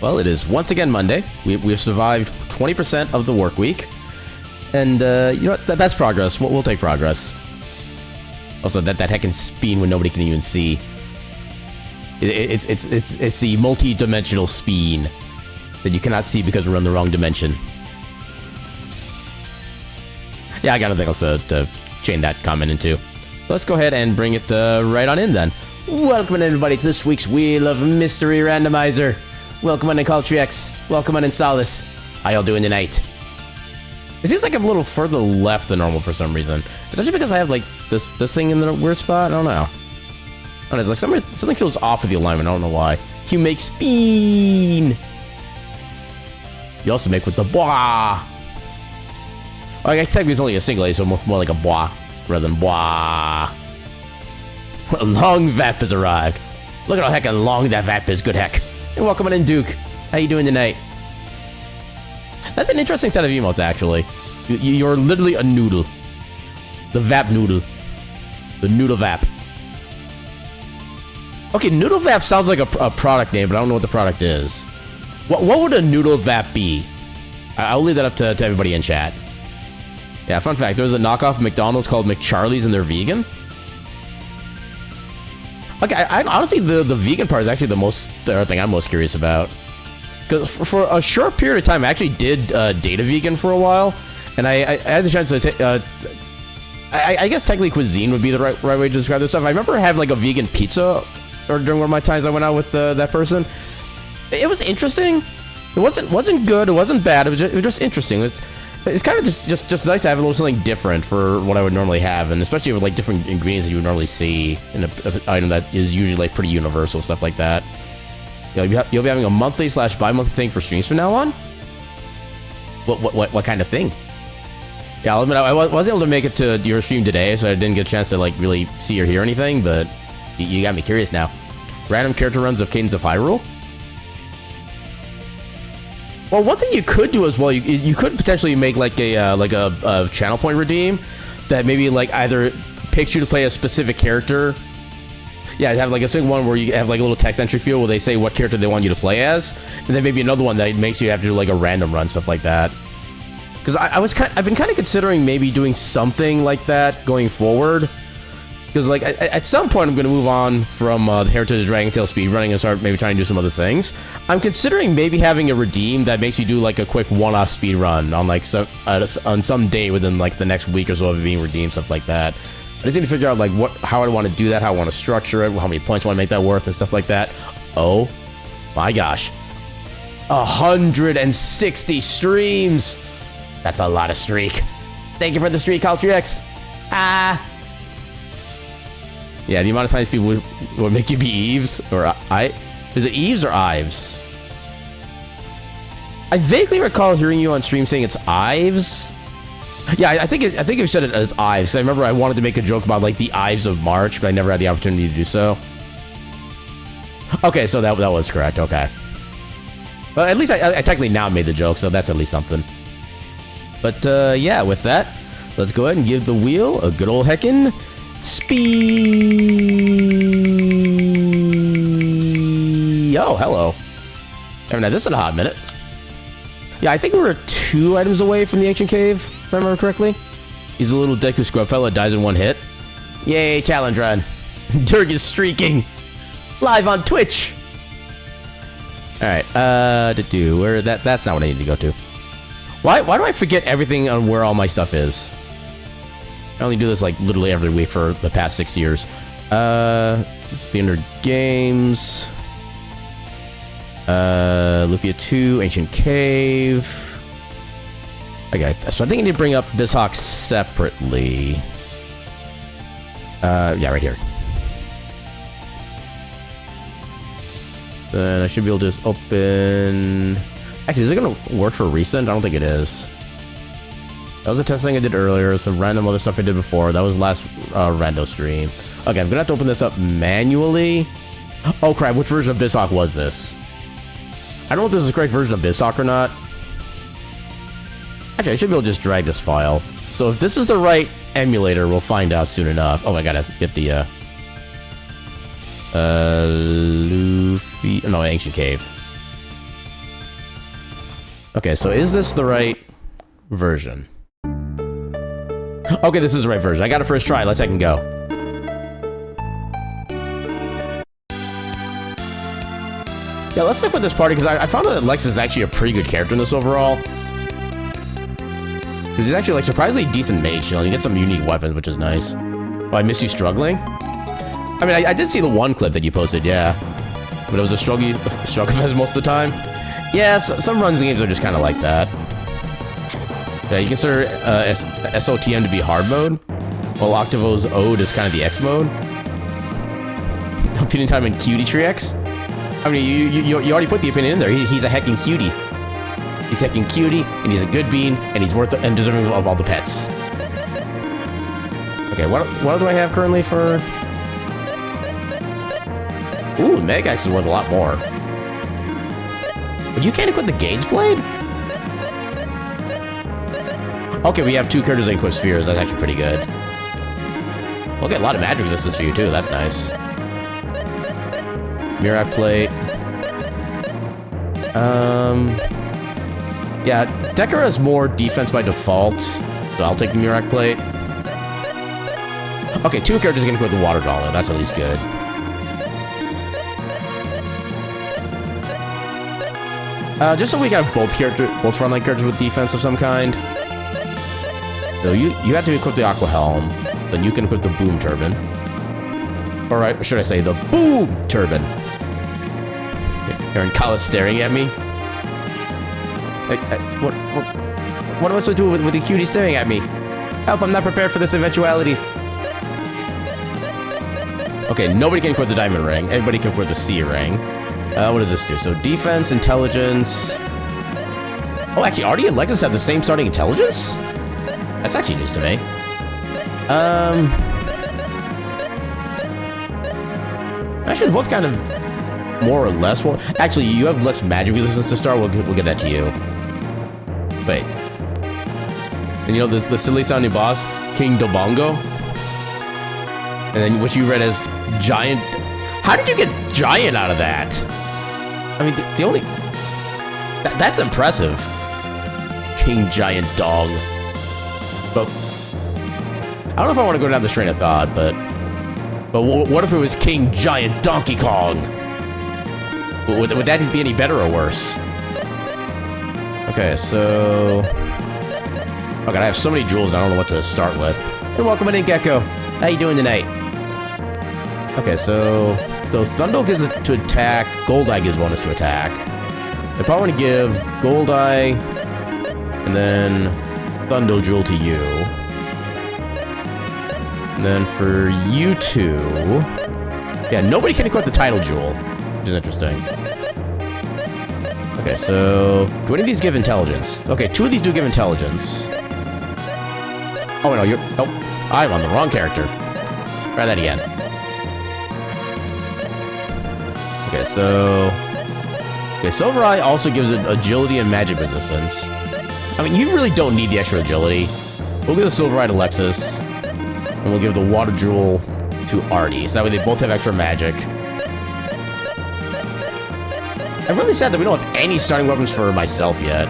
Well, it is once again Monday. We've survived 20% of the work week. And, you know what? That's progress. We'll take progress. Also, that heckin' spin when nobody can even see. It's the multi-dimensional spin that you cannot see because we're in the wrong dimension. Yeah, I got nothing else to chain that comment into. Let's go ahead and bring it right on in then. Welcome everybody to this week's Wheel of Mystery Randomizer. Welcome on in Cultrix. Welcome on in Solace. How y'all doing tonight? It seems like I'm a little further left than normal for some reason. Is that just because I have like this thing in the weird spot? I don't know. I don't know, like something feels off with the alignment. I don't know why. You make spin. You also make with the bois. Oh, I technically it's only a single A, so more like a bois rather than bois. A long VAP has arrived. Look at how heckin' long that VAP is. Good heck. And welcome on in, Duke. How you doing tonight? That's an interesting set of emotes, actually. You're literally a noodle. The VAP noodle. The noodle VAP. Okay, noodle VAP sounds like a product name, but I don't know what the product is. What would a noodle VAP be? I'll leave that up to everybody in chat. Yeah, fun fact, there's a knockoff of McDonald's called McCharlie's and they're vegan. Okay, I honestly, the vegan part is actually the thing I'm most curious about. Because for a short period of time, I actually did date a vegan for a while. And I had the chance to I guess technically cuisine would be the right way to describe this stuff. I remember having like a vegan pizza or during one of my times I went out with that person. It was interesting. It wasn't good. It wasn't bad. It was just interesting. It's kind of just nice to have a little something different for what I would normally have, and especially with like different ingredients that you would normally see in an item that is usually like pretty universal, stuff like that. You'll be having a monthly / bi-monthly thing for streams from now on. What kind of thing? Yeah, I'll admit I wasn't able to make it to your stream today, so I didn't get a chance to like really see or hear anything. But you got me curious now. Random character runs of Cadence of Hyrule. Well, one thing you could do as well, you could potentially make like a channel point redeem that maybe like either picks you to play a specific character. Yeah, have like a single one where you have like a little text entry field where they say what character they want you to play as, and then maybe another one that makes you have to do like a random run, stuff like that. Because I've been kind of considering maybe doing something like that going forward. Because like at some point I'm going to move on from the Heritage of Dragon Tail speedrunning and start maybe trying to do some other things. I'm considering maybe having a redeem that makes you do like a quick one-off speedrun on like on some day within like the next week or so of it being redeemed, stuff like that. I just need to figure out like how I want to do that, how I want to structure it, how many points I want to make that worth, and stuff like that. Oh my gosh, 160 streams. That's a lot of streak. Thank you for the streak, Cultrix. Yeah, the amount of times people would make you be Eves, or is it Eves or Ives? I vaguely recall hearing you on stream saying it's Ives. Yeah, I think you said it as Ives. I remember I wanted to make a joke about like the Ives of March, but I never had the opportunity to do so. Okay, so that was correct. Okay. Well, at least I technically now made the joke, so that's at least something. But yeah, with that, let's go ahead and give the wheel a good old heckin' speed. Oh, hello. Haven't had this in a hot minute. Yeah, I think we were 2 items away from the ancient cave, if I remember correctly. He's a little Deku scrub fella, dies in 1 hit. Yay, challenge run. Dirk is streaking. Live on Twitch. Alright, that's not what I need to go to. Why do I forget everything on where all my stuff is? I only do this like literally every week for the past 6 years. Be under games. Lufia 2, Ancient Cave. Okay, so I think I need to bring up Bishawk separately. Yeah, right here. Then I should be able to just open... Actually, is it going to work for recent? I don't think it is. That was a test thing I did earlier, some random other stuff I did before. That was last rando stream. Okay, I'm going to have to open this up manually. Oh crap, which version of Bishawk was this? I don't know if this is the correct version of Bishawk or not. Actually, I should be able to just drag this file. So if this is the right emulator, we'll find out soon enough. Oh, I gotta get the, Lufia... No, Ancient Cave. Okay, so is this the right version? Okay, this is the right version. I got it first try. Let's second go. Yeah, let's stick with this party because I found out that Lex is actually a pretty good character in this overall. Because he's actually like surprisingly decent mage, you know, you get some unique weapons, which is nice. Oh, I miss you struggling? I mean, I did see the one clip that you posted, yeah. But it was a struggle fest most of the time. Yeah, some runs in games are just kind of like that. Yeah, you consider SOTM to be hard mode, while Octavo's Ode is kind of the X mode. Opinion time in Cutie Tree X? I mean, you already put the opinion in there. He's a heckin' cutie. He's a heckin' cutie, and he's a good bean, and he's worth and deserving of all the pets. Okay, what do I have currently for... Ooh, Megax is worth a lot more. But you can't equip the Gauge Blade? Okay, we have 2 characters that equip spheres. That's actually pretty good. We'll get a lot of magic resistance for you, too. That's nice. Mirak Plate. Yeah, Decker has more defense by default, so I'll take the Mirak Plate. Okay, 2 characters can equip the Water Gauntlet. That's at least good. Just so we got both frontline characters with defense of some kind. So you have to equip the Aqua Helm, then you can equip the Boom Turban. Or should I say the Boom Turban? Aaron Kala's staring at me. What am I supposed to do with the cutie staring at me? Help, I'm not prepared for this eventuality. Okay, nobody can equip the Diamond Ring. Everybody can equip the Sea Ring. What does this do? So defense, intelligence... Oh, actually, Artie and Lexus have the same starting intelligence? That's actually news to me. Actually, both kind of more or less... Well, actually, you have less magic resistance to start. We'll get that to you. Wait. And you know the silly sounding boss, King Dobongo? And then what you read as Giant... How did you get Giant out of that? I mean, the only... That's impressive. King Giant Dog. But... I don't know if I want to go down this train of thought, but what if it was King Giant Donkey Kong? Would that be any better or worse? Okay, so... Oh god, I have so many jewels, I don't know what to start with. And welcome in, Gecko. How you doing tonight? Okay, so Thundle gives it to attack, Goldeye gives bonus to attack. I probably want to give Goldeye and then Thundle Jewel to you. And then for you two... Yeah, nobody can equip the Title Jewel, which is interesting. Okay, so... Do any of these give intelligence? Okay, 2 of these do give intelligence. Oh, no, you're... Oh, I'm on the wrong character. Try that again. Okay, so... Okay, Silver Eye also gives it agility and magic resistance. I mean, you really don't need the extra agility. We'll give the Silver Eye to Lexus. And we'll give the Water Jewel to Artie. So that way they both have extra magic. I'm really sad that we don't have any starting weapons for myself yet.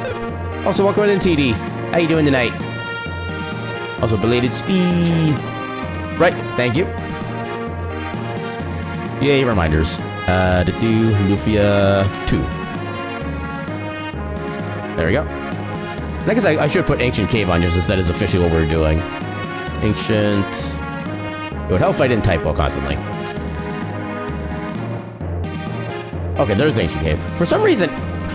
Also, welcome in, TD. How you doing tonight? Also, belated speed. Right, thank you. Yay, reminders. To do Lufia 2. There we go. I guess I should put Ancient Cave on just since that is officially what we're doing. Ancient... It would help if I didn't typo constantly. Okay, there's Ancient Cave. For some reason...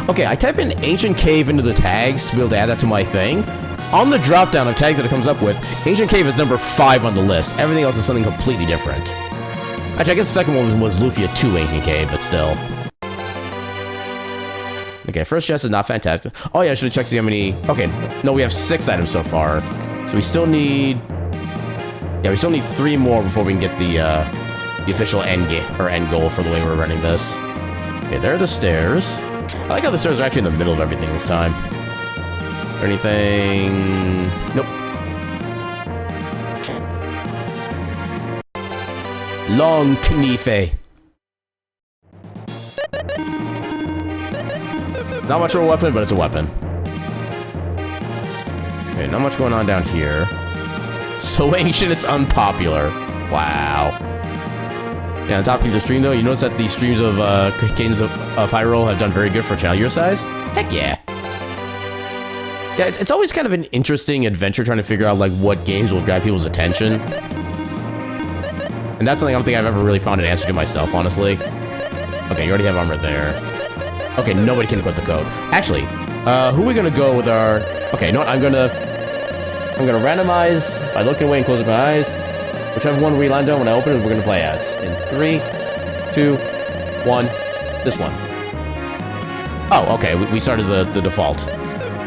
Okay, I type in Ancient Cave into the tags to be able to add that to my thing. On the drop-down of tags that it comes up with, Ancient Cave is number 5 on the list. Everything else is something completely different. Actually, I guess the second one was Lufia 2 Ancient Cave, but still. Okay, first chest is not fantastic. Oh yeah, I should have checked to see how many... Okay, no, we have 6 items so far. So we still need... Yeah, we still need 3 more before we can get the official end goal for the way we're running this. Okay, there are the stairs. I like how the stairs are actually in the middle of everything this time. Or anything... Nope. Long Knife. Not much of a weapon, but it's a weapon. Okay, not much going on down here. So ancient, it's unpopular. Wow. Yeah, on top of the stream, though, you notice that the streams of Cadence of Hyrule have done very good for a channel your size? Heck yeah. Yeah, it's always kind of an interesting adventure trying to figure out, like, what games will grab people's attention. And that's something I don't think I've ever really found an answer to myself, honestly. Okay, you already have armor there. Okay, nobody can equip the code. Actually, who are we gonna go with our... Okay, you know what? I'm gonna randomize by looking away and closing my eyes. Whichever one we land on when I open it, we're gonna play as. In 3, 2, 1, this one. Oh, okay, we start as the default.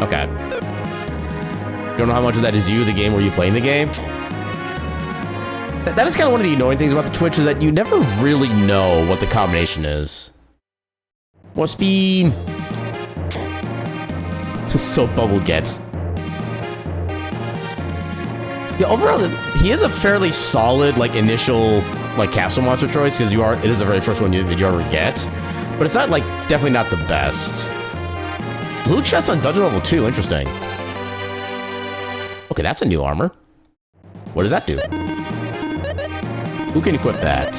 Okay. You don't know how much of that is you, the game, where you playing the game? That is kind of one of the annoying things about the Twitch, is that you never really know what the combination is. More speed! So bubble gets. Yeah, overall, he is a fairly solid, like, initial, like, capsule monster choice, because it is the very first one that you ever get. But it's not, like, definitely not the best. Blue chest on dungeon level 2, interesting. Okay, that's a new armor. What does that do? Who can equip that?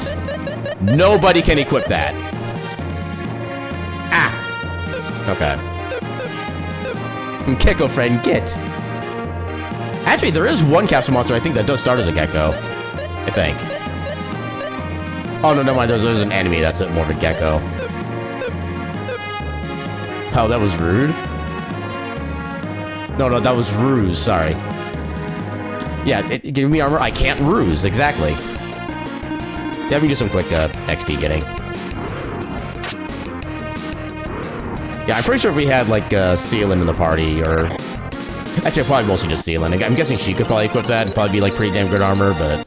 Nobody can equip that. Ah! Okay. Gecko friend, get. Actually, there is one capsule monster I think that does start as a gecko. I think. Oh, no, never mind. There's an enemy that's more of a gecko. Oh, that was rude? No, that was ruse. Sorry. Yeah, give me armor. I can't ruse. Exactly. Yeah, let me do some quick XP getting. Yeah, I'm pretty sure if we had, like, Sealant in the party, or... Actually, probably mostly just Sealant. I'm guessing she could probably equip that and probably be, like, pretty damn good armor, but...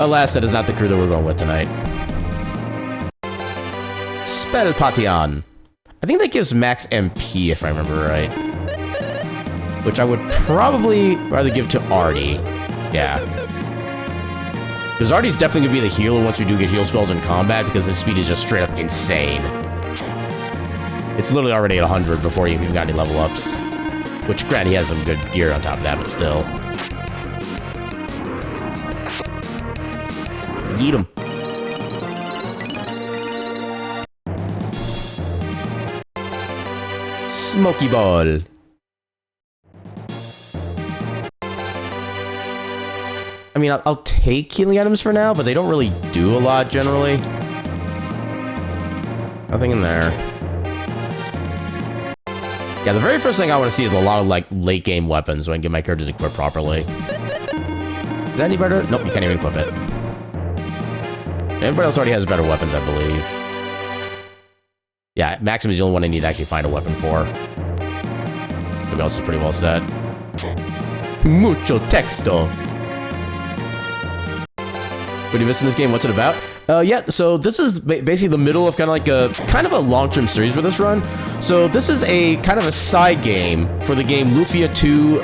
Alas, that is not the crew that we're going with tonight. Spell Pation. I think that gives max MP, if I remember right. Which I would probably rather give to Artie. Yeah. Because Artie's definitely going to be the healer once we do get heal spells in combat, because his speed is just straight up insane. It's literally already at 100 before you even got any level ups. Which, granted, he has some good gear on top of that, but still. Eat him. Smoky ball. I mean, I'll take healing items for now, but they don't really do a lot, generally. Nothing in there. Yeah, the very first thing I want to see is a lot of, like, late-game weapons so I can get my characters equipped properly. Is that any better? Nope, you can't even equip it. Everybody else already has better weapons, I believe. Yeah, Maxim is the only one I need to actually find a weapon for. Everybody else is pretty well set. Mucho texto. What are you missing this game? What's it about? Yeah, so this is basically the middle of kind of a long-term series for this run. So this is a kind of a side game for the game Lufia 2,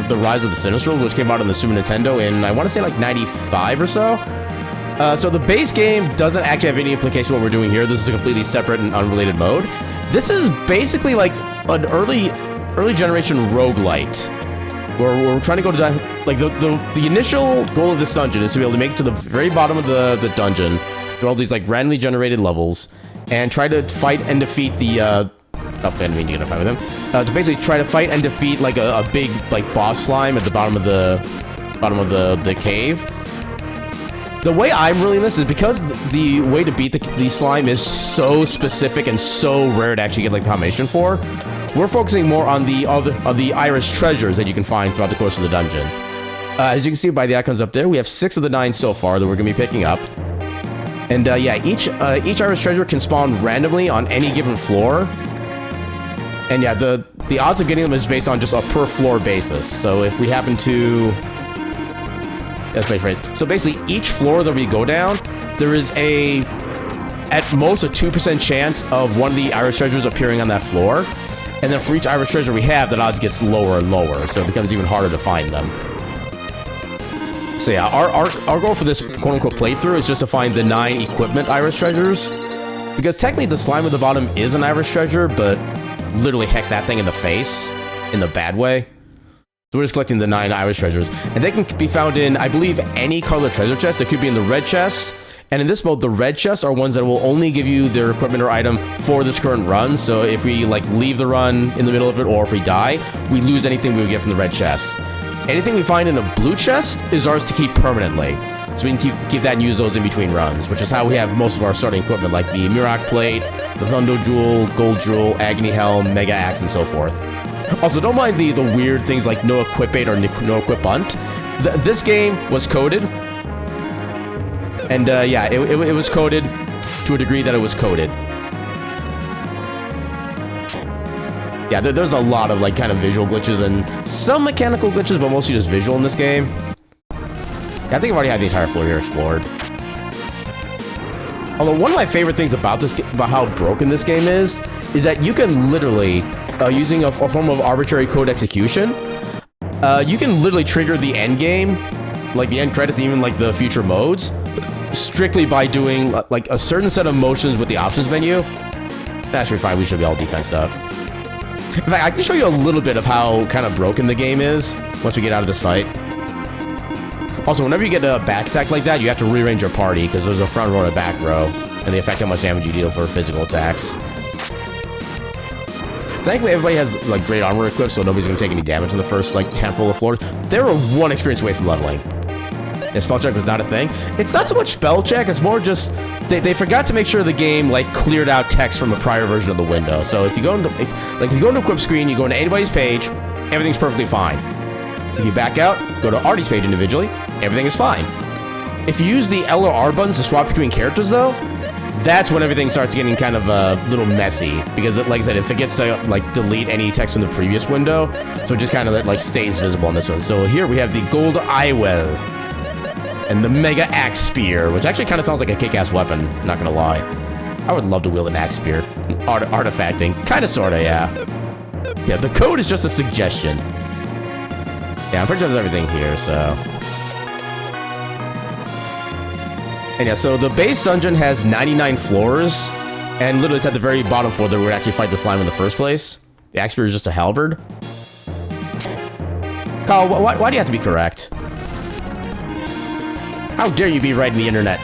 The Rise of the Sinistrals, which came out on the Super Nintendo in, I want to say, like, 95 or so. So the base game doesn't actually have any implication what we're doing here. This is a completely separate and unrelated mode. This is basically like an early generation roguelite, where we're trying to go to like the initial goal of this dungeon is to be able to make it to the very bottom of the dungeon through all these like randomly generated levels and try to fight and defeat the enemy you're gonna fight with him to basically try to fight and defeat like a big like boss slime at the bottom of the cave. The way I'm ruling this is because the way to beat the slime is so specific and so rare to actually get like the combination for. We're focusing more on the Irish treasures that you can find throughout the course of the dungeon. As you can see by the icons up there, we have 6 of the 9 so far that we're going to be picking up. And yeah, each Irish treasure can spawn randomly on any given floor. And yeah, the odds of getting them is based on just a per floor basis. So if we happen to... That's my phrase. So basically, each floor that we go down, there is at most a 2% chance of one of the Irish treasures appearing on that floor. And then for each Irish treasure we have, that odds gets lower and lower, so it becomes even harder to find them. So yeah, our goal for this quote-unquote playthrough is just to find the 9 equipment Irish treasures. Because technically the slime at the bottom is an Irish treasure, but literally heck that thing in the face, in the bad way. So we're just collecting the 9 Irish treasures. And they can be found in, I believe, any color treasure chest. They could be in the red chest. And in this mode, the red chests are ones that will only give you their equipment or item for this current run. So if we like leave the run in the middle of it, or if we die, we lose anything we would get from the red chest. Anything we find in a blue chest is ours to keep permanently. So we can keep that and use those in between runs, which is how we have most of our starting equipment, like the Mirak Plate, the Thundo Jewel, Gold Jewel, Agony Helm, Mega Axe, and so forth. Also, don't mind the weird things like no Equip Bait or no Equip Bunt. This game was coded. And yeah, it was coded to a degree that it was coded. Yeah, there's a lot of like kind of visual glitches and some mechanical glitches, but mostly just visual in this game. Yeah, I think I've already had the entire floor here explored. Although one of my favorite things about this, about how broken this game is that you can literally, using a form of arbitrary code execution, you can literally trigger the end game, like the end credits, even like the future modes, strictly by doing like a certain set of motions with the options menu. That should be fine. We should be all defensed up. In fact, I can show you a little bit of how kind of broken the game is once we get out of this fight. Also, whenever you get a back attack like that, you have to rearrange your party because there's a front row and a back row, and they affect how much damage you deal for physical attacks. Thankfully, everybody has like great armor equipped, so nobody's gonna take any damage in the first like handful of floors. They were one experience away from leveling. And spell check was not a thing. It's not so much spell check; it's more just they forgot to make sure the game like cleared out text from a prior version of the window. So if you go into if you go into equip screen, you go into anybody's page, everything's perfectly fine. If you back out, go to Artie's page individually, everything is fine. If you use the L or R buttons to swap between characters, though, that's when everything starts getting kind of a little messy. Because, like I said, if it gets to like delete any text from the previous window, so it just kind of like stays visible on this one. So here we have the Gold Eyewell and the Mega Axe Spear, which actually kind of sounds like a kick-ass weapon. Not gonna lie, I would love to wield an axe spear. Artifacting, kind of, sorta, yeah. Yeah, the code is just a suggestion. Yeah, I'm pretty sure there's everything here, so... And yeah, so the base dungeon has 99 floors, and literally it's at the very bottom floor that we would actually fight the slime in the first place. The axe spear is just a halberd. Kyle, why do you have to be correct? How dare you be right in the internet?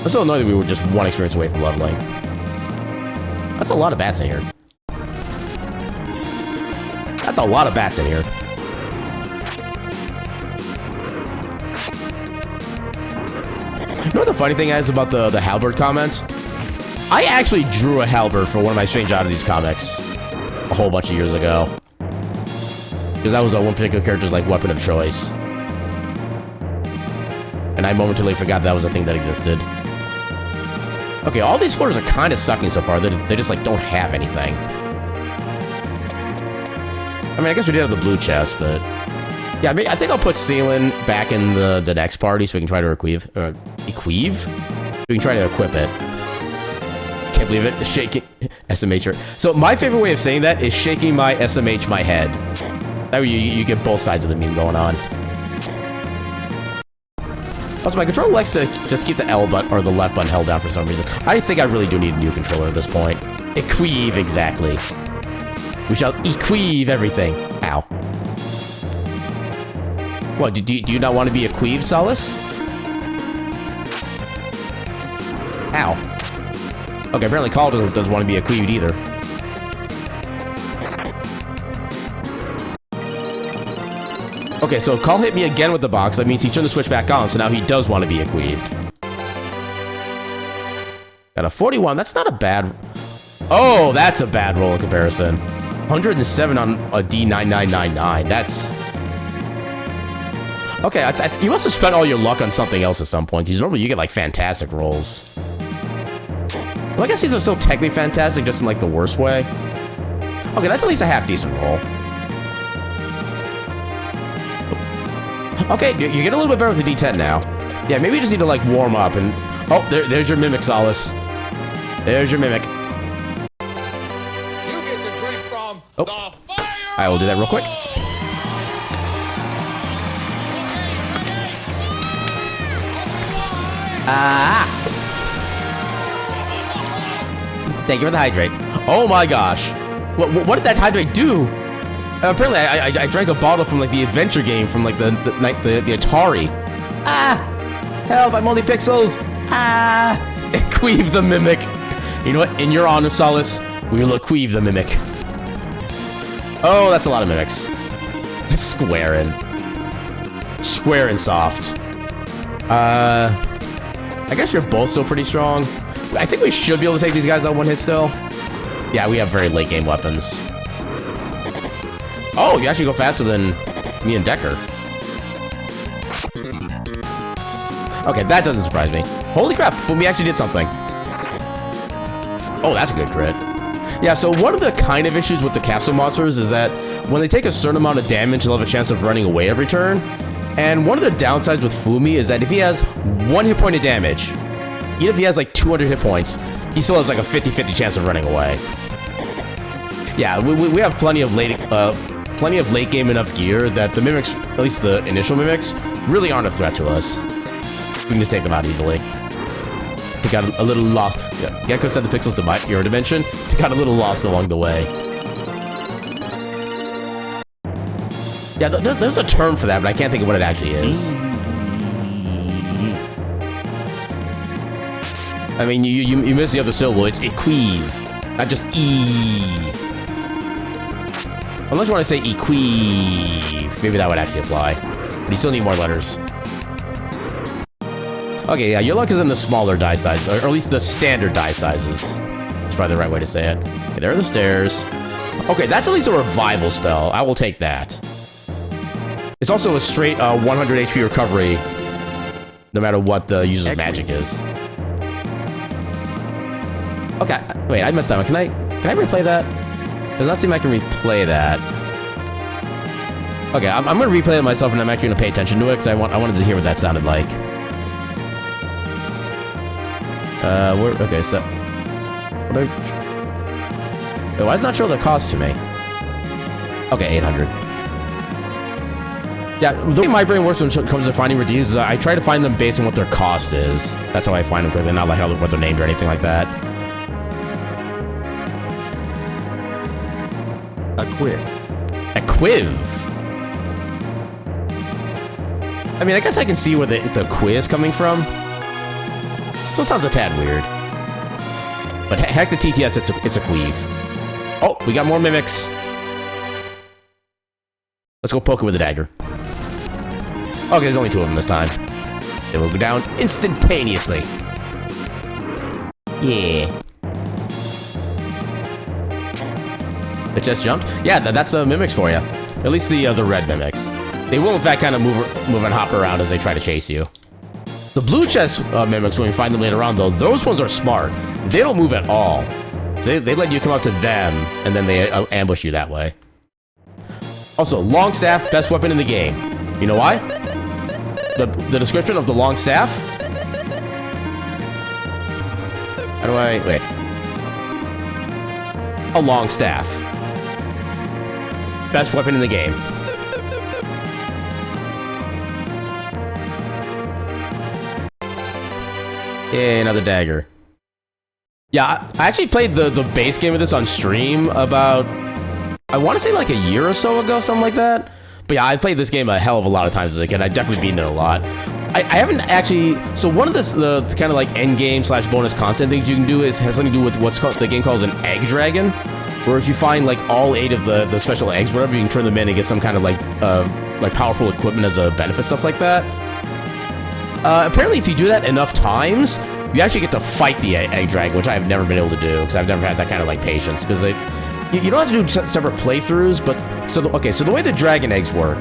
I'm so annoyed that we were just one experience away from leveling. That's a lot of bats in here. That's a lot of bats in here. You know what the funny thing is about the halberd comment? I actually drew a halberd for one of my Strange Oddities comics a whole bunch of years ago. Because that was one particular character's like weapon of choice. And I momentarily forgot that was a thing that existed. Okay, all these floors are kind of sucking so far. They just like don't have anything. I mean, I guess we did have the blue chest, but yeah, I think I'll put Sealan back in the next party so we can try to equeve. We can try to equip it. Can't believe it. Shaking SMH. So my favorite way of saying that is shaking my SMH my head. That way you get both sides of the meme going on. Also, my controller likes to just keep the L button or the left button held down for some reason. I think I really do need a new controller at this point. Equeve, exactly. We shall equeve everything. Ow. What, do you not want to be equeved, Solace? Ow. Okay, apparently Call doesn't want to be equeved either. Okay, so Call hit me again with the box. That means he turned the switch back on, so now he does want to be equeved. Got a 41. That's not a bad... Oh, that's a bad roll in comparison. 107 on a D9999. That's... Okay, you must have spent all your luck on something else at some point, because normally you get, like, fantastic rolls. Well, I guess these are still technically fantastic, just in, like, the worst way. Okay, that's at least a half-decent roll. Okay, you're getting a little bit better with the D10 now. Yeah, maybe you just need to, like, warm up and... Oh, there's your Mimic, Solace. There's your Mimic. You get the drink from the fire! I will do that real quick. Thank you for the hydrate. Oh my gosh. What did that hydrate do? Apparently, I drank a bottle from like the adventure game from like the Atari. Ah! Help! I'm only pixels. Ah! Queeve the Mimic. You know what? In your honor, Solace, we will queeve the Mimic. Oh, that's a lot of mimics. Square and soft. I guess you're both still pretty strong. I think we should be able to take these guys on one hit still. Yeah, we have very late game weapons. Oh, you actually go faster than me and Decker. Okay, that doesn't surprise me. Holy crap, Fumi actually did something. Oh, that's a good crit. Yeah, so one of the kind of issues with the capsule monsters is that when they take a certain amount of damage, they'll have a chance of running away every turn. And one of the downsides with Fumi is that if he has 1 hit point of damage, even if he has like 200 hit points, he still has like a 50-50 chance of running away. Yeah, we have plenty of late game enough gear that the mimics, at least the initial mimics, really aren't a threat to us. We can just take them out easily. He got a little lost. Yeah, Gecko sent the pixels to your dimension. He got a little lost along the way. Yeah, there's a term for that, but I can't think of what it actually is. I mean, you miss the other syllable. It's equeve, not just E. Unless you want to say equeve. Maybe that would actually apply. But you still need more letters. Okay, yeah, your luck is in the smaller die sizes, or at least the standard die sizes. That's probably the right way to say it. Okay, there are the stairs. Okay, that's at least a revival spell. I will take that. It's also a straight 100 HP recovery, no matter what the user's magic is. Okay, wait, I messed up. Can I replay that? Does not seem like I can replay that. Okay, I'm gonna replay it myself, and I'm actually gonna pay attention to it because I wanted to hear what that sounded like. Okay, so why is it not show the cost to me? Okay, 800. Yeah, the way my brain works when it comes to finding redeems is I try to find them based on what their cost is. That's how I find them quickly, not like what they're named or anything like that. A quiv. A quiv? I mean, I guess I can see where the quiz is coming from. So it sounds a tad weird. But heck the TTS, it's a queeve. Oh, we got more mimics. Let's go poke it with a dagger. Okay, there's only 2 of them this time. They will go down instantaneously. Yeah. It just jumped? Yeah, that's the mimics for you. At least the red mimics. They will in fact kind of move and hop around as they try to chase you. The blue chest mimics, when we find them later on though, those ones are smart. They don't move at all. So they let you come up to them, and then they ambush you that way. Also, long staff, best weapon in the game. You know why? The description of the long staff? How do I... wait. A long staff. Best weapon in the game. Yay, another dagger. Yeah, I actually played the base game of this on stream about... I want to say like a year or so ago, something like that. But yeah, I played this game a hell of a lot of times as a kid. I've definitely beaten it a lot. I haven't actually... So one of the kind of like end game / bonus content things you can do has something to do with what's called... the game calls an egg dragon. Where if you find like all 8 of the special eggs, whatever, you can turn them in and get some kind of like powerful equipment as a benefit, stuff like that. Apparently if you do that enough times, you actually get to fight the egg dragon, which I've never been able to do because I've never had that kind of like patience. Because you don't have to do separate playthroughs, but so the way the dragon eggs work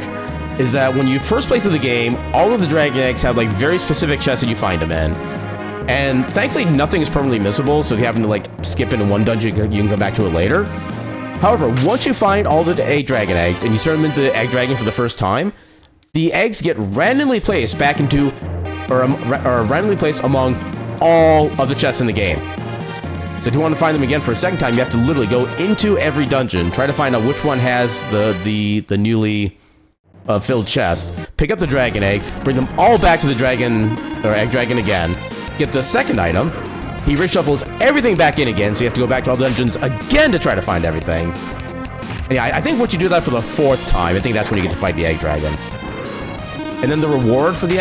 is that when you first play through the game, all of the dragon eggs have like very specific chests that you find them in. And thankfully, nothing is permanently missable, so if you happen to like skip into one dungeon, you can come back to it later. However, once you find all the dragon eggs and you turn them into the egg dragon for the first time, the eggs get randomly placed back into, or randomly placed among all of the chests in the game. So if you want to find them again for a second time, you have to literally go into every dungeon, try to find out which one has the newly filled chest, pick up the dragon egg, bring them all back to the dragon, or egg dragon again, get the second item, he reshuffles everything back in again, so you have to go back to all the dungeons again to try to find everything. And yeah, I think once you do that for the 4th time, I think that's when you get to fight the Egg Dragon. And then the reward for the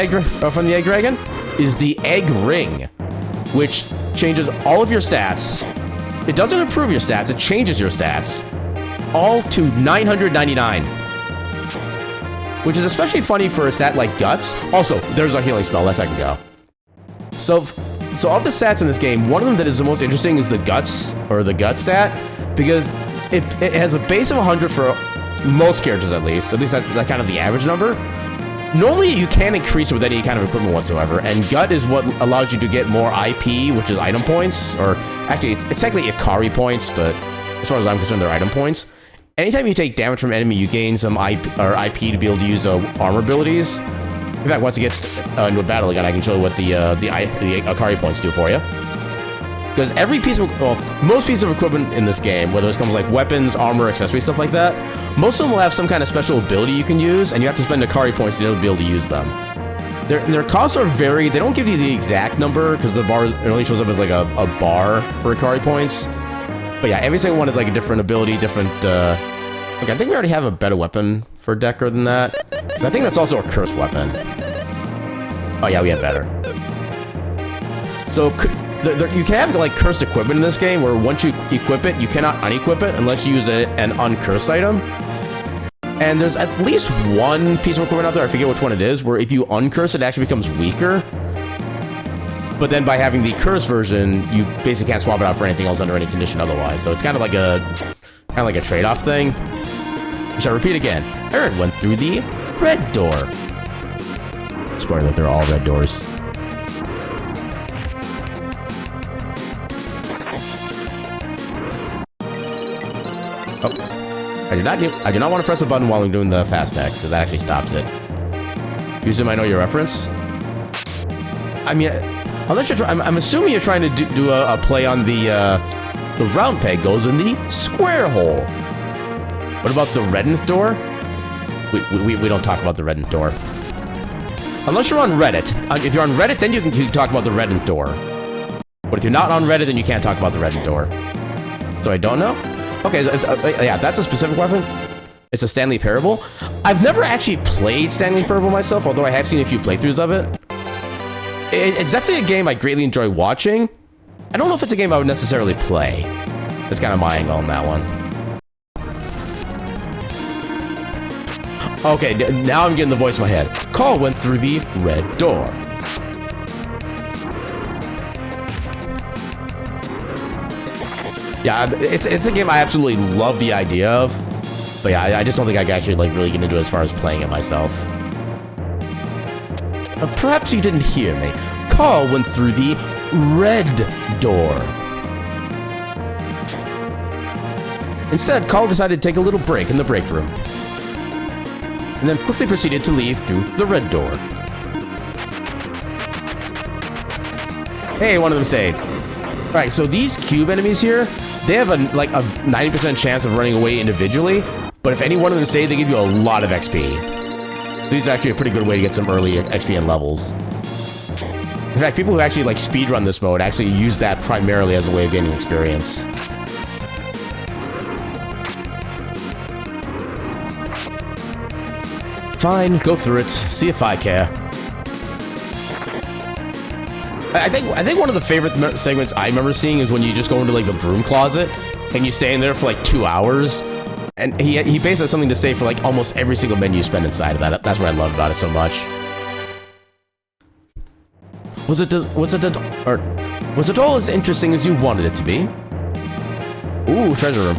from the Egg Dragon is the Egg Ring, which changes all of your stats. It doesn't improve your stats, it changes your stats. All to 999. Which is especially funny for a stat like Guts. Also, there's a healing spell, less I can go. So of the stats in this game, one of them that is the most interesting is the Guts, or the Gut stat, because it has a base of 100 for most characters at least that's kind of the average number. Normally, you can increase it with any kind of equipment whatsoever, and Gut is what allows you to get more IP, which is item points, or actually, it's technically Ikari points, but as far as I'm concerned, they're item points. Anytime you take damage from an enemy, you gain some IP to be able to use armor abilities. In fact, once you get into a battle again, I can show you what the Ikari points do for you. Because every piece of, well, most pieces of equipment in this game, whether it comes like weapons, armor, accessories, stuff like that, most of them will have some kind of special ability you can use, and you have to spend Ikari points to be able to use them. Their costs are varied. They don't give you the exact number, because the bar, it only shows up as like a bar for Ikari points. But yeah, every single one is like a different ability, different, okay, I think we already have a better weapon for Decker than that. I think that's also a cursed weapon. Oh yeah, we have better. So, you can have like cursed equipment in this game, where once you equip it, you cannot unequip it unless you use an uncursed item. And there's at least one piece of equipment out there, I forget which one it is, where if you uncurse it, it actually becomes weaker. But then by having the cursed version, you basically can't swap it out for anything else under any condition otherwise. So it's kind of like a trade-off thing. I shall repeat again. Aaron went through the red door. Spoiler, they're all red doors. Oh, I do not want to press a button while I'm doing the fast text, so that actually stops it. Use I know your reference. I mean, unless you're I'm assuming you're trying to do a play on the round peg goes in the square hole. What about the reddened door? We don't talk about the reddened door. Unless you're on Reddit. If you're on Reddit, then you can talk about the reddened door. But if you're not on Reddit, then you can't talk about the reddened door. So I don't know? Okay, yeah, that's a specific weapon. It's a Stanley Parable. I've never actually played Stanley Parable myself, although I have seen a few playthroughs of it. It's definitely a game I greatly enjoy watching. I don't know if it's a game I would necessarily play. That's kind of my angle on that one. Okay, now I'm getting the voice in my head. Call went through the red door. Yeah, it's a game I absolutely love the idea of. But yeah, I just don't think I can actually like really get into it as far as playing it myself. Perhaps you didn't hear me. Call went through the red door. Instead, Carl decided to take a little break in the break room, and then quickly proceeded to leave through the red door. Hey, one of them saved. Alright, so these cube enemies here, they have a 90% chance of running away individually, but if any one of them stay, they give you a lot of XP. So these are actually a pretty good way to get some early XP and levels. In fact, people who actually like speedrun this mode actually use that primarily as a way of gaining experience. Fine, go through it. See if I care. I think one of the favorite segments I remember seeing is when you just go into like the broom closet and you stay in there for like 2 hours, and he basically has something to say for like almost every single menu you spend inside of that. That's what I love about it so much. Was it all as interesting as you wanted it to be? Ooh, treasure room.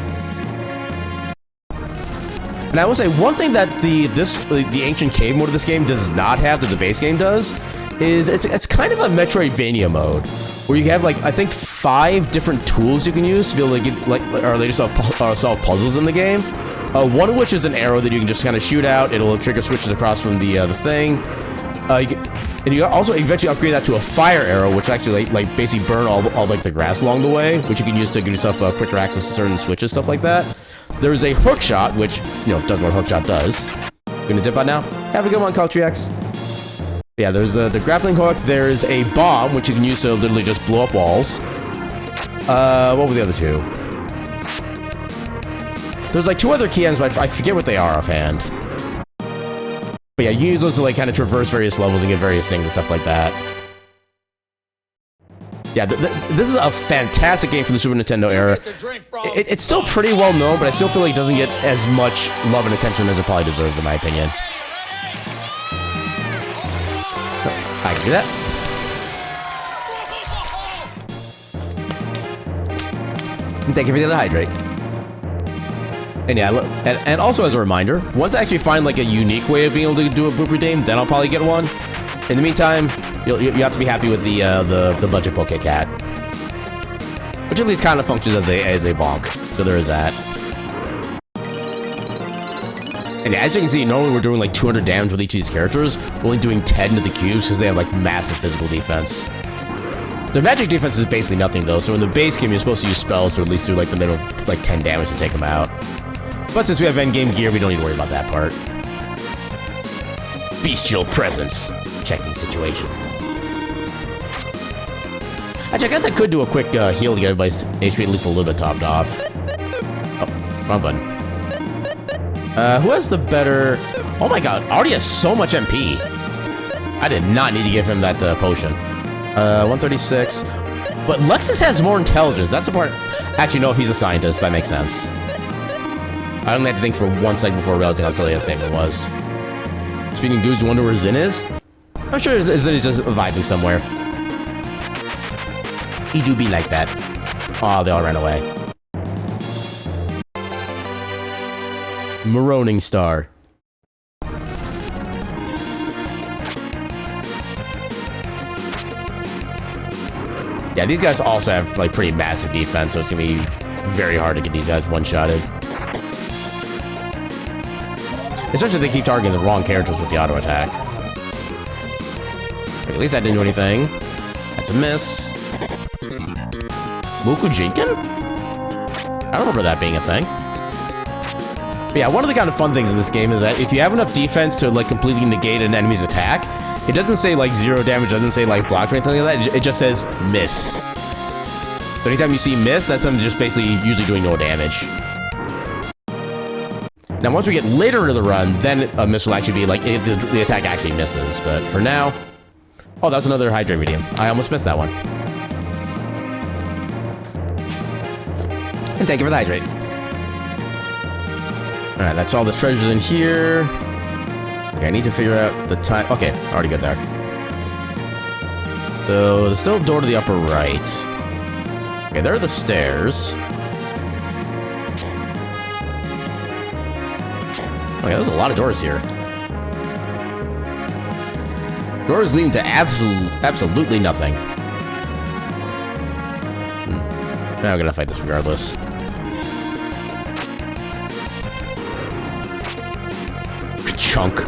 And I will say one thing that the ancient cave mode of this game does not have that the base game does is it's kind of a Metroidvania mode where you have like I think 5 different tools you can use to be able to get or later solve puzzles in the game. One of which is an arrow that you can just kind of shoot out. It'll trigger switches across from the thing. And you also eventually upgrade that to a fire arrow, which actually like basically burn all like the grass along the way, which you can use to give yourself quicker access to certain switches, stuff like that. There is a hook shot, which does what hook shot does. Gonna dip out now. Have a good one, CultureX. Yeah, there's the grappling hook. There's a bomb, which you can use to literally just blow up walls. What were the other two? There's like 2 other key ends, but I forget what they are offhand. But yeah, you can use those to like kind of traverse various levels and get various things and stuff like that. Yeah, this is a fantastic game from the Super Nintendo era. It's still pretty well known, but I still feel like it doesn't get as much love and attention as it probably deserves, in my opinion. I can do that. And thank you for the other hydrate. And yeah, and also as a reminder, once I actually find like a unique way of being able to do a boop redeem, then I'll probably get one. In the meantime, you have to be happy with the budget Poke Cat, which at least kind of functions as a bonk. So there is that. And as you can see, normally we're doing like 200 damage with each of these characters. We're only doing 10 to the cubes because they have like massive physical defense. Their magic defense is basically nothing though. So in the base game, you're supposed to use spells to at least do like the minimum like 10 damage to take them out. But since we have endgame gear, we don't need to worry about that part. Bestial presence. Checking situation. Actually, I guess I could do a quick heal to get everybody's HP at least a little bit topped off. Oh, wrong button. Who has the better... Oh my god, Artie has so much MP. I did not need to give him that potion. 136. But Lexus has more intelligence. That's the part... Actually, no, he's a scientist. That makes sense. I only had to think for 1 second before realizing how silly that statement was. Speaking of dudes, wonder where Zin is? I'm sure Zin is just vibing somewhere. He do be like that. Oh, they all ran away. Maroning Star. Yeah, these guys also have like pretty massive defense, so it's gonna be very hard to get these guys one-shotted. Especially if they keep targeting the wrong characters with the auto attack. At least that didn't do anything. That's a miss. Muku Jinkin? I don't remember that being a thing. But yeah, one of the kind of fun things in this game is that if you have enough defense to like completely negate an enemy's attack, it doesn't say like 0 damage, doesn't say like blocked or anything like that, it just says miss. So anytime you see miss, that's them just basically usually doing no damage. Now once we get later into the run, then a miss will actually be like, the attack actually misses, but for now... Oh, that's another Hydrate Medium. I almost missed that one. And thank you for the Hydrate. Alright, that's all the treasures in here. Okay, I need to figure out the time... Okay, already good there. So, there's still a door to the upper right. Okay, there are the stairs. Okay, there's a lot of doors here. Doors leading to absolutely nothing. Now we're gonna fight this regardless. Chunk.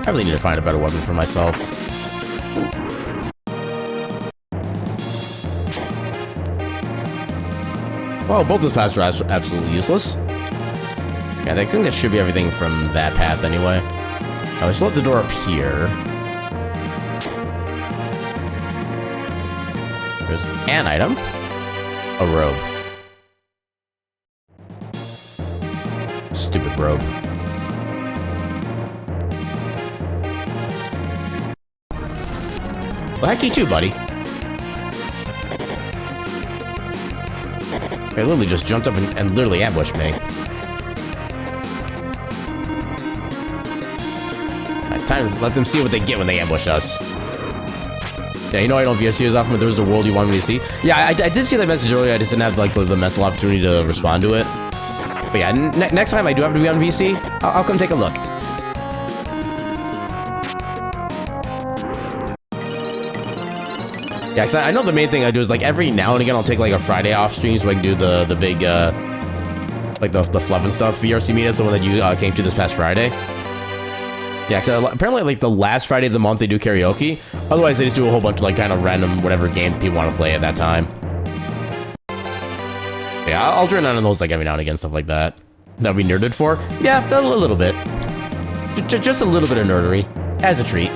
I really need to find a better weapon for myself. Well, both those paths are absolutely useless. Yeah, I think that should be everything from that path anyway. Oh, we still have the door up here. There's an item. A robe. Stupid robe. Well, heck you too, buddy. They literally just jumped up and literally ambushed me. Time to let them see what they get when they ambush us. Yeah, you know I don't VSC as often, but there was a world you wanted me to see. Yeah, I did see that message earlier, I just didn't have like the mental opportunity to respond to it. But yeah, next time I do have to be on VC, I'll come take a look. Yeah, cause I know the main thing I do is like every now and again I'll take like a Friday off stream so I can do the big, like the fluff and stuff. VRC meet is the one that you came to this past Friday. Yeah, cause apparently like the last Friday of the month they do karaoke. Otherwise they just do a whole bunch of like kind of random whatever game people want to play at that time. Yeah, I'll join on those like every now and again, stuff like that. That'll be nerded for? Yeah, a little bit. Just a little bit of nerdery, as a treat.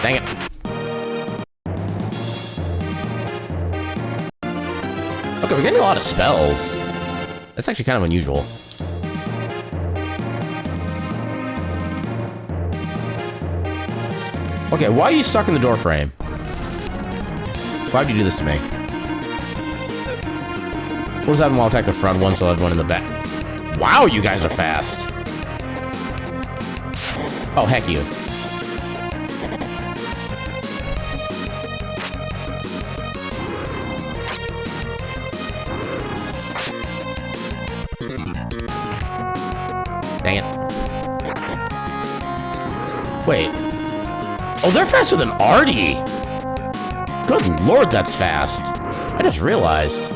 Dang it. Okay, we're getting a lot of spells. That's actually kind of unusual. Okay, why are you stuck in the door frame? Why would you do this to me? What does that while attack the front one, so everyone in the back? Wow, you guys are fast. Oh, heck you. Dang it. Wait. Oh, they're faster than Artie! Good lord, that's fast. I just realized.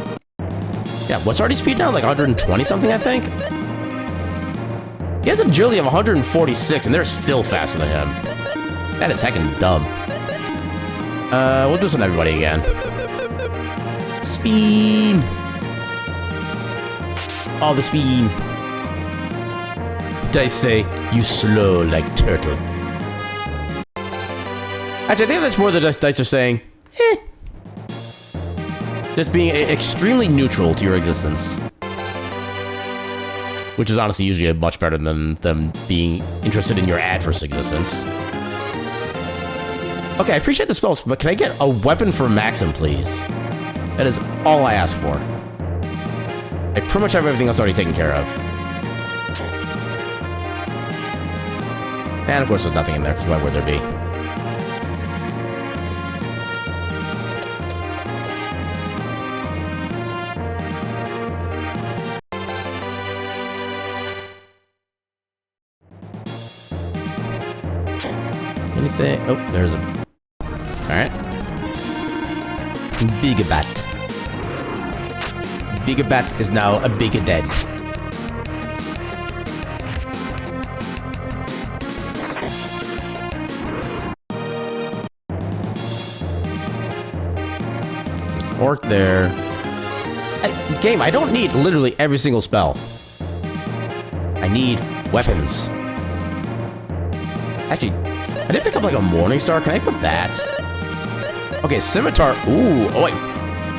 Yeah, what's Artie's speed now? Like 120 something, I think? He has agility of 146, and they're still faster than him. That is heckin' dumb. We'll do this on everybody again. Speed! All the speed. Dice say, you slow like turtle. Actually, I think that's more the dice are saying, eh. Just being extremely neutral to your existence. Which is honestly usually much better than them being interested in your adverse existence. Okay, I appreciate the spells, but can I get a weapon for Maxim, please? That is all I ask for. I pretty much have everything else already taken care of. And of course there's nothing in there, because why would there be? Anything? Oh, there's a... Alright. Bigabat. Bigabat is now a Bigadead. Orc there. Game, I don't need literally every single spell. I need weapons. Actually, I did pick up like a Morning Star. Can I equip that? Okay, Scimitar. Ooh, oh wait.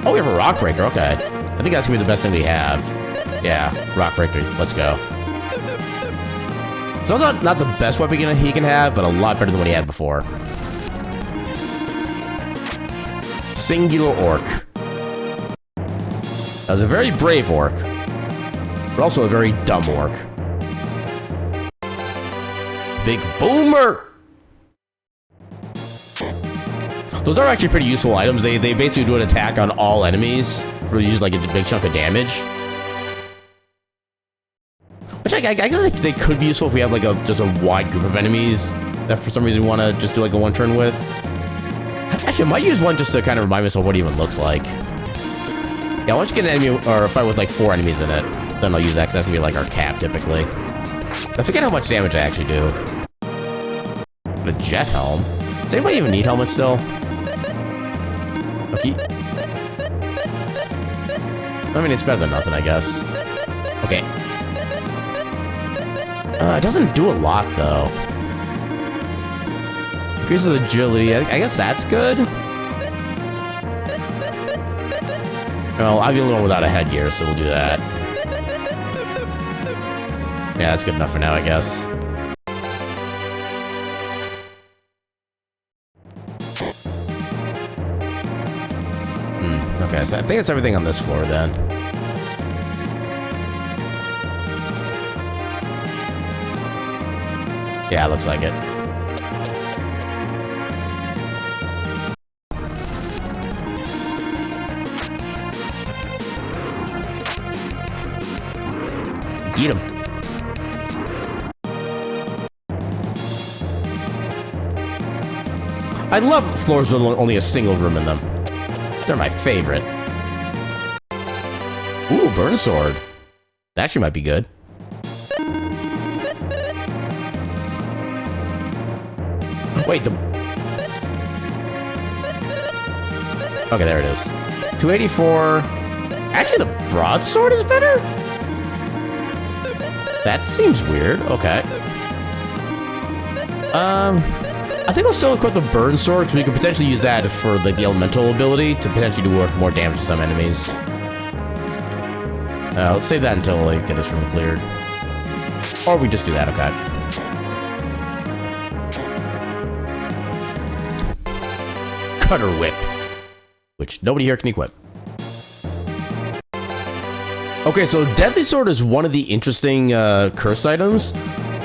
Oh, we have a Rock Breaker. Okay. I think that's gonna be the best thing we have. Yeah, Rock Breaker. Let's go. So not the best weapon he can have, but a lot better than what he had before. Singular Orc. That was a very brave orc, but also a very dumb orc. Big Boomer! Those are actually pretty useful items. They basically do an attack on all enemies for use like a big chunk of damage. Which I guess they could be useful if we have like just a wide group of enemies that for some reason we want to just do like a one turn with. Actually, I might use one just to kind of remind myself what it even looks like. Yeah, why don't you get an enemy or a fight with like 4 enemies in it? Then I'll use that because that's gonna be like our cap typically. I forget how much damage I actually do. The jet helm. Does anybody even need helmets still? Okay. I mean, it's better than nothing, I guess. Okay. It doesn't do a lot though. Increases agility. I guess that's good. Well, I'm the only one without a headgear, so we'll do that. Yeah, that's good enough for now, I guess. Okay, so I think it's everything on this floor then. Yeah, it looks like it. Eat them. I love floors with only a single room in them. They're my favorite. Ooh, burn sword. That actually might be good. Wait, the... Okay, there it is. 284. Actually, the broadsword is better? That seems weird. Okay. I think I'll still equip the burn sword because we could potentially use that for like the elemental ability to potentially do more damage to some enemies. Let's save that until they get this room cleared. Or we just do that, okay. Cutter Whip, which nobody here can equip. Okay, so Deadly Sword is one of the interesting curse items,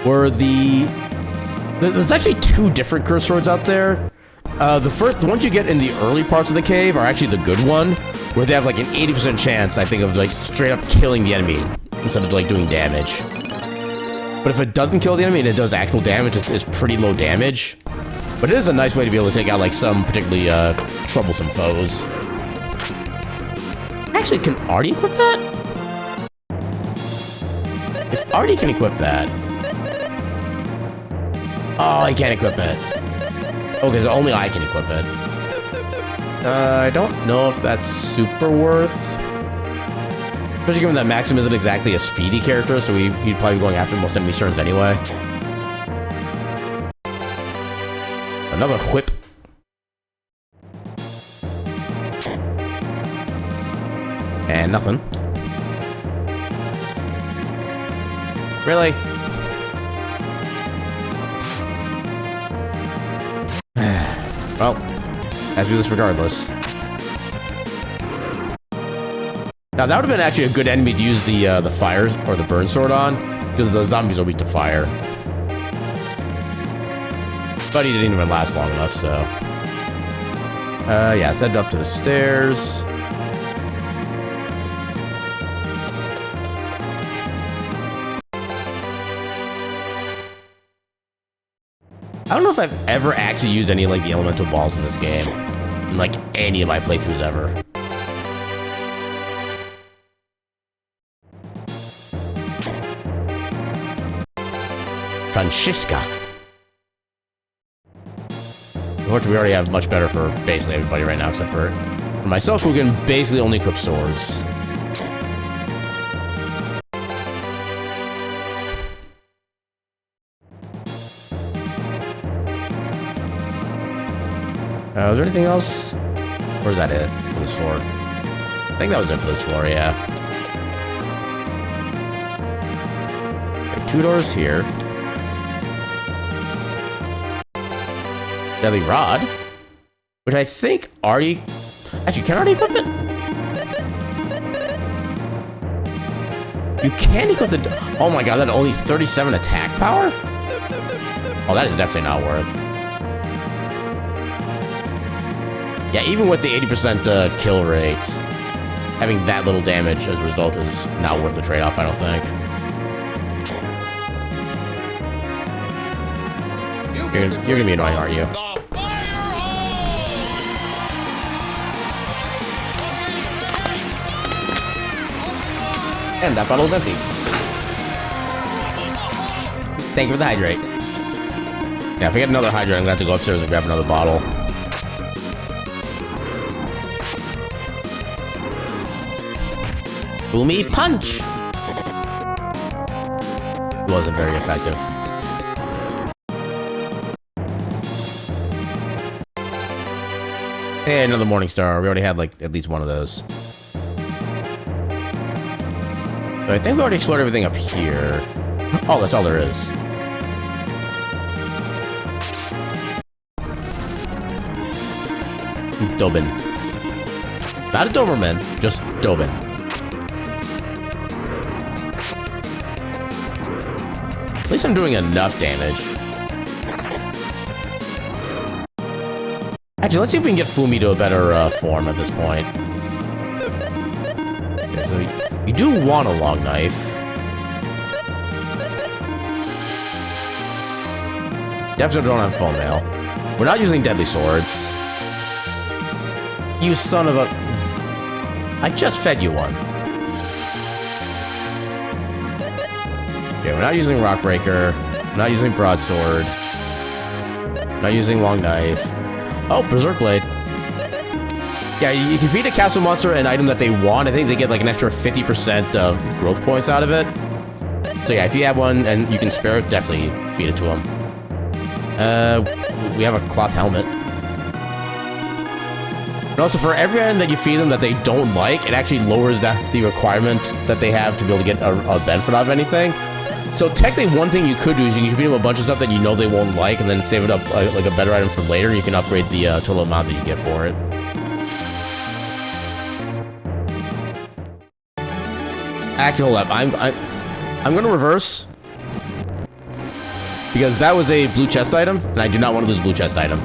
where there's actually two different curse swords out there. The ones you get in the early parts of the cave are actually the good one, where they have like an 80% chance, I think, of like straight up killing the enemy instead of like doing damage. But if it doesn't kill the enemy and it does actual damage, it's pretty low damage. But it is a nice way to be able to take out like some particularly troublesome foes. Actually, can Artie equip that? If Artie can equip that... Oh, I can't equip it. Okay, so only I can equip it. I don't know if that's super worth. Especially given that Maxim isn't exactly a speedy character, so he'd probably be going after most enemy turns anyway. Another whip. And nothing. Really? Well, I have to do this regardless. Now that would have been actually a good enemy to use the fires or the burn sword on, because the zombies are weak to fire. But he didn't even last long enough, so. Yeah, let's head up to the stairs. I don't know if I've ever actually used any like the elemental balls in this game, in like any of my playthroughs ever. Francisca. Unfortunately, we already have much better for basically everybody right now, except for myself, who can basically only equip swords. Was there anything else? Or is that it for this floor? I think that was it for this floor, yeah. Okay, 2 doors here. Deadly Rod, which I think Artie... Actually, can Artie equip it? You can equip the... Oh my god, that only 37 attack power? Oh, that is definitely not worth. Yeah, even with the 80% kill rate, having that little damage as a result is not worth the trade-off, I don't think. You're gonna be annoying, aren't you? And that bottle's empty. Thank you for the hydrate. Yeah, if I get another hydrate, I'm gonna have to go upstairs and grab another bottle. Boomy punch! It wasn't very effective. Hey, another Morning Star. We already had like at least one of those. So I think we already explored everything up here. Oh, that's all there is. Dobin. Not a Doberman, just Dobin. At least I'm doing enough damage. Actually, let's see if we can get Fumi to a better form at this point. Okay, so you do want a long knife. Definitely don't have full mail. We're not using deadly swords. You son of a... I just fed you one. Okay, we're not using Rockbreaker. We're not using Broadsword. We're not using Long Knife. Oh, Berserk Blade. Yeah, if you feed a castle monster an item that they want, I think they get like an extra 50% of growth points out of it. So yeah, if you have one and you can spare it, definitely feed it to them. We have a cloth helmet. And also, for every item that you feed them that they don't like, it actually lowers the requirement that they have to be able to get a benefit out of anything. So technically, one thing you could do is you can feed them a bunch of stuff that you know they won't like, and then save it up like a better item for later. You can upgrade the total amount that you get for it. Actually, hold up. I'm gonna reverse because that was a blue chest item, and I do not want to lose a blue chest item.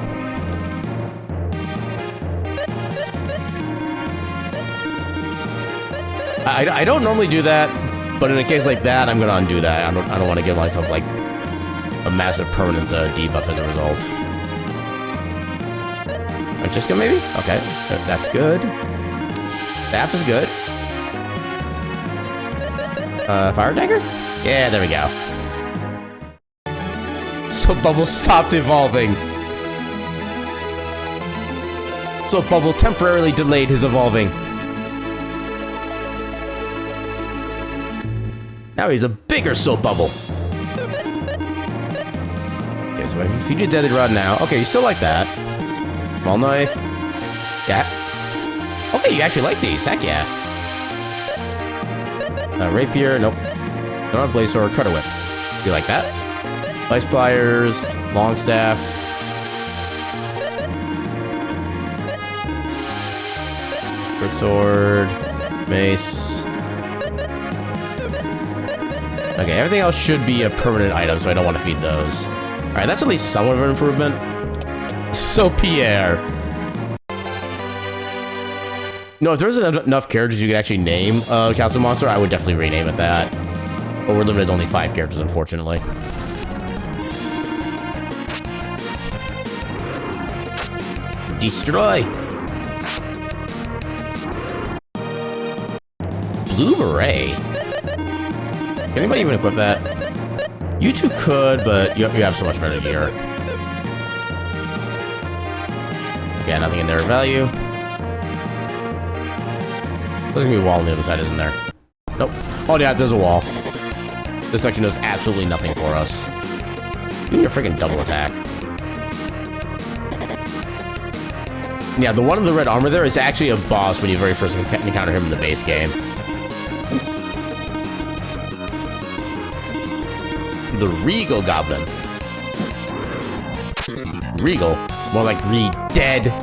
I don't normally do that, but in a case like that, I'm gonna undo that. I don't want to give myself like a massive permanent debuff as a result. Francesca, maybe? Okay, that's good. Staff is good. Fire dagger? Yeah, there we go. So Bubble stopped evolving. So Bubble temporarily delayed his evolving. Now he's a bigger Soap Bubble. Okay, so if you do Deadly Rod now... Okay, you still like that. Small knife. Yeah. Okay, you actually like these. Heck yeah. Rapier. Nope. Don't have Blaze Sword. Cutter Whip. You like that? Ice Pliers. Long Staff. Grip Sword. Mace. Okay, everything else should be a permanent item, so I don't want to feed those. Alright, that's at least somewhat of an improvement. So, Pierre. No, if there's enough characters you could actually name a castle monster, I would definitely rename it that. But we're limited to only 5 characters, unfortunately. Destroy! Blue Beret? Can anybody even equip that? You two could, but you have so much better gear. Okay, nothing in their value. There's gonna be a wall on the other side, isn't there? Nope. Oh yeah, there's a wall. This section does absolutely nothing for us. Give me a freaking double attack. Yeah, the one in the red armor there is actually a boss when you very first encounter him in the base game. The Regal Goblin. Regal? More like re-dead.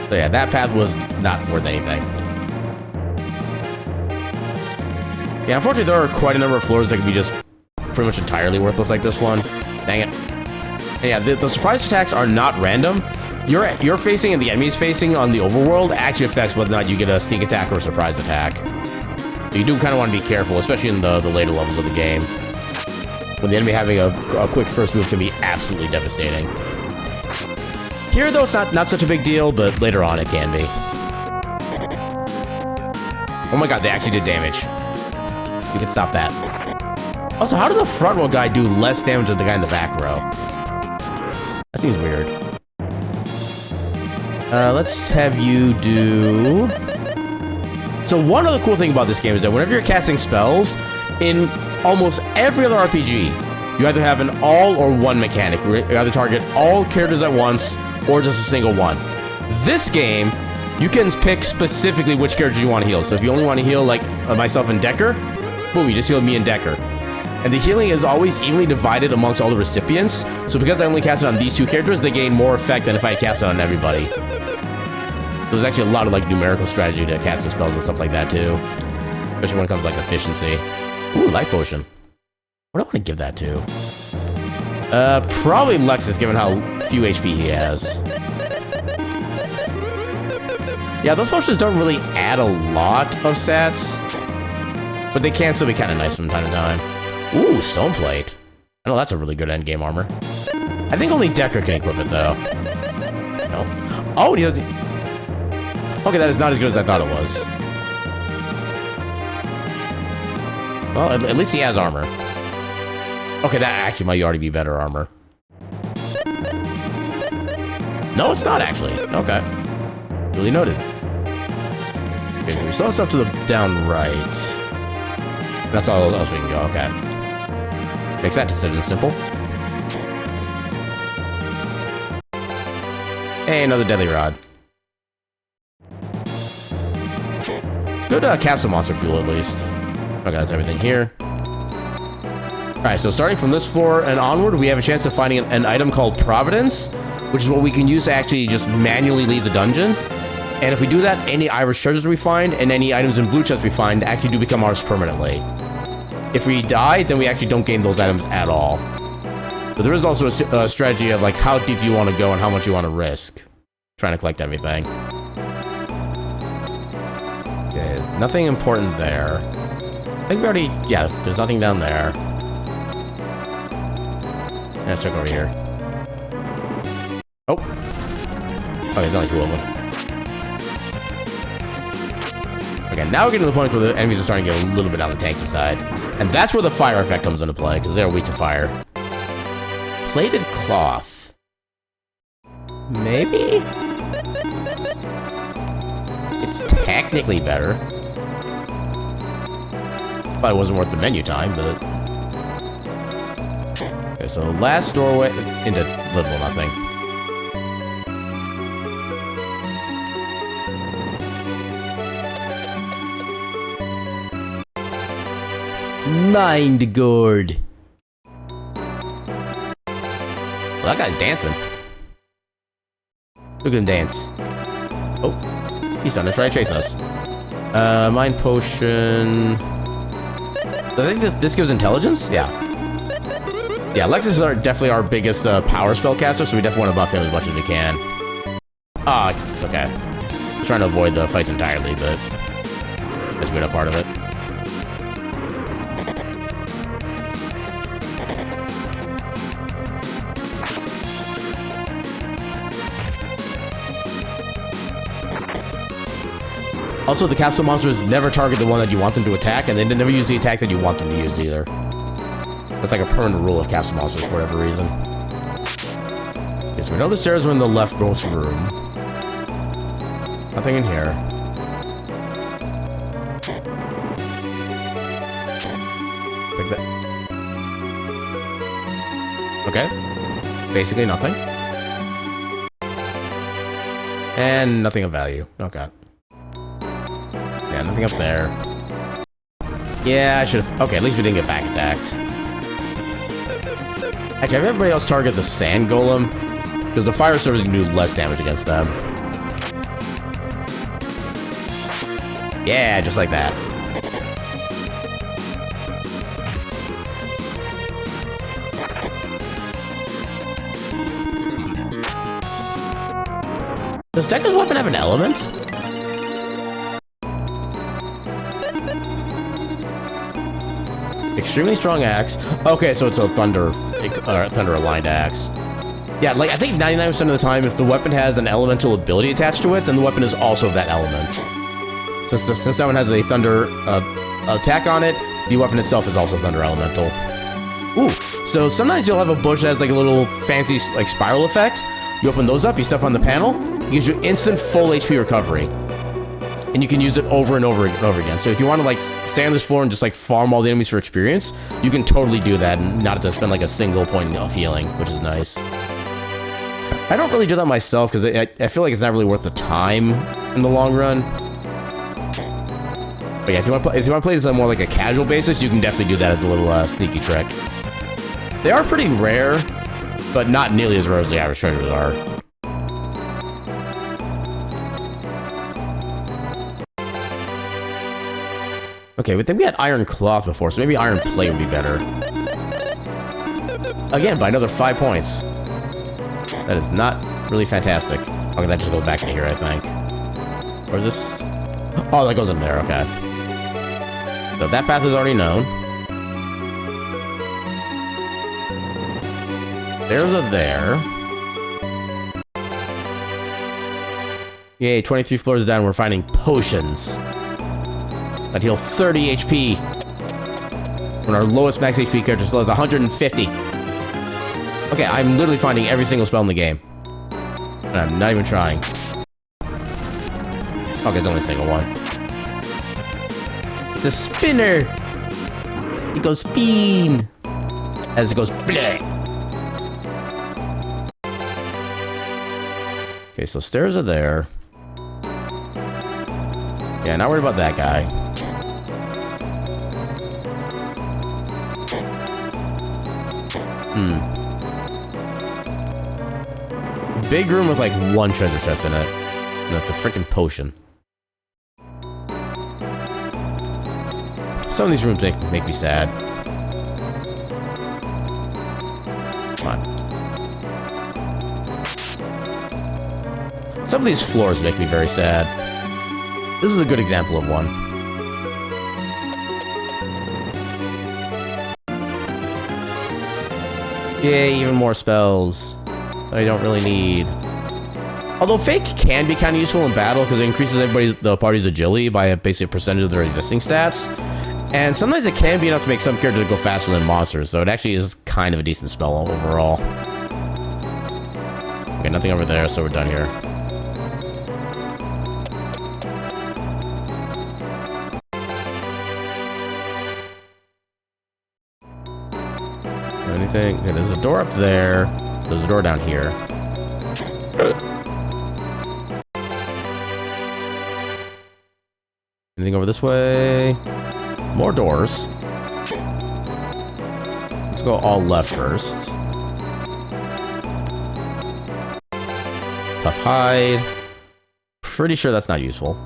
So yeah, that path was not worth anything. Yeah, unfortunately there are quite a number of floors that can be just pretty much entirely worthless like this one. Dang it. And yeah, the surprise attacks are not random. You're facing and the enemy's facing on the overworld actually affects whether or not you get a sneak attack or a surprise attack. So you do kind of want to be careful, especially in the later levels of the game. When the enemy having a quick first move can be absolutely devastating. Here, though, it's not such a big deal, but later on it can be. Oh my god, they actually did damage. You can stop that. Also, how did the front row guy do less damage than the guy in the back row? That seems weird. Let's have you do... So one other cool thing about this game is that whenever you're casting spells, in almost every other RPG, you either have an all or one mechanic. You either target all characters at once, or just a single one. This game, you can pick specifically which character you want to heal. So if you only want to heal, like, myself and Decker, boom, you just heal me and Decker. And the healing is always evenly divided amongst all the recipients. So because I only cast it on these two characters, they gain more effect than if I cast it on everybody. There's actually a lot of, like, numerical strategy to casting spells and stuff like that, too. Especially when it comes to, like, efficiency. Ooh, life potion. What do I want to give that to? Probably Lexus, given how few HP he has. Yeah, those potions don't really add a lot of stats, but they can still be kind of nice from time to time. Ooh, stone plate. I know that's a really good endgame armor. I think only Decker can equip it, though. No. Oh, he does... Okay, that is not as good as I thought it was. Well, at least he has armor. Okay, that actually might already be better armor. No, it's not actually. Okay. Really noted. Okay, we still have stuff to the down right. That's all else we can go. Okay. Makes that decision simple. Hey, another deadly rod. Good capsule monster fuel, at least. Okay, that's everything here. Alright, so starting from this floor and onward, we have a chance of finding an item called Providence, which is what we can use to actually just manually leave the dungeon. And if we do that, any Irish treasures we find and any items in blue chests we find actually do become ours permanently. If we die, then we actually don't gain those items at all. But there is also a strategy of like how deep you want to go and how much you want to risk trying to collect everything. Okay, nothing important there. I think we already... Yeah, there's nothing down there. Let's check over here. Oh. Okay, there's only two of them. Okay, now we're getting to the point where the enemies are starting to get a little bit on the tanky side. And that's where the fire effect comes into play, because they're weak to fire. Plated cloth. Maybe? It's technically better. Probably wasn't worth the menu time, but... Okay, so last doorway into literal nothing. Mind gourd. Well, that guy's dancing. Look at him dance. Oh, he's starting to try to chase us. Mind potion. I think that this gives intelligence? Yeah. Yeah, Lexus is definitely our biggest power spellcaster, so we definitely want to buff him as much as we can. Ah, okay. I'm trying to avoid the fights entirely, but that's a good part of it. Also, the capsule monsters never target the one that you want them to attack, and they never use the attack that you want them to use either. That's like a permanent rule of capsule monsters for whatever reason. Okay, so we know the stairs are in the leftmost room. Nothing in here. Like that. Okay. Basically nothing. And nothing of value. Okay. Yeah, nothing up there. Yeah, I should have... Okay, at least we didn't get back attacked. Actually, have everybody else target the sand golem, because the fire servers can do less damage against them. Yeah, just like that. Does Deca's weapon have an element? Extremely strong axe. Okay, so it's a thunder aligned axe. Yeah, like I think 99% of the time, if the weapon has an elemental ability attached to it, then the weapon is also that element. So since that one has a thunder attack on it, the weapon itself is also thunder elemental. Ooh, so sometimes you'll have a bush that has like a little fancy like spiral effect. You open those up, you step on the panel, it gives you instant full HP recovery. And you can use it over and over and over again. So if you want to like stay on this floor and just like farm all the enemies for experience, you can totally do that and not have to spend like a single point of healing, which is nice. I don't really do that myself because I feel like it's not really worth the time in the long run. But yeah, if you want to play this on more like a casual basis, you can definitely do that as a little sneaky trick. They are pretty rare, but not nearly as rare as the average treasures are. Okay, we think we had iron cloth before, so maybe iron plate would be better. Again, by another 5 points. That is not really fantastic. Okay, that just goes back into here, I think. Or is this? Oh, that goes in there, okay. So that path is already known. There's a there. Yay, 23 floors down, we're finding potions that heal 30 HP. When our lowest max HP character still has 150. Okay, I'm literally finding every single spell in the game. And I'm not even trying. Okay, it's only a single one. It's a spinner! It goes spin! As it goes bleh! Okay, so stairs are there. Yeah, not worried about that guy. Big room with like one treasure chest in it. And that's a freaking potion. Some of these rooms make me sad. Come on. Some of these floors make me very sad. This is a good example of one. Yay, even more spells that I don't really need. Although Fake can be kind of useful in battle because it increases the party's agility by a basic percentage of their existing stats. And sometimes it can be enough to make some characters go faster than monsters, so it actually is kind of a decent spell overall. Okay, nothing over there, so we're done here. Anything? Okay, there's a door up there. There's a door down here. Anything over this way? More doors. Let's go all left first. Tough hide. Pretty sure that's not useful.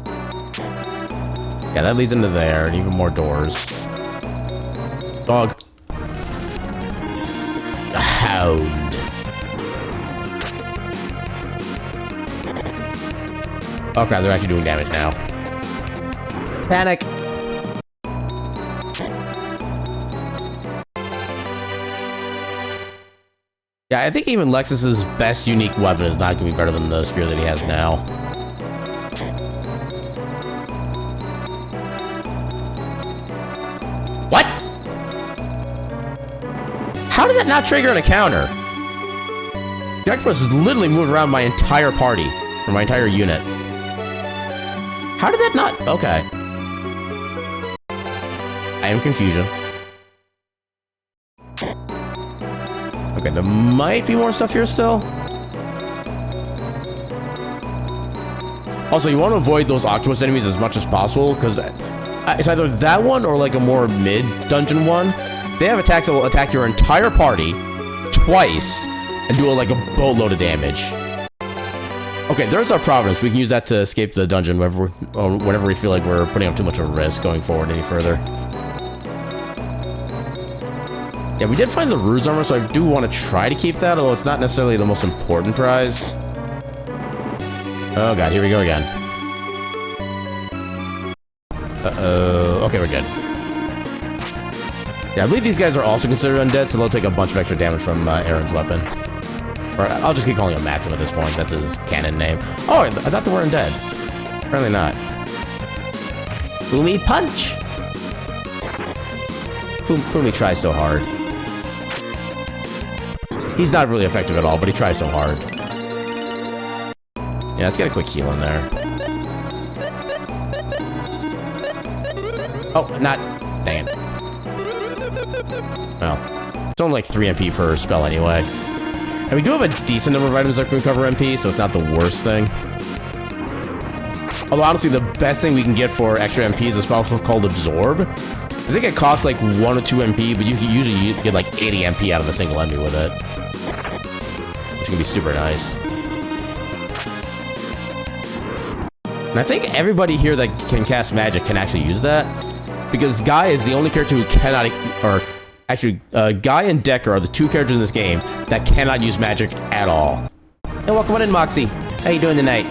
Yeah, that leads into there, and even more doors. Dog. A hound. Oh crap, they're actually doing damage now. Panic. Yeah, I think even Lexus's best unique weapon is not going to be better than the spear that he has now. What? How did that not trigger an encounter? The octopus has literally moved around my entire party, or my entire unit. How did that not? Okay. I am confusion. Okay, there might be more stuff here still. Also, you want to avoid those octopus enemies as much as possible, because it's either that one or like a more mid-dungeon one. They have attacks that will attack your entire party twice and do like a boatload of damage. Okay, there's our Providence. We can use that to escape the dungeon whenever we feel like we're putting up too much of a risk going forward any further. Yeah, we did find the Ruse armor, so I do want to try to keep that, although it's not necessarily the most important prize. Oh god, here we go again. Uh-oh. Okay, we're good. Yeah, I believe these guys are also considered undead, so they'll take a bunch of extra damage from Aaron's weapon. Or I'll just keep calling him Maxim at this point. That's his canon name. Oh, I thought they were undead. Apparently not. Fumi punch! Fumi tries so hard. He's not really effective at all, but he tries so hard. Yeah, let's get a quick heal in there. Oh, not... Dang it. Well, it's only like 3 MP per spell anyway. And we do have a decent number of items that can recover MP, so it's not the worst thing. Although, honestly, the best thing we can get for extra MP is a spell called Absorb. I think it costs like 1 or 2 MP, but you can usually get like 80 MP out of a single enemy with it. Which can be super nice. And I think everybody here that can cast magic can actually use that. Because Guy is the only character who cannot, or actually, Guy and Decker are the 2 characters in this game that cannot use magic at all. Hey, welcome on in, Moxie. How you doing tonight?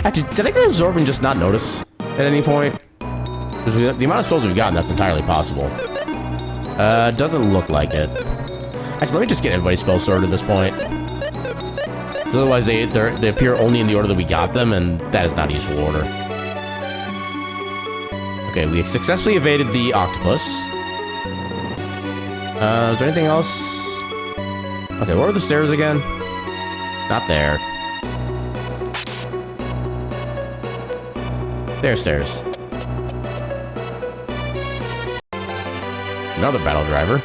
Actually, did I get absorbed and just not notice at any point? Because the amount of spells we've gotten, that's entirely possible. Doesn't look like it. Actually, let me just get everybody's spells sorted at this point. Otherwise, they appear only in the order that we got them, and that is not a useful order. Okay, we successfully evaded the octopus. Is there anything else? Okay, what were the stairs again? Not there. There's stairs. Another battle driver.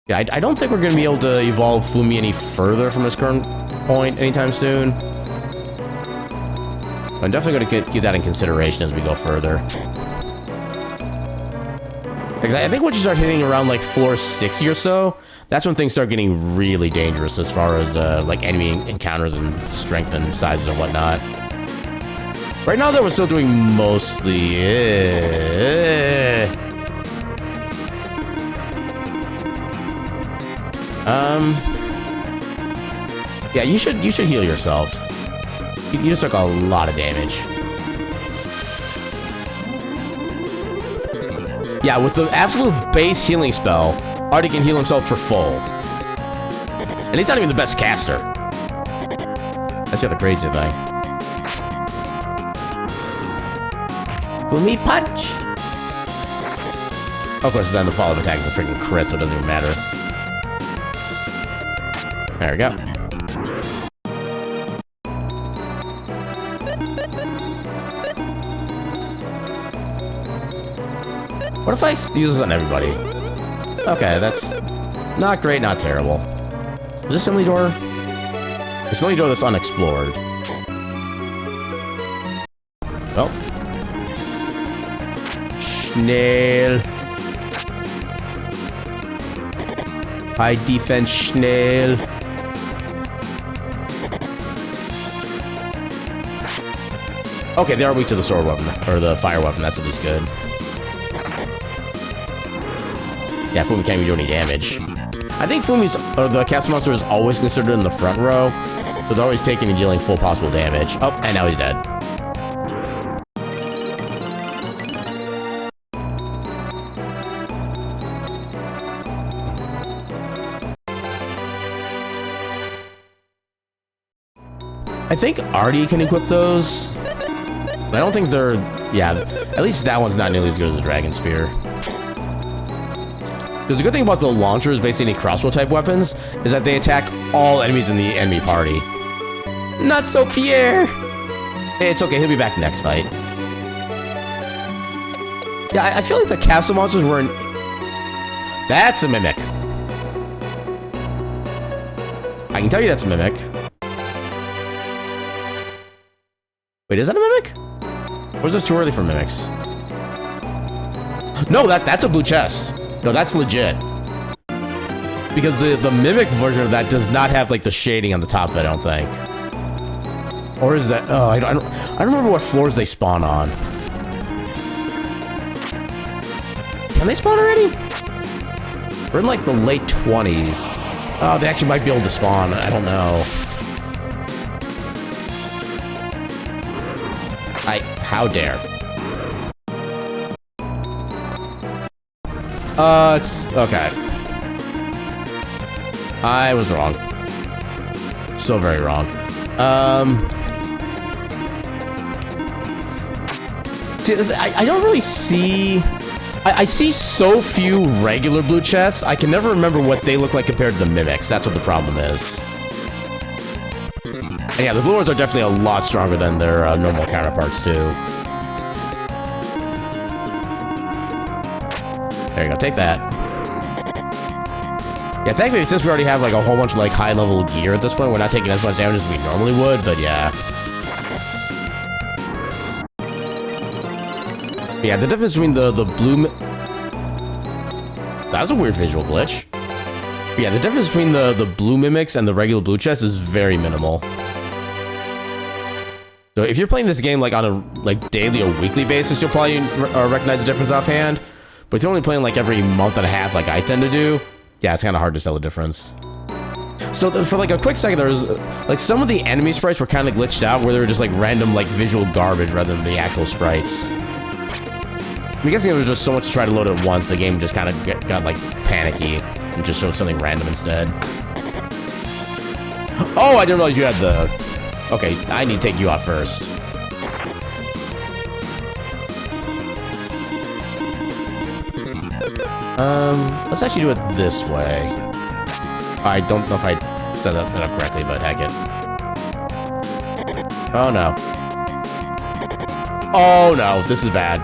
Yeah, I don't think we're going to be able to evolve Fumi any further from this current point anytime soon. I'm definitely going to keep that in consideration as we go further. Because I think once you start hitting around like floor 60 or so, that's when things start getting really dangerous as far as like enemy encounters and strength and sizes and whatnot. Right now, though, we're still doing mostly... Yeah, you should heal yourself. You just took a lot of damage. Yeah, with the absolute base healing spell, Artie can heal himself for full. And he's not even the best caster. That's the other crazy thing. Fumi punch! Of course, then the follow-up attack is a freaking crit, so it doesn't even matter. There we go. What if I use this on everybody? Okay, that's not great, not terrible. Is this the only door? It's the only door that's unexplored. Well. Schnell. High defense, Schnell. Okay, they are weak to the sword weapon, or the fire weapon, that's at least good. Yeah, Fumi can't even do any damage. I think Fumi's, the castle monster is always considered in the front row, so they're always taking and dealing full possible damage. Oh, and now he's dead. I think Artie can equip those. But I don't think they're... Yeah, at least that one's not nearly as good as the Dragon Spear. Because the good thing about the launchers, basically any crossbow type weapons, is that they attack all enemies in the enemy party. Not so Pierre! Hey, it's okay, he'll be back next fight. Yeah, I feel like the castle monsters were in... That's a mimic. I can tell you that's a mimic. Wait, is that a mimic? Or is this too early for mimics? No, that's a blue chest. No, that's legit. Because the mimic version of that does not have like the shading on the top of it, I don't think. Or is that? Oh, I don't remember what floors they spawn on. Can they spawn already? We're in like the late 20s. Oh, they actually might be able to spawn. I don't know. How dare. It's... Okay. I was wrong. So very wrong. See, I don't really see... I see so few regular blue chests, I can never remember what they look like compared to the mimics. That's what the problem is. And yeah, the blue ones are definitely a lot stronger than their normal counterparts, too. There you go, take that. Yeah, thankfully, since we already have like a whole bunch of like high-level gear at this point, we're not taking as much damage as we normally would, but yeah. Yeah, the difference between the blue... That was a weird visual glitch. But yeah, the difference between the blue mimics and the regular blue chest is very minimal. So if you're playing this game like on a like daily or weekly basis, you'll probably recognize the difference offhand. But if you're only playing like every month and a half like I tend to do, yeah, it's kind of hard to tell the difference. So for like a quick second, there was like some of the enemy sprites were kind of glitched out where they were just like random like visual garbage rather than the actual sprites. I'm guessing it was just so much to try to load it once, the game just kind of got like panicky and just showed something random instead. Oh, I didn't realize you had the... Okay, I need to take you out first. Let's actually do it this way. I don't know if I set that up correctly, but heck it. Oh no. Oh no, this is bad.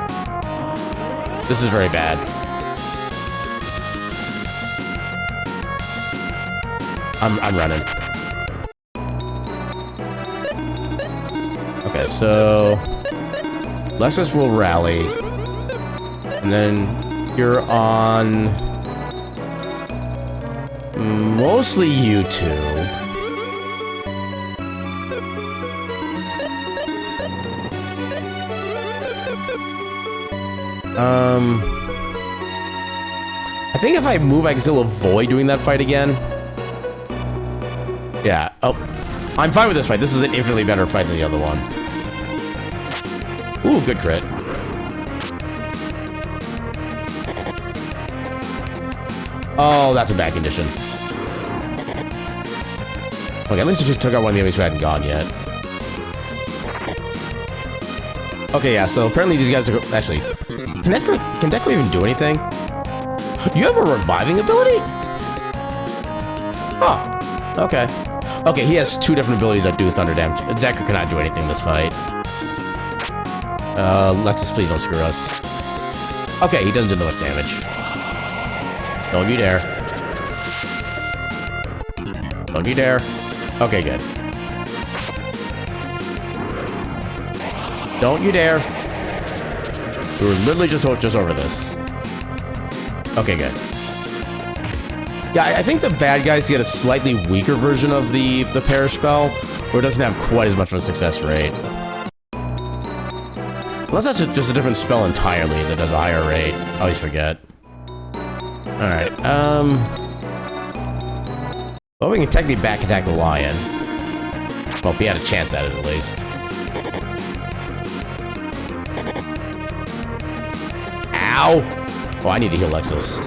This is very bad. I'm running. Okay, so Lexus will rally, and then you're on mostly you two. I think if I move, I can still avoid doing that fight again. Yeah. Oh, I'm fine with this fight. This is an infinitely better fight than the other one. Ooh, good crit. Oh, that's a bad condition. Okay, at least I just took out one of the enemies who hadn't gone yet. Okay, yeah, so apparently these guys are... Actually, can Deku even do anything? You have a reviving ability? Oh, okay. Okay, he has two different abilities that do thunder damage. Deku cannot do anything in this fight. Lexus, please don't screw us. Okay, he doesn't do much damage. Don't you dare. Don't you dare. Okay, good. Don't you dare. We were literally just over this. Okay, good. Yeah, I think the bad guys get a slightly weaker version of the perish spell, where it doesn't have quite as much of a success rate. Unless that's just a different spell entirely that does a higher rate. I always forget. Alright, well, we can technically back attack the lion. Well, we had a chance at it, at least. Ow! Oh, I need to heal Lexus.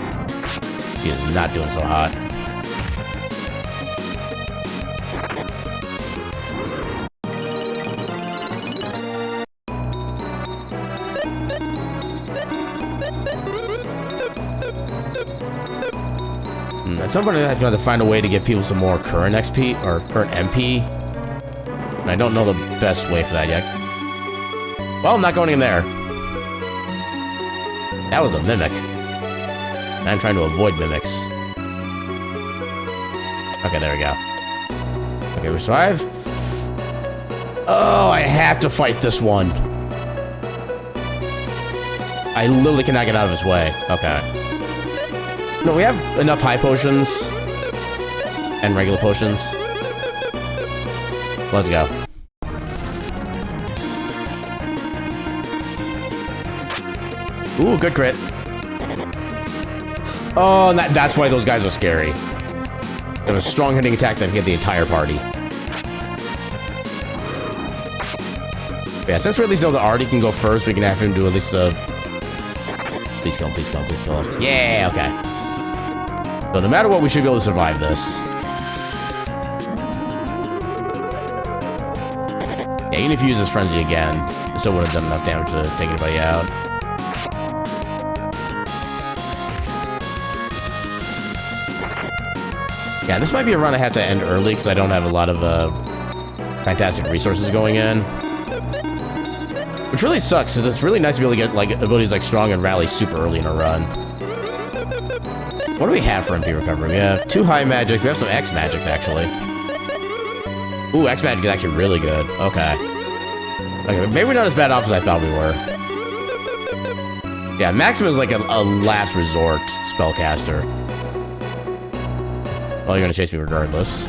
He is not doing so hot. At some point, I have to find a way to get people some more current XP, or current MP. And I don't know the best way for that yet. Well, I'm not going in there. That was a mimic. I'm trying to avoid mimics. Okay, there we go. Okay, we survived. Oh, I have to fight this one. I literally cannot get out of his way. Okay. No, we have enough high potions and regular potions. Let's go. Ooh, good crit. Oh, that's why those guys are scary. They have a strong hitting attack that hit the entire party. Yeah, since we at least know that Artie can go first, we can have him do at least a... Please kill him, please kill him, please kill him. Yeah, okay. So no matter what, we should be able to survive this. Yeah, even if he uses Frenzy again, it still wouldn't have done enough damage to take anybody out. Yeah, this might be a run I have to end early because I don't have a lot of fantastic resources going in. Which really sucks, because it's really nice to be able to get like abilities like Strong and Rally super early in a run. What do we have for MP recovery? We have 2 high magic. We have some X magics, actually. Ooh, X magic is actually really good. Okay. Okay, maybe we're not as bad off as I thought we were. Yeah, Maximum is like a last resort spellcaster. Well, you're gonna chase me regardless.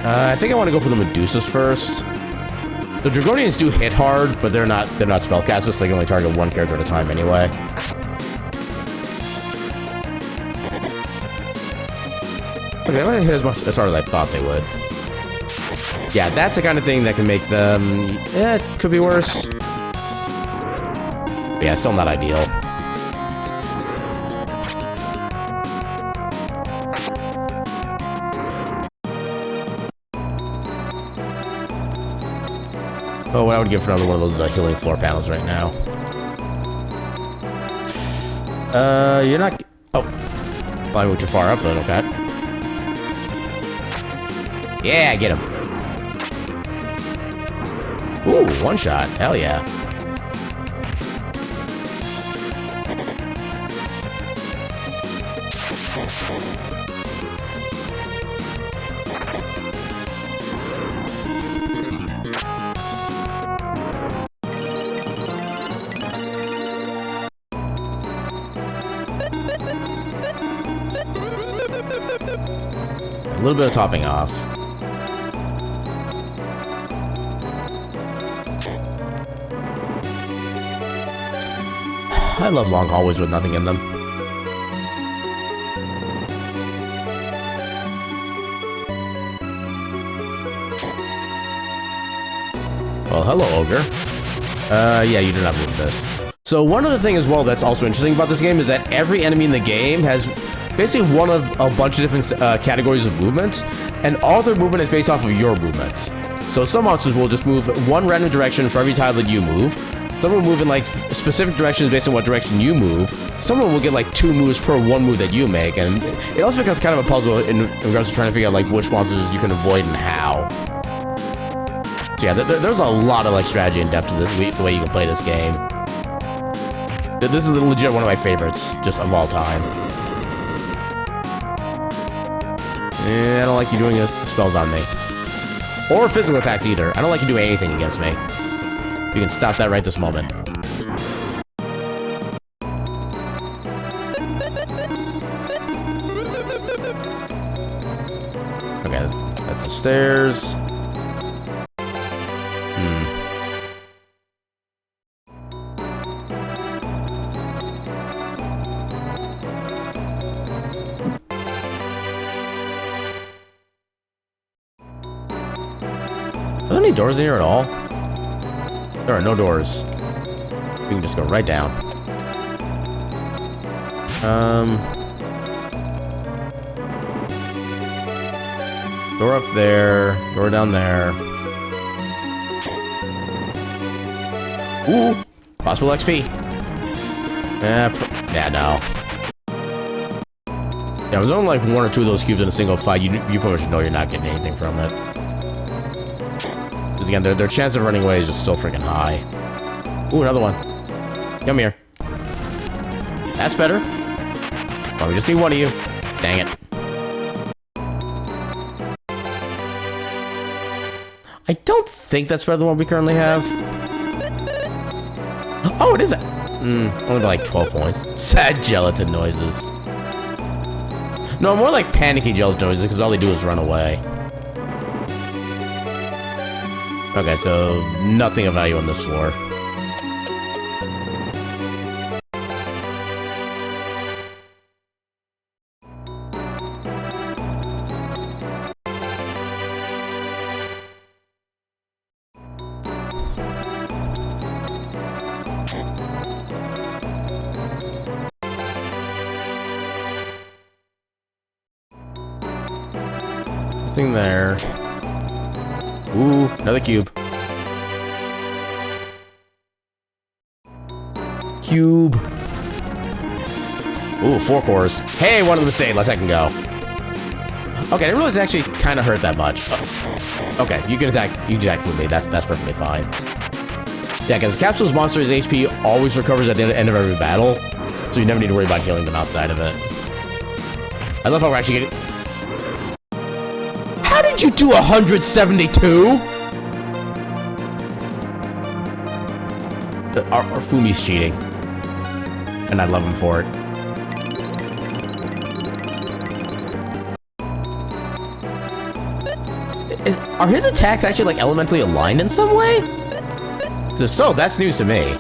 I think I want to go for the Medusas first. The Dragonians do hit hard, but they're not spellcasters, so they can only target one character at a time anyway. Okay, they might hit as hard as I thought they would. Yeah, that's the kind of thing that can make them... Yeah, it could be worse. But yeah, still not ideal. Oh, what I would give for another one of those healing floor panels right now. You're not... Oh. Well, I moved too far up, but okay. Yeah, get him. Ooh, one shot. Hell yeah. A little bit of topping off. I love long hallways with nothing in them. Well, hello, Ogre. Yeah, you do not move this. So one other thing as well that's also interesting about this game is that every enemy in the game has basically one of a bunch of different categories of movement, and all their movement is based off of your movement. So some monsters will just move one random direction for every tile that you move. Some will move in like specific directions based on what direction you move. Someone will get like 2 moves per 1 move that you make, and it also becomes kind of a puzzle in regards to trying to figure out like which monsters you can avoid and how. So yeah, there's a lot of like strategy and depth to this, the way you can play this game. This is legit one of my favorites, just of all time. I don't like you doing spells on me. Or physical attacks either. I don't like you doing anything against me. You can stop that right this moment. Okay, that's the stairs. Are there any doors in here at all? There are no doors. We can just go right down. Door up there. Door down there. Ooh! Possible XP. Yeah, no. Yeah, there's only like 1 or 2 of those cubes in a single fight. You pretty much know you're not getting anything from it. Because again, their chance of running away is just so freaking high. Ooh, another one. Come here. That's better. Oh, we just need 1 of you. Dang it. I don't think that's better than what we currently have. Oh, it is. Only by like 12 points. Sad gelatin noises. No, more like panicky gelatin noises because all they do is run away. Okay, so nothing of value on this floor. Nothing there. Ooh, another cube. Cube. Ooh, 4 cores. Hey, one of them stayed. Let's second go. Okay, I didn't realize it actually kind of hurt that much. Oh. Okay, you can attack with me. That's perfectly fine. Yeah, because Capsule's monster's HP always recovers at the end of every battle, so you never need to worry about healing them outside of it. I love how we're actually getting... How did you do 172? Our Fumi's cheating. And I love him for it. Are his attacks actually like elementally aligned in some way? So that's news to me.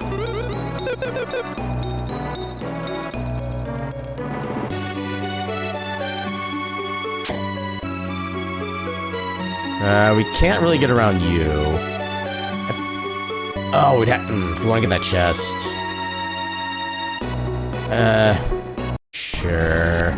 We can't really get around you. Oh, we'd have... we want to get that chest. Sure.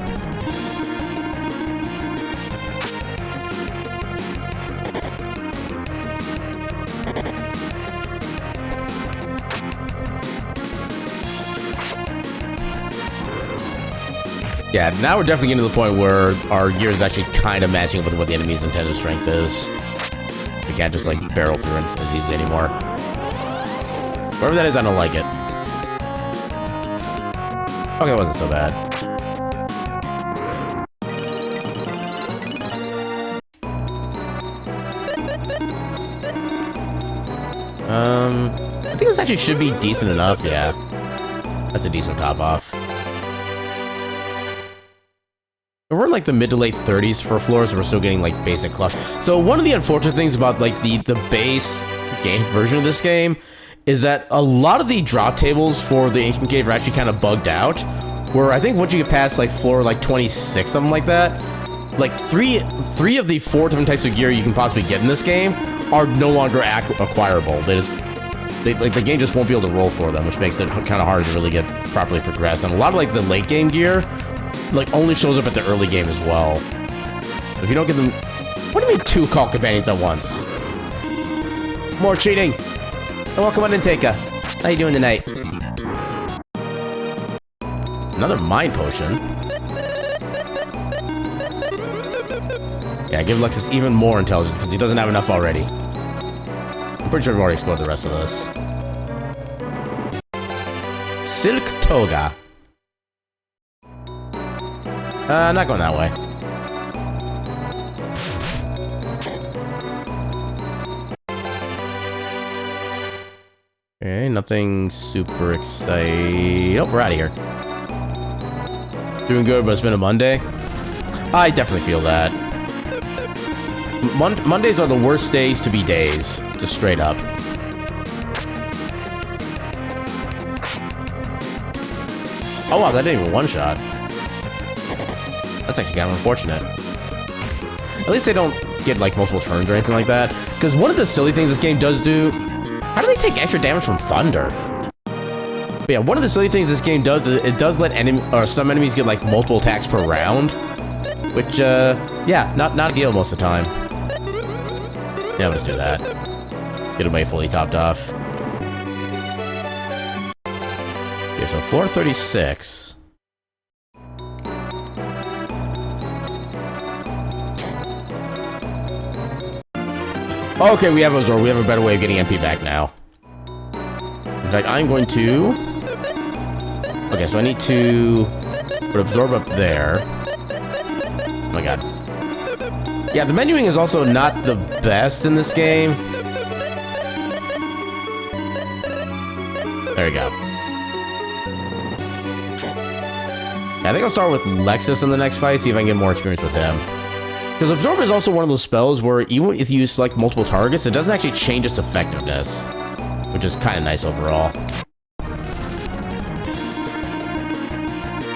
Yeah, now we're definitely getting to the point where our gear is actually kind of matching up with what the enemy's intended strength is. We can't just, like, barrel through it as easily anymore. Whatever that is, I don't like it. Okay, it wasn't so bad. I think this actually should be decent enough, yeah. That's a decent top off. We're in like the mid to late 30s for floors, so we're still getting like basic clutch. So one of the unfortunate things about like the base game version of this game is that a lot of the drop tables for the Ancient Cave are actually kind of bugged out, where I think once you get past like floor like 26, something like that, like three of the 4 different types of gear you can possibly get in this game are no longer acquirable. Like the game just won't be able to roll for them, which makes it kind of hard to really get properly progressed. And a lot of like the late game gear like only shows up at the early game as well. If you don't get them, what do you mean 2 call companions at once? More cheating. Oh, welcome on in, Teika. How you doing tonight? Another mind potion. Yeah, give Lexus even more intelligence because he doesn't have enough already. I'm pretty sure we've already explored the rest of this. Silk Toga. Not going that way. Okay, nothing super exciting. Nope, we're out of here. Doing good, but it's been a Monday. I definitely feel that. Mondays are the worst days to be days. Just straight up. Oh wow, that didn't even one-shot. That's actually kind of unfortunate. At least they don't get like multiple turns or anything like that. Because one of the silly things this game does do... How do they take extra damage from thunder? But yeah, one of the silly things this game does is it does let some enemies get like multiple attacks per round. Which, yeah, not ideal most of the time. Yeah, let's do that. Get away fully topped off. Okay, so 436. Okay, we have Absorb. We have a better way of getting MP back now. In fact, I'm going to... Okay, so I need to put Absorb up there. Oh my god. Yeah, the menuing is also not the best in this game. There you go. Yeah, I think I'll start with Lexus in the next fight, see if I can get more experience with him. Because Absorb is also one of those spells where even if you select multiple targets, it doesn't actually change its effectiveness, which is kind of nice overall.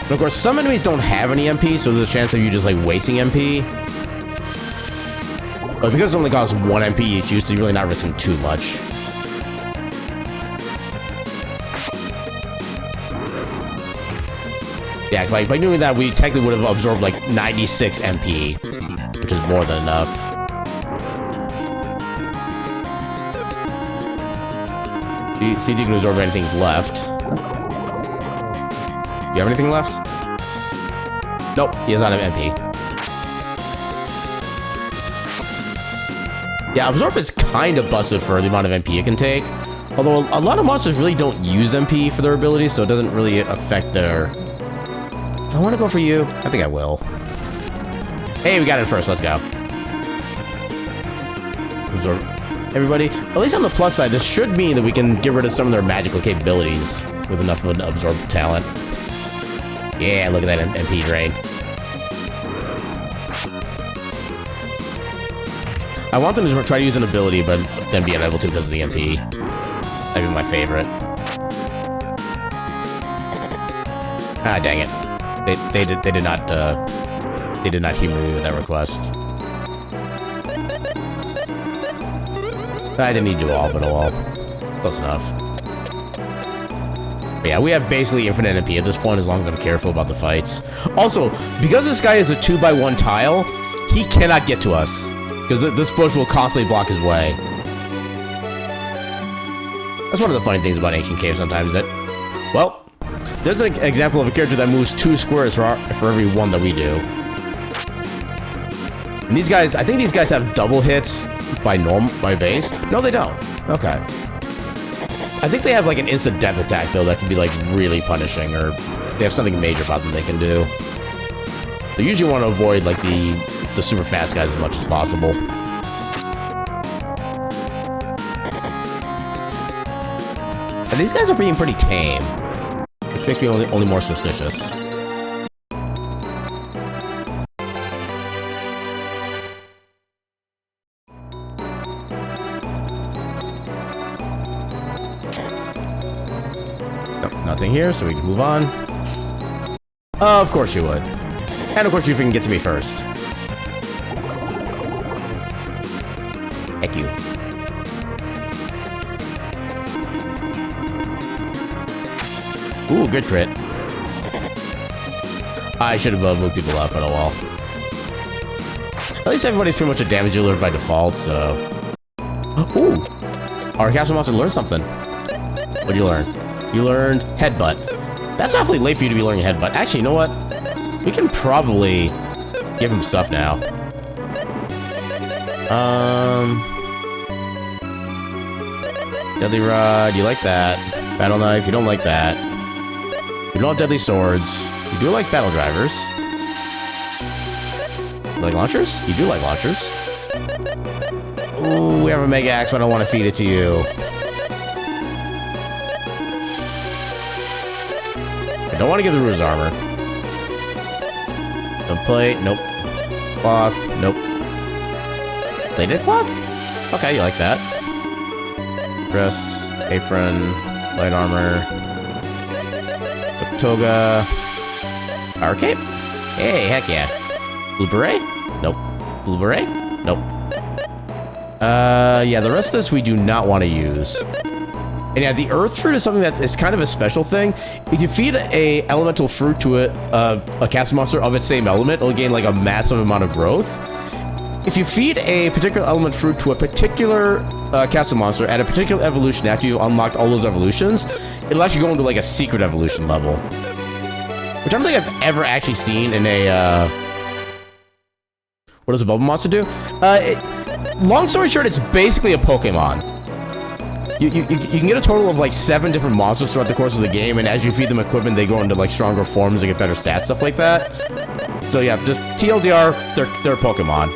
And of course, some enemies don't have any MP, so there's a chance of you just like wasting MP. But because it only costs 1 MP each use, so you're really not risking too much. Yeah, like by doing that, we technically would have absorbed like 96 MP, which is more than enough. See if you can absorb anything's left. You have anything left? Nope, he does not have MP. Yeah, Absorb is kind of busted for the amount of MP it can take. Although a lot of monsters really don't use MP for their abilities, so it doesn't really affect their... I want to go for you. I think I will. Hey, we got it first. Let's go. Absorb. Everybody, at least on the plus side, this should mean that we can get rid of some of their magical capabilities with enough of an Absorb talent. Yeah, look at that MP drain. I want them to try to use an ability, but then be unable to because of the MP. That'd be my favorite. Ah, dang it. They did not humor me with that request. I didn't need to do all, but oh well. Close enough. But yeah, we have basically infinite MP at this point as long as I'm careful about the fights. Also, because this guy is a 2x1 tile, he cannot get to us. Because this bush will constantly block his way. That's one of the funny things about Ancient Cave sometimes, that... Well, there's an example of a character that moves 2 squares for every one that we do. And these guys, I think these guys have double hits by base. No, they don't. Okay. I think they have like an instant death attack though that can be like really punishing, or they have something major about them they can do. They usually want to avoid like the super fast guys as much as possible. And these guys are being pretty tame, which makes me only more suspicious. Nothing here, so we can move on. Of course you would. And of course you can get to me first. Heck you. Ooh, good crit. I should have moved people up, but oh well. At least everybody's pretty much a damage dealer by default, so... Ooh! Our castle monster learned something. What'd you learn? You learned Headbutt. That's awfully late for you to be learning Headbutt. Actually, you know what? We can probably give him stuff now. Deadly Rod, you like that. Battle Knife, you don't like that. You don't have Deadly Swords. You do like Battle Drivers. You like Launchers? You do like Launchers. Ooh, we have a Mega Axe, but I don't want to feed it to you. I don't want to give the Ruse Armor. Don't plate, nope. Cloth, nope. Plated cloth? Okay, you like that. Dress, apron, light armor. Toga. Power cape? Hey, heck yeah. Blue beret? Nope. Blue beret? Nope. Yeah, the rest of this we do not want to use. And yeah, the earth fruit is something it's kind of a special thing. If you feed a elemental fruit to a castle monster of its same element, it'll gain like a massive amount of growth. If you feed a particular element fruit to a particular castle monster at a particular evolution after you unlocked all those evolutions, it'll actually go into like a secret evolution level. Which I don't think I've ever actually seen in a, what does a bubble monster do? Long story short, it's basically a Pokemon. You can get a total of like 7 different monsters throughout the course of the game, and as you feed them equipment, they go into like stronger forms and get better stats, stuff like that. So yeah, just TLDR, they're Pokemon.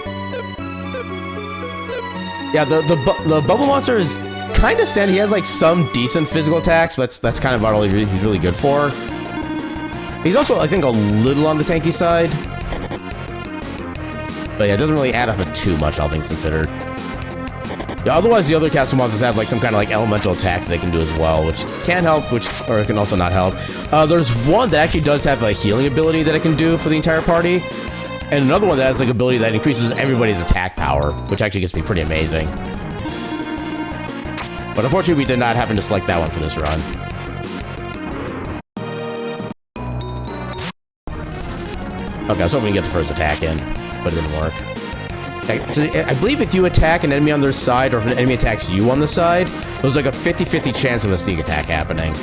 Yeah, the bubble monster is kind of standard. He has like some decent physical attacks, but that's kind of about all he's really good for. He's also, I think, a little on the tanky side. But yeah, it doesn't really add up to too much, all things considered. Yeah, otherwise, the other castle monsters have like some kind of like elemental attacks they can do as well, which can help, or it can also not help. There's one that actually does have a healing ability that it can do for the entire party, and another one that has like ability that increases everybody's attack power, which actually gets to be pretty amazing. But unfortunately, we did not happen to select that one for this run. Okay, I was hoping to get the first attack in, but it didn't work. I believe if you attack an enemy on their side, or if an enemy attacks you on the side, there's like a 50-50 chance of a sneak attack happening.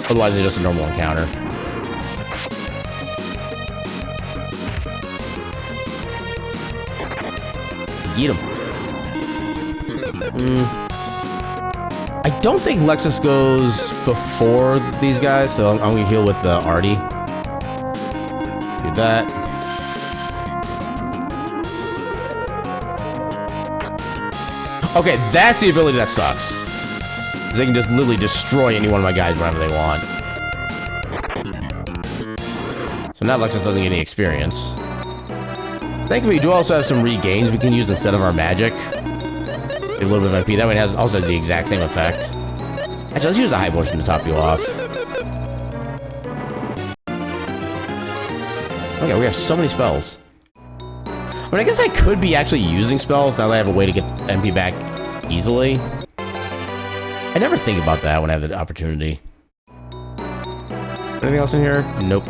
Otherwise, it's just a normal encounter. Get him. I don't think Lexus goes before these guys, so I'm going to heal with the Artie. Do that. Okay, that's the ability that sucks. They can just literally destroy any one of my guys whenever they want. So now Lexus doesn't get any experience. Thankfully, we do also have some regains we can use instead of our magic. A little bit of MP. That way it also has the exact same effect. Actually, let's use a high potion to top you off. Okay, we have so many spells. I mean, I guess I could be actually using spells now that I have a way to get MP back easily. I never think about that when I have the opportunity. Anything else in here? Nope.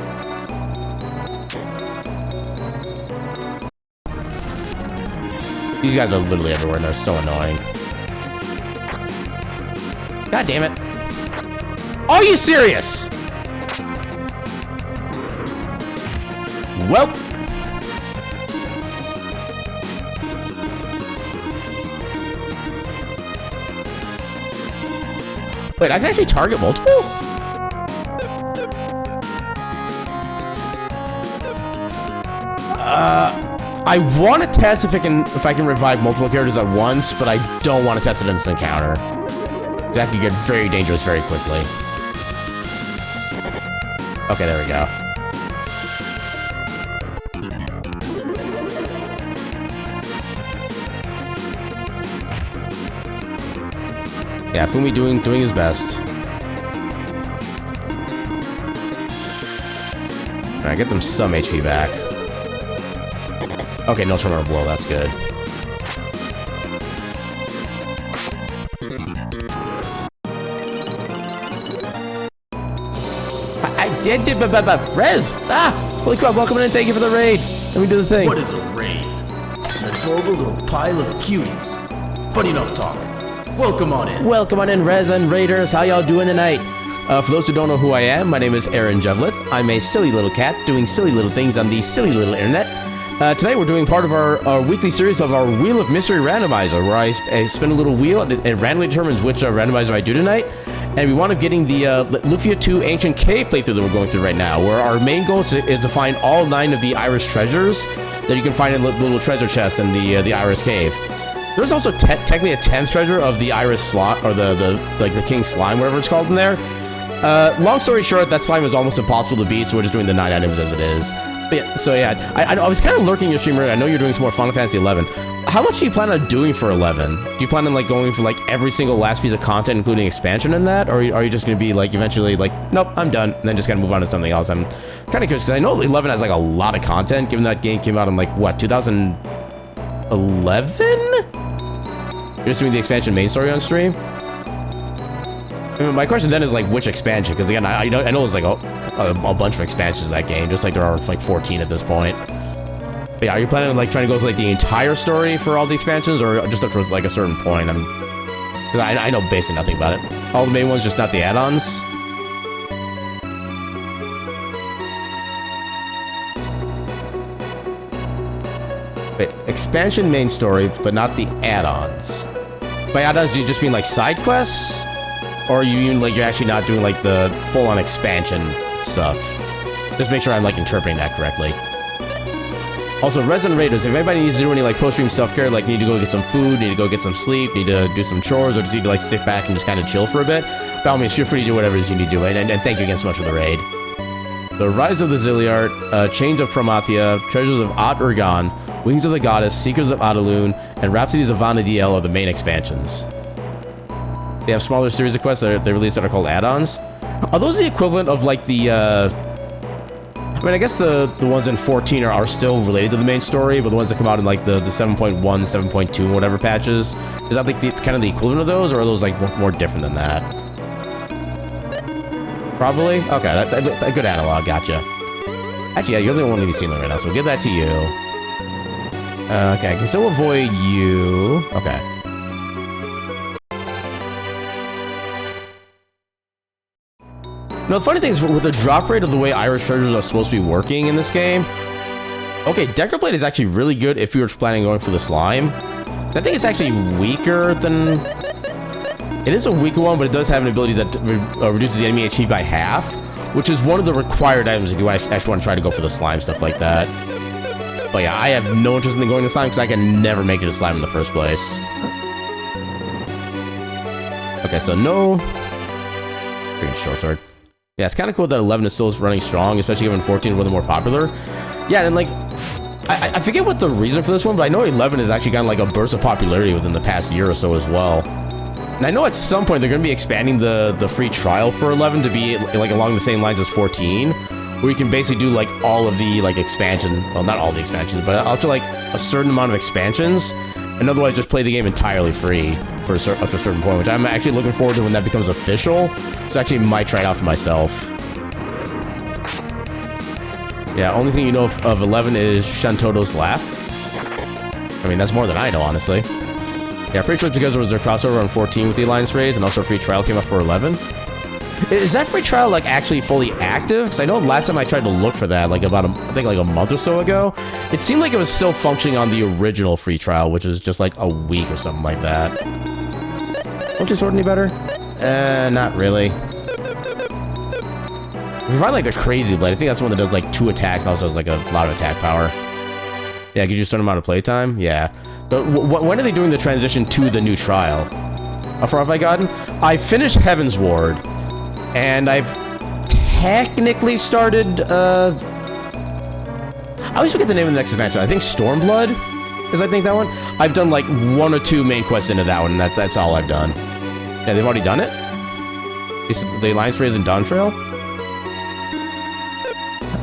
These guys are literally everywhere and they're so annoying. God damn it. Are you serious? Well. Wait, I can actually target multiple? I want to test if I can revive multiple characters at once, but I don't want to test an instant encounter. That could get very dangerous very quickly. Okay, there we go. Yeah, Fumi doing his best. Alright, get them some HP back. Okay, no terminal blow, that's good. I did Rez! Ah! Holy crap, welcome in, thank you for the raid. Let me do the thing. What is a raid? An adorable little pile of cuties. But enough talk. Welcome on in. Welcome on in, Rez and Raiders. How y'all doing tonight? For those who don't know who I am, my name is Aaron Jevlith. I'm a silly little cat doing silly little things on the silly little internet. Tonight we're doing part of our weekly series of our Wheel of Mystery Randomizer, where I spin a little wheel and it randomly determines which randomizer I do tonight. And we wound up getting the Lufia 2 Ancient Cave playthrough that we're going through right now, where our main goal is to find all 9 of the Iris treasures that you can find in the little treasure chest in the Iris Cave. There's also technically a 10th treasure of the Iris slot, or the King Slime, whatever it's called in there. Long story short, that slime is almost impossible to beat, so we're just doing the 9 items as it is. But yeah, so yeah, I was kind of lurking your streamer. I know you're doing some more Final Fantasy 11. How much do you plan on doing for 11? Do you plan on like going for like every single last piece of content, including expansion in that, or are you just going to be like eventually like, nope, I'm done, and then just kind of move on to something else? I'm kind of curious because I know 11 has like a lot of content, given that game came out in like what, 2011? You're just doing the expansion main story on stream. I mean, my question then is like, which expansion? Because again, I know there's like a bunch of expansions in that game, just like there are like 14 at this point. But yeah, are you planning on like trying to go to like the entire story for all the expansions, or just up for like a certain point? Because I know basically nothing about it. All the main ones, just not the add-ons. Wait, expansion main story, but not the add-ons. By add-ons, do you just mean like side quests? Or you mean like you're actually not doing like the full-on expansion stuff? Just make sure I'm like interpreting that correctly. Also, Resident Raiders, if anybody needs to do any like post-stream self-care, like need to go get some food, need to go get some sleep, need to do some chores, or just need to like sit back and just kind of chill for a bit, by all means, feel free to do whatever it is you need to do. And thank you again so much for the raid. The Rise of the Zilliard, Chains of Promathia, Treasures of Ad Urgan, Wings of the Goddess, Seekers of Adaloon, and Rhapsodies of Vana'diel are the main expansions. They have smaller series of quests that they released that are called add-ons. Are those the equivalent of like the, I mean, I guess the ones in 14 are still related to the main story, but the ones that come out in like the 7.1, 7.2, whatever patches, is that like kind of the equivalent of those, or are those like more different than that? Probably? Okay, a good analog, gotcha. Actually, yeah, you're the only one to be seeing right now, so we'll give that to you. Okay, I can still avoid you. Okay. Now, the funny thing is, with the drop rate of the way Irish treasures are supposed to be working in this game, okay, Decker Blade is actually really good if you were planning on going for the slime. I think it's actually weaker than... It is a weaker one, but it does have an ability that reduces the enemy HP by half, which is one of the required items if you actually want to try to go for the slime, stuff like that. But yeah, I have no interest in going to slime because I can never make it to slime in the first place. Okay, so no... Freaking short sword. Yeah, it's kind of cool that 11 is still running strong, especially given 14 is one of the more popular. Yeah, and like, I forget what the reason for this one, but I know 11 has actually gotten like a burst of popularity within the past year or so as well. And I know at some point they're going to be expanding the free trial for 11 to be like along the same lines as 14, where you can basically do like all of the like expansion, well, not all the expansions, but up to like a certain amount of expansions, and otherwise just play the game entirely free for up to a certain point, which I'm actually looking forward to when that becomes official. So I actually might try it out for myself. Yeah, only thing you know of 11 is Shantoto's laugh. I mean, that's more than I know, honestly. Yeah, pretty sure it's because there was a crossover on 14 with the Alliance raids, and also a free trial came up for 11. Is that free trial, like, actually fully active? Because I know last time I tried to look for that, like, about, I think, like, a month or so ago, it seemed like it was still functioning on the original free trial, which is just, like, a week or something like that. Won't you sort any better? Not really. If you find, like, the Crazy Blade, I think that's the one that does, like, 2 attacks and also has, like, a lot of attack power. Yeah, gives you a certain amount of playtime? Yeah. But when are they doing the transition to the new trial? How far have I gotten? I finished Heaven's Ward, and I've technically started, I always forget the name of the next expansion. I think Stormblood is, I think, that one. I've done, like, 1 or 2 main quests into that one, and that's all I've done. Yeah, they've already done it? The Alliance Raids and Dawn Trail?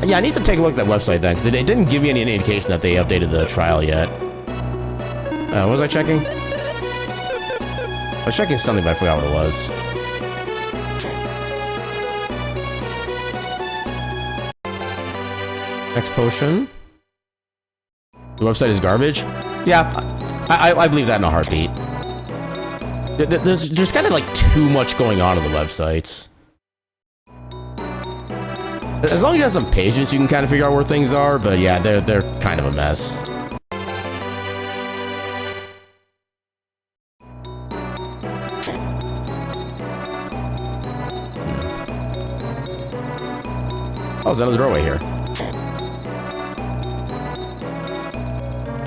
Yeah, I need to take a look at that website then, because it didn't give me any indication that they updated the trial yet. What was I checking? I was checking something, but I forgot what it was. Next potion. The website is garbage? Yeah, I believe that in a heartbeat. There's kind of like too much going on the websites. As long as you have some patience, you can kind of figure out where things are, but yeah, they're kind of a mess. Oh, there's another doorway here.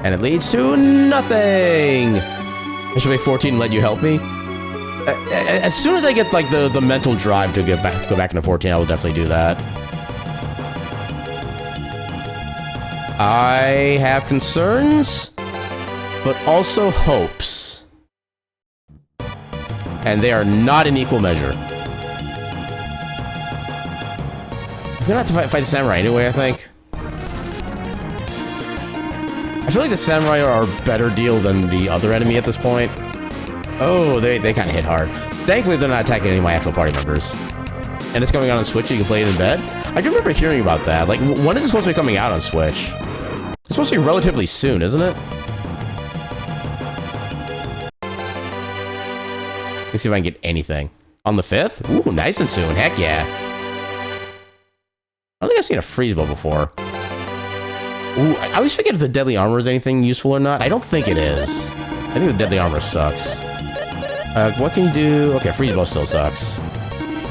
And it leads to nothing! I should wait 14 and let you help me? As soon as I get, like, the mental drive to go back into 14, I will definitely do that. I have concerns, but also hopes. And they are not in equal measure. I'm gonna have to fight the samurai anyway, I think. I feel like the samurai are a better deal than the other enemy at this point. Oh, they kind of hit hard. Thankfully, they're not attacking any of my actual party members. And it's coming out on Switch, so you can play it in bed. I do remember hearing about that. Like, when is it supposed to be coming out on Switch? It's supposed to be relatively soon, isn't it? Let's see if I can get anything. On the 5th? Ooh, nice and soon. Heck yeah. I don't think I've seen a freeze bow before. Ooh, I always forget if the deadly armor is anything useful or not. I don't think it is. I think the deadly armor sucks. What can you do? Okay, freeze bow still sucks.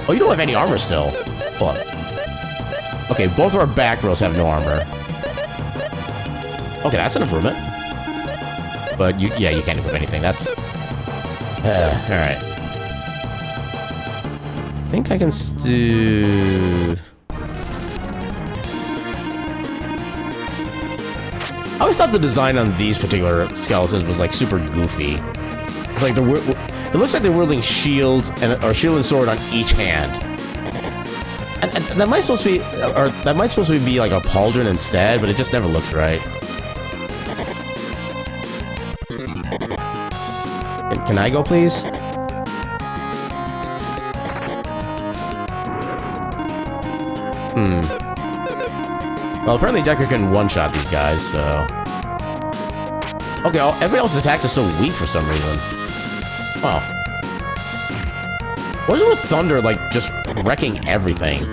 Oh, you don't have any armor still. Hold on. Okay, both of our back rows have no armor. Okay, that's an improvement. But yeah, you can't equip anything. That's alright. I think I can do. I always thought the design on these particular skeletons was like super goofy. It's like it looks like they're wielding shields or shield and sword on each hand. And that might supposed to be, or that might supposed to be like a pauldron instead, but it just never looks right. Can I go, please? Well, apparently Decker can one-shot these guys, so... Okay, everybody else's attacks are so weak for some reason. Wow. What is it with Thunder, like, just wrecking everything?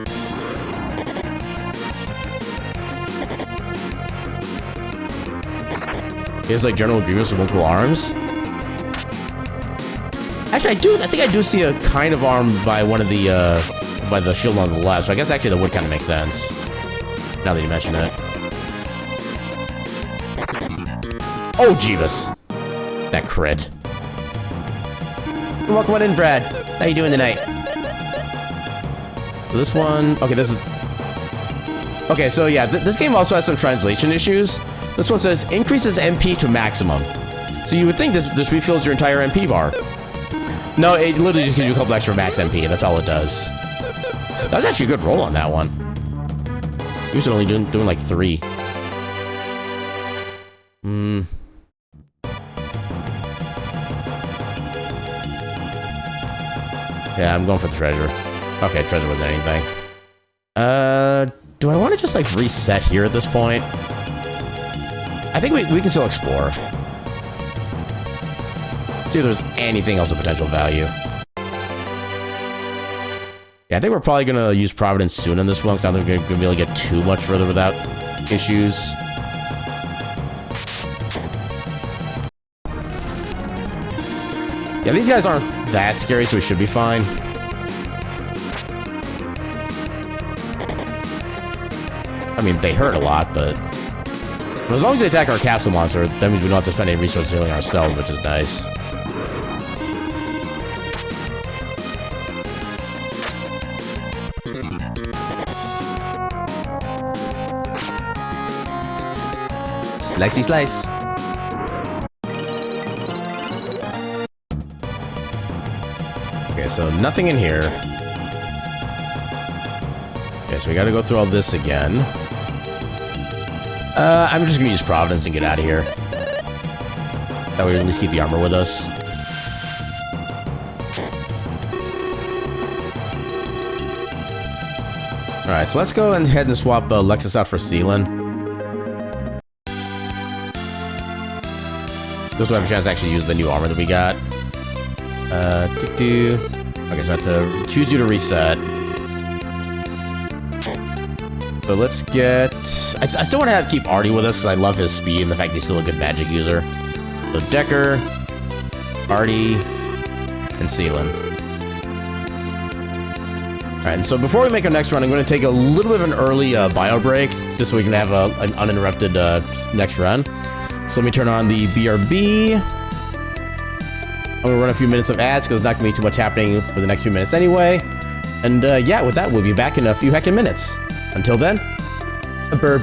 He has, like, General Grievous with multiple arms? Actually, I think I do see a kind of arm by one of the, by the shield on the left, so I guess actually that would kind of make sense. Now that you mention it. Oh, Jeebus. That crit. Welcome on in, Brad. How you doing tonight? So this one... Okay, this is... Okay, so yeah, this game also has some translation issues. This one says, increases MP to maximum. So you would think this refills your entire MP bar. No, it literally just gives you a couple extra max MP, that's all it does. That was actually a good roll on that one. He was only doing like 3. Yeah, I'm going for the treasure. Okay, treasure wasn't anything. do I want to just, like, reset here at this point? I think we can still explore. See if there's anything else of potential value. Yeah, I think we're probably going to use Providence soon on this one, because I don't think we're going to be able to get too much further without issues. Yeah, these guys aren't that scary, so we should be fine. I mean, they hurt a lot, but as long as they attack our capsule monster, that means we don't have to spend any resources healing ourselves, which is nice. Slicey slice. Okay, so nothing in here. Okay, so we gotta go through all this again. I'm just gonna use Providence and get out of here. That way we can at least keep the armor with us. Alright, so let's go ahead and swap Lexus out for Sealan. Those will have a chance to actually use the new armor that we got. Okay, so I have to choose you to reset. So let's get... I still want to keep Artie with us because I love his speed and the fact that he's still a good magic user. So Decker, Artie, and Sealan. Alright, and so before we make our next run, I'm going to take a little bit of an early bio break, just so we can have an uninterrupted next run. So let me turn on the BRB. I'm going to run a few minutes of ads, because there's not going to be too much happening for the next few minutes anyway. And yeah, with that, we'll be back in a few heckin' minutes. Until then, a burp.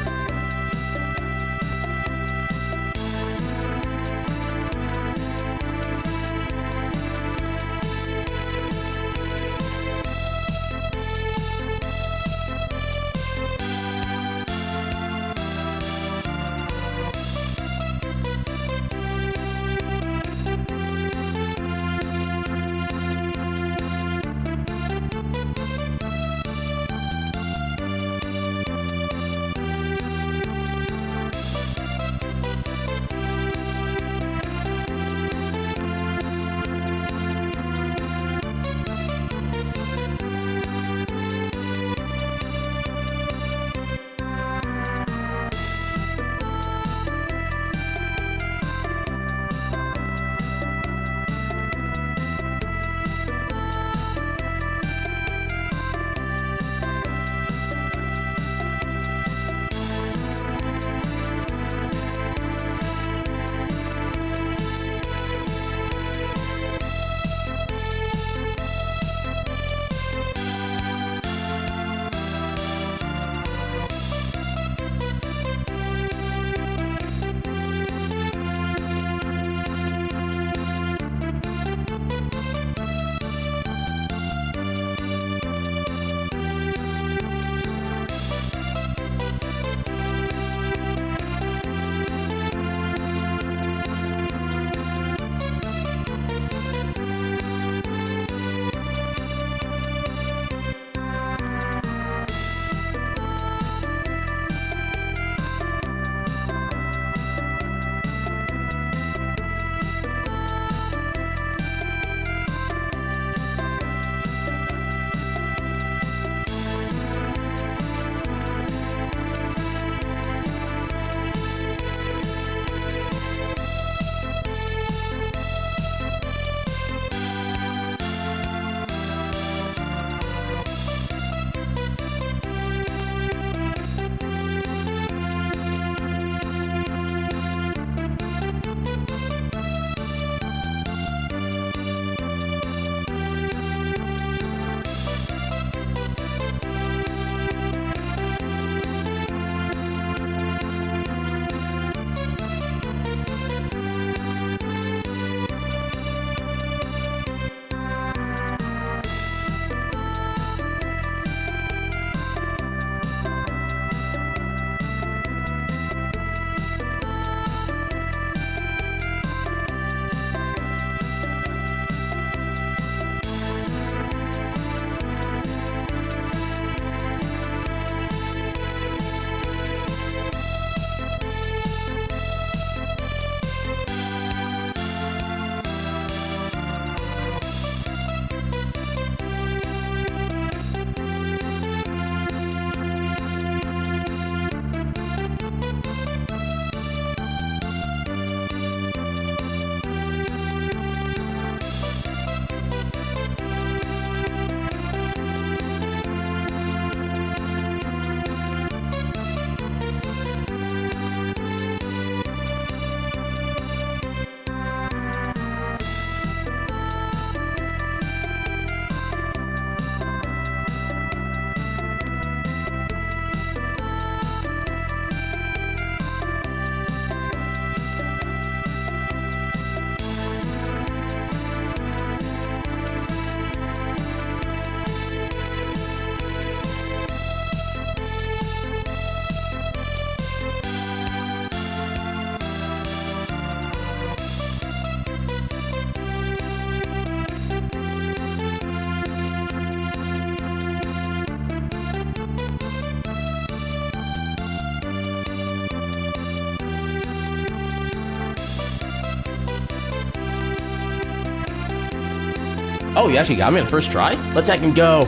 Oh, you actually got me on the first try? Let's hack and go.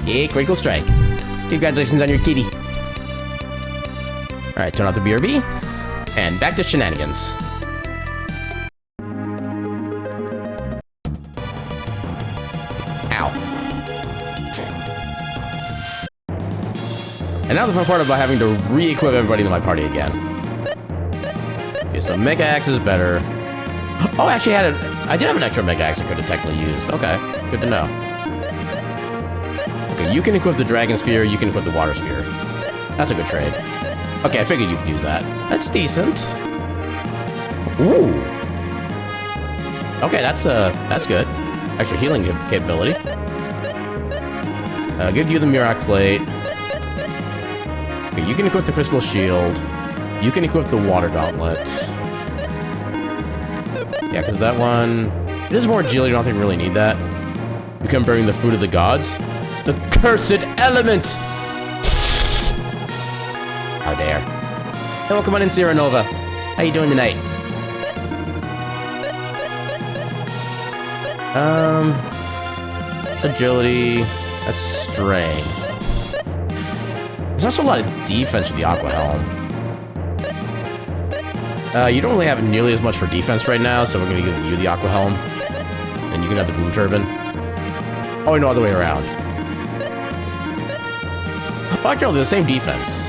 Yeah, critical strike. Congratulations on your kitty. Alright, turn off the BRB. And back to shenanigans. Ow. And now the fun part about having to re-equip everybody in my party again. Okay, so Mega Axe is better. Oh, I actually I did have an extra Mega Axe I could have technically used. Okay, good to know. Okay, you can equip the Dragon Spear, you can equip the Water Spear. That's a good trade. Okay, I figured you could use that. That's decent. Ooh. Okay, that's good. Extra healing capability. Give you the Mirac Plate. Okay, you can equip the Crystal Shield. You can equip the Water Gauntlet. Yeah, because that one... It is more agility, I don't think we really need that. You can bring the Fruit of the Gods. The Cursed Element! How dare. Hey, welcome on in, Sierra Nova. How you doing tonight? That's agility. That's strength. There's also a lot of defense with the Aqua Helm. You don't really have nearly as much for defense right now, so we're going to give you the Aqua Helm. And you can have the Boom Turban. Oh, no, other way around. Oh, actually, no, they're the same defense.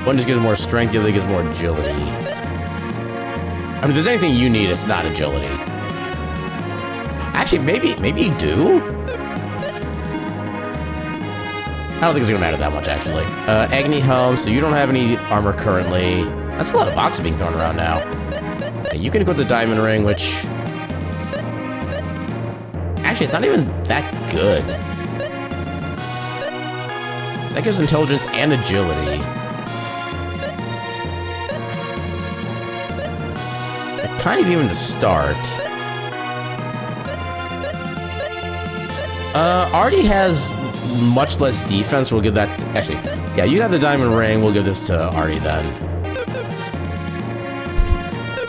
One just gives more strength, the other gives more agility. I mean, if there's anything you need, it's not agility. Actually, maybe you do? I don't think it's gonna matter that much, actually. Agni Helm, so you don't have any armor currently. That's a lot of boxes being thrown around now. Okay, you can equip the Diamond Ring, which... Actually, it's not even that good. That gives intelligence and agility. Kind of even to start. Artie has much less defense. We'll give that... Actually, yeah, you have the Diamond Ring. We'll give this to Artie then.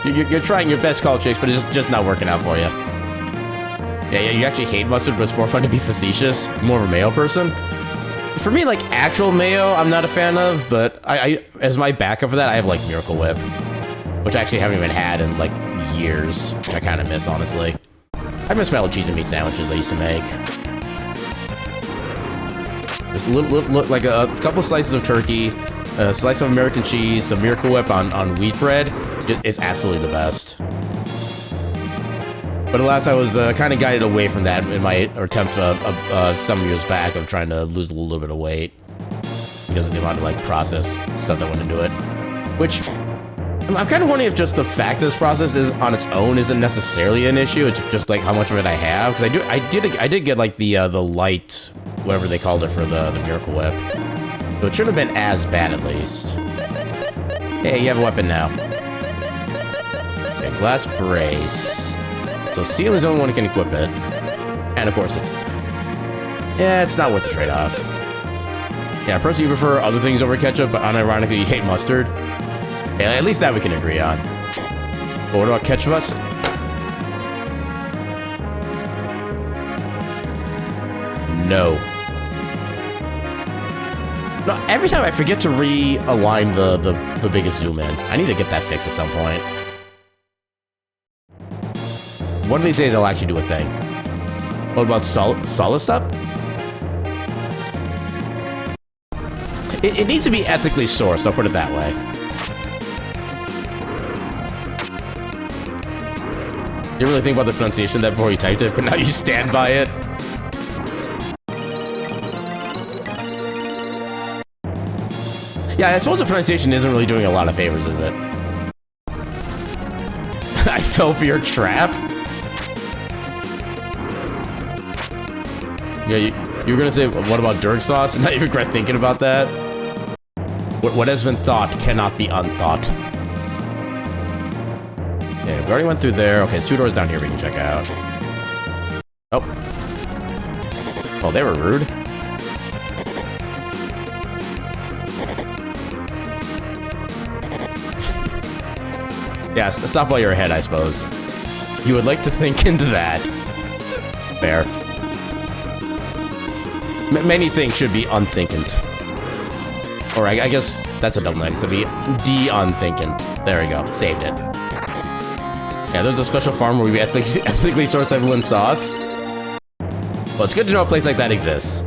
You're trying your best, Call Chicks, but it's just not working out for you. Yeah, you actually hate Mustard, but it's more fun to be facetious. More of a Mayo person. For me, like, actual Mayo, I'm not a fan of, but I as my backup for that, I have, like, Miracle Whip. Which I actually haven't even had in, like, years. Which I kind of miss, honestly. I miss my old cheese and meat sandwiches they used to make. Just like a couple slices of turkey, a slice of American cheese, some Miracle Whip on wheat bread. It's absolutely the best. But alas, I was kind of guided away from that in my attempt some years back of trying to lose a little bit of weight. Because of the amount of, like, processed stuff that went into it. Which... I'm kind of wondering if just the fact that this process is on its own isn't necessarily an issue. It's just like how much of it I have. Because I did get like the light, whatever they called it for the Miracle Whip. So it shouldn't have been as bad at least. Hey, you have a weapon now. Okay, Glass Brace. So Seal is the only one who can equip it. And of course it's not worth the trade-off. Yeah, personally you prefer other things over ketchup, but unironically you hate mustard. Yeah, at least that we can agree on. But what about ketchup? No. No, every time I forget to realign the biggest zoom in. I need to get that fixed at some point. One of these days I'll actually do a thing. What about Solace Up? It needs to be ethically sourced, I'll put it that way. You didn't really think about the pronunciation of that before you typed it, but now you stand by it. Yeah, I suppose the pronunciation isn't really doing a lot of favors, is it? I fell for your trap? Yeah, you were gonna say, what about Dirk Sauce? And now you regret thinking about that? What has been thought cannot be unthought. Okay, we already went through there. Okay, there's 2 doors down here we can check out. Oh. Oh, they were rude. Yeah, stop while you're ahead, I suppose. You would like to think into that. Fair. Many things should be unthinkant. Or I guess that's a double negative. So be de-unthinkant. There we go. Saved it. Yeah, there's a special farm where we ethically source everyone's sauce. Well, it's good to know a place like that exists.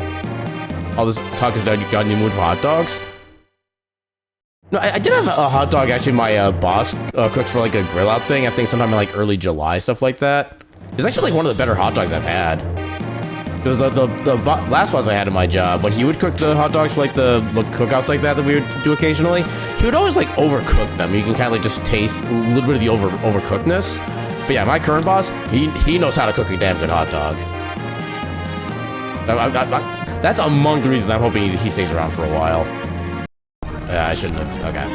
All this talk is done. You got any mood for hot dogs? No, I did have a hot dog. Actually, my boss cooked for like a grill out thing. I think sometime in like early July, stuff like that. It's actually like one of the better hot dogs I've had. Because the last boss I had in my job, when he would cook the hot dogs for like the cookouts like that we would do occasionally, he would always like overcook them. You can kind of like just taste a little bit of the overcookedness. But yeah, my current boss, he knows how to cook a damn good hot dog. That's among the reasons I'm hoping he stays around for a while. Yeah, I shouldn't have. Okay.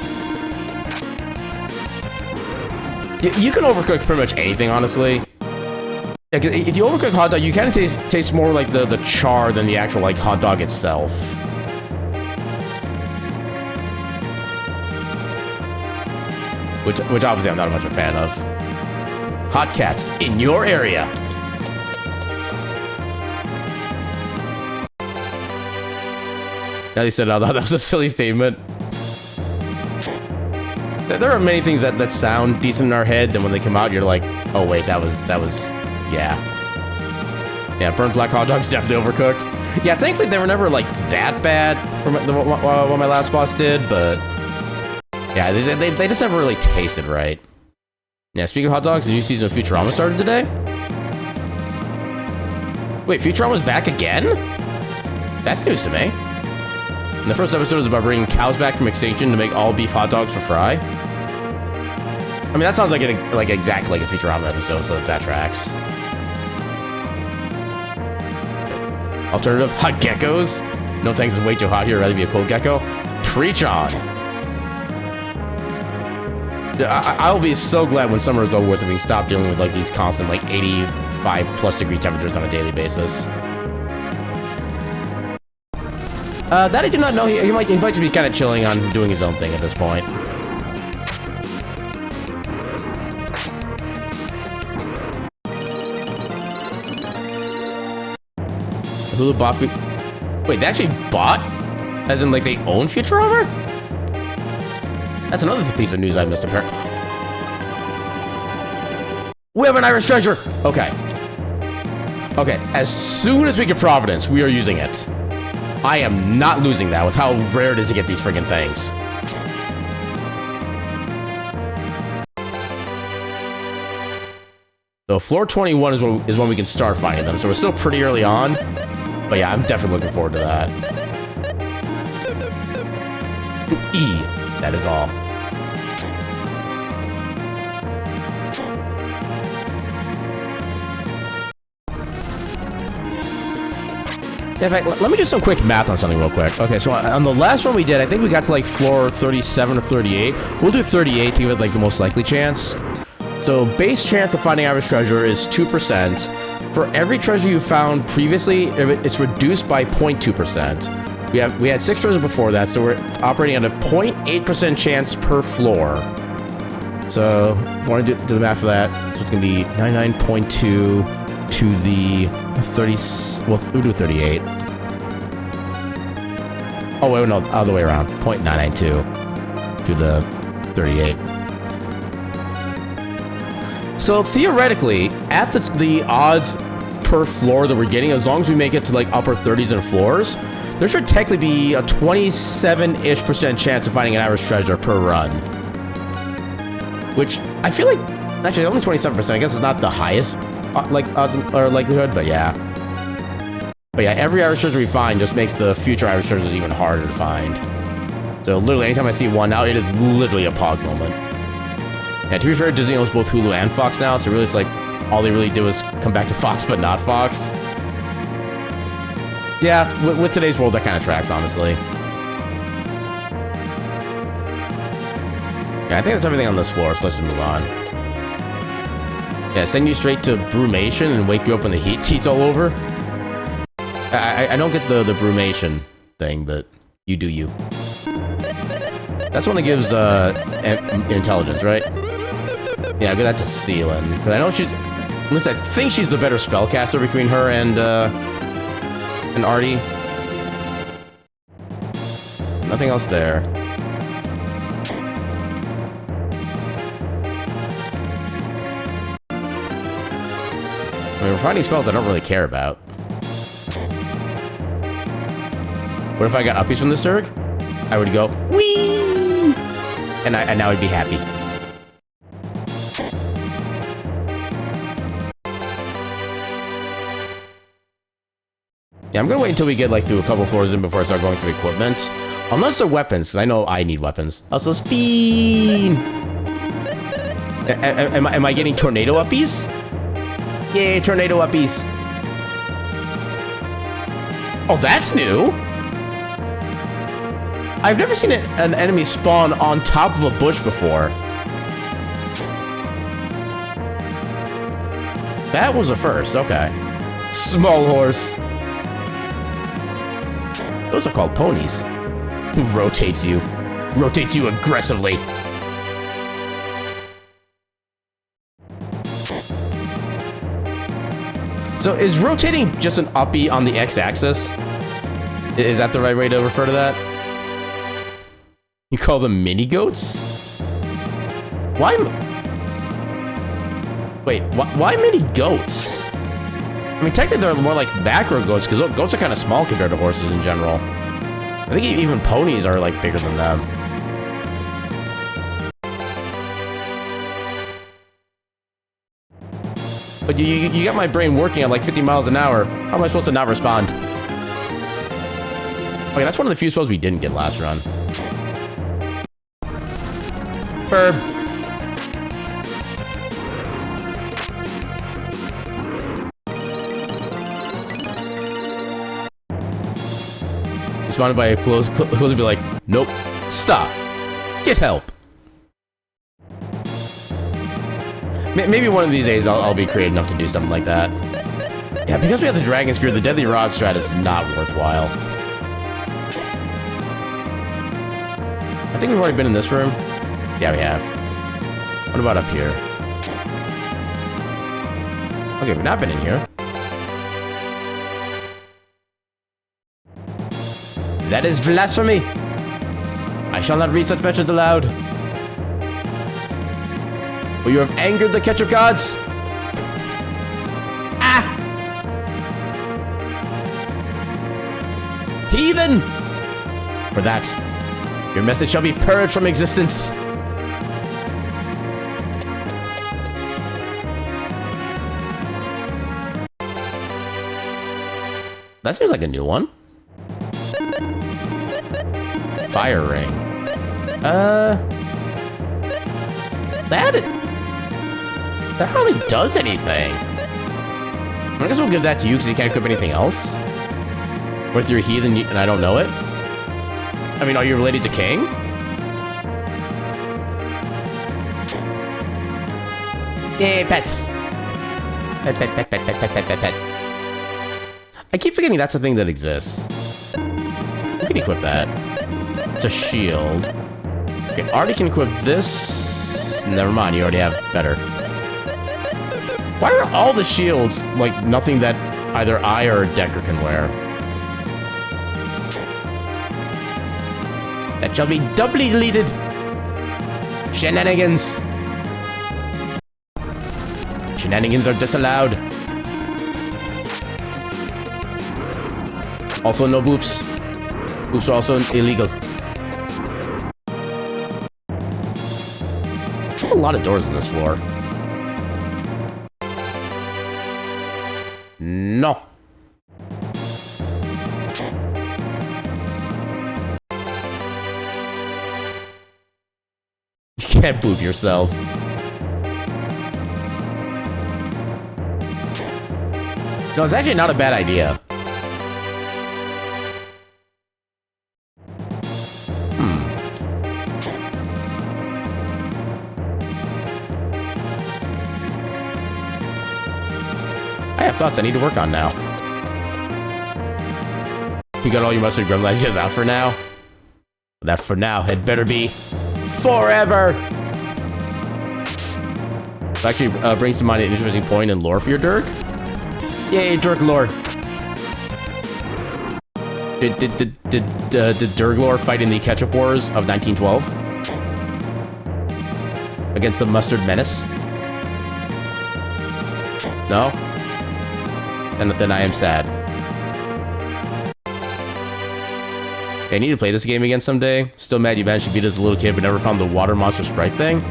You can overcook pretty much anything, honestly. Yeah, if you overcook hot dog, you kind of taste more like the char than the actual like hot dog itself. Which obviously I'm not much a fan of. Hot cats in your area. Now they said, "Oh, that was a silly statement." There are many things that sound decent in our head, then when they come out, you're like, "Oh wait, that was." Yeah, burnt black hot dogs definitely overcooked. Yeah, thankfully they were never like that bad from what my last boss did, but yeah, they just never really tasted right. Yeah, speaking of hot dogs, the new season of Futurama started today. Wait, Futurama's back again? That's news to me. And the first episode is about bringing cows back from extinction to make all beef hot dogs for fry. I mean, that sounds like exactly like a Futurama episode, so that tracks. Alternative, hot geckos? No thanks, it's way too hot here, I'd rather be a cold gecko. Preach on! I'll be so glad when summer is over with and we can stop dealing with like these constant like 85 plus degree temperatures on a daily basis. That I do not know. He might just be kind of chilling on doing his own thing at this point. Hulu bought Wait, they actually bought? As in, like, they own Futurama? That's another piece of news I missed, apparently. We have an Irish treasure! Okay. Okay, as soon as we get Providence, we are using it. I am not losing that with how rare it is to get these friggin' things. So floor 21 is when we can start finding them, so we're still pretty early on. But yeah, I'm definitely looking forward to that. That is all. Yeah, in fact, let me do some quick math on something real quick. Okay, so on the last one we did, I think we got to like floor 37 or 38. We'll do 38 to give it like the most likely chance. So base chance of finding Irish treasure is 2%. For every treasure you found previously, it's reduced by 0.2%. We had 6 treasures before that, so we're operating at a 0.8% chance per floor. So if you want to do the math for that, so it's going to be 99.2 to the 30. Well, we'll do 38. Oh wait, no, other way around. 0.992 to the 38. So theoretically, at the odds per floor that we're getting, as long as we make it to like upper 30s and floors, there should technically be a 27-ish% chance of finding an Irish treasure per run. Which I feel like, actually only 27%, I guess is not the highest like odds or likelihood, but yeah. But yeah, every Irish treasure we find just makes the future Irish treasures even harder to find. So literally anytime I see one now, it is literally a pog moment. Yeah, to be fair, Disney owns both Hulu and Fox now, so really it's like all they really do is come back to Fox, but not Fox. Yeah, with today's world, that kind of tracks, honestly. Yeah, I think that's everything on this floor, so let's just move on. Yeah, send you straight to Brumation and wake you up when the heat's all over. I don't get the Brumation thing, but you do you. That's one that gives intelligence, right? Yeah, I'll give that to Sealand, because I know she's... At least I think she's the better spellcaster between her and Artie. Nothing else there. I mean, we're finding spells I don't really care about. What if I got uppies from this Durg? I would go, whee! And now I'd be happy. Yeah, I'm gonna wait until we get like through a couple floors in before I start going through equipment. Unless they're weapons, because I know I need weapons. Also, speed! Am I getting tornado uppies? Yay, tornado uppies. Oh, that's new! I've never seen an enemy spawn on top of a bush before. That was a first, okay. Small horse. Those are called ponies. Rotates you. Rotates you aggressively. So is rotating just an uppie on the x-axis? Is that the right way to refer to that? You call them mini goats? Why? Wait, why mini goats? I mean, technically they're more like macro goats because goats are kind of small compared to horses in general. I think even ponies are like bigger than them. But you got my brain working at like 50 miles an hour. How am I supposed to not respond? Okay, that's one of the few spells we didn't get last run. Herb. Responded by a close and be like, nope, stop, get help. Maybe one of these days I'll be creative enough to do something like that. Yeah, because we have the Dragon Spear, the Deadly Rod strat is not worthwhile. I think we've already been in this room. Yeah, we have. What about up here? Okay, we've not been in here. That is blasphemy! I shall not read such messages aloud. For you have angered the ketchup gods. Ah! Heathen! For that, your message shall be purged from existence. That seems like a new one. Fire ring. That hardly does anything. I guess we'll give that to you because you can't equip anything else. Or if you're a heathen and I don't know it. I mean, are you related to King? Yay, pets. Pet. I keep forgetting that's a thing that exists. We can equip that. It's a shield. Okay, Artie can equip this. Never mind, you already have better. Why are all the shields like nothing that either I or Decker can wear? That shall be doubly deleted. Shenanigans. Shenanigans are disallowed. Also, no boops. Boops are also illegal. There's a lot of doors in this floor. No. You can't boop yourself. No, it's actually not a bad idea. I have thoughts I need to work on now. You got all your mustard gremlin ideas out for now? That for now had better be forever! It actually brings to mind an interesting point in lore for your Dirk. Yay, Dirk lore. Did Dirk lore fight in the Ketchup Wars of 1912? Against the Mustard Menace? No? Then I am sad. I need to play this game again someday. Still mad you managed to beat as a little kid but never found the water monster sprite thing.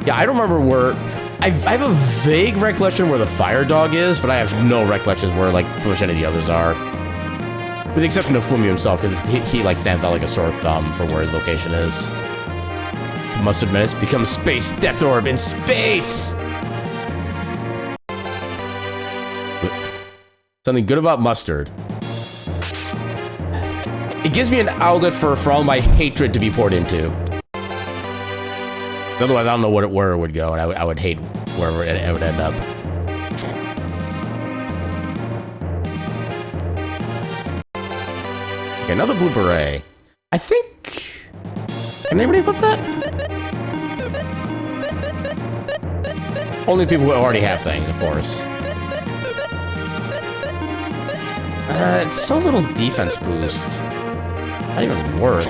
Yeah, I don't remember where... I have a vague recollection where the fire dog is, but I have no recollections where, like, pretty much any of the others are. With the exception of Fumio himself, because he like, stands out like a sore thumb for where his location is. Mustard Menace becomes Space Death Orb in space! Something good about mustard. It gives me an outlet for all my hatred to be poured into. Otherwise, I don't know where it would go, and I would hate wherever it would end up. Okay, another blue beret. I think... Can anybody equip that? Only people who already have things, of course. It's so little defense boost. Not even worth.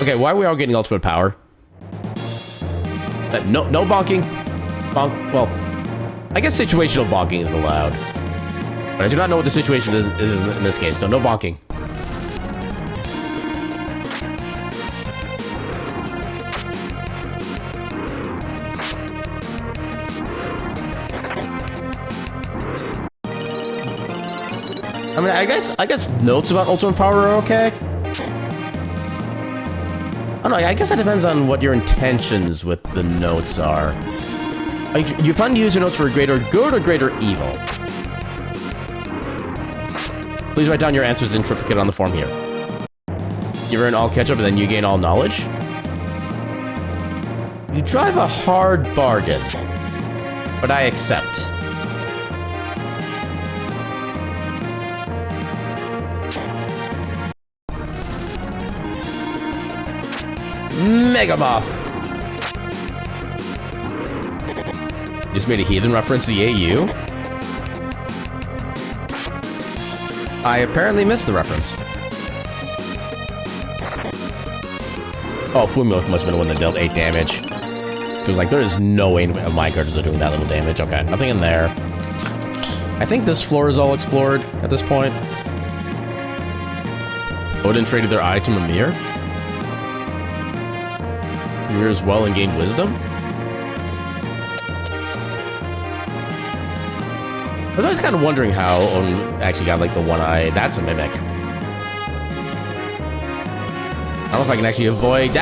Okay, why are we all getting ultimate power? No bonking. Bonk. Well, I guess situational bonking is allowed. But I do not know what the situation is in this case, so no bonking. I mean, I guess notes about ultimate power are okay. I don't know, I guess that depends on what your intentions with the notes are. Like, you plan to use your notes for greater good or greater evil? Please write down your answers in triplicate on the form here. You earn all ketchup and then you gain all knowledge? You drive a hard bargain, but I accept. Megamoth! Just made a heathen reference to the AU? I apparently missed the reference. Oh, Fumio must have been the one that dealt 8 damage. It was like, there is no way my characters are doing that little damage. Okay, nothing in there. I think this floor is all explored at this point. Odin traded their eye to Mimir. Mimir as well and gained wisdom. I was always kind of wondering how Odin actually got like the one eye. That's a mimic. I don't know if I can actually avoid.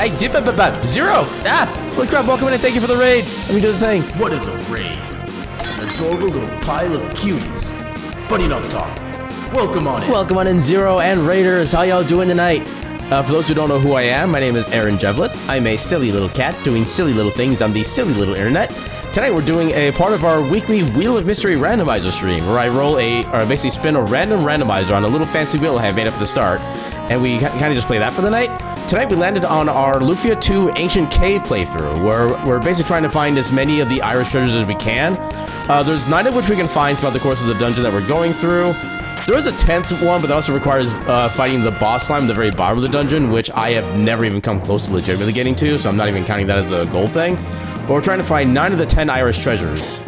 Zero! Ah! Holy crap, welcome in and thank you for the raid. Let me do the thing. What is a raid? An adorable little pile of cuties. But enough talk. Welcome on in. Welcome on in, Zero and Raiders. How y'all doing tonight? For those who don't know who I am, my name is Aaron Jevlett. I'm a silly little cat doing silly little things on the silly little internet. Tonight we're doing a part of our weekly Wheel of Mystery Randomizer stream, where I roll or basically spin a random randomizer on a little fancy wheel I have made up at the start, and we kind of just play that for the night. Tonight we landed on our Lufia 2 Ancient Cave playthrough, where we're basically trying to find as many of the Irish treasures as we can. There's 9 of which we can find throughout the course of the dungeon that we're going through. There is a 10th one, but that also requires fighting the boss slime at the very bottom of the dungeon, which I have never even come close to legitimately getting to, so I'm not even counting that as a goal thing. But we're trying to find 9 of the 10 Irish treasures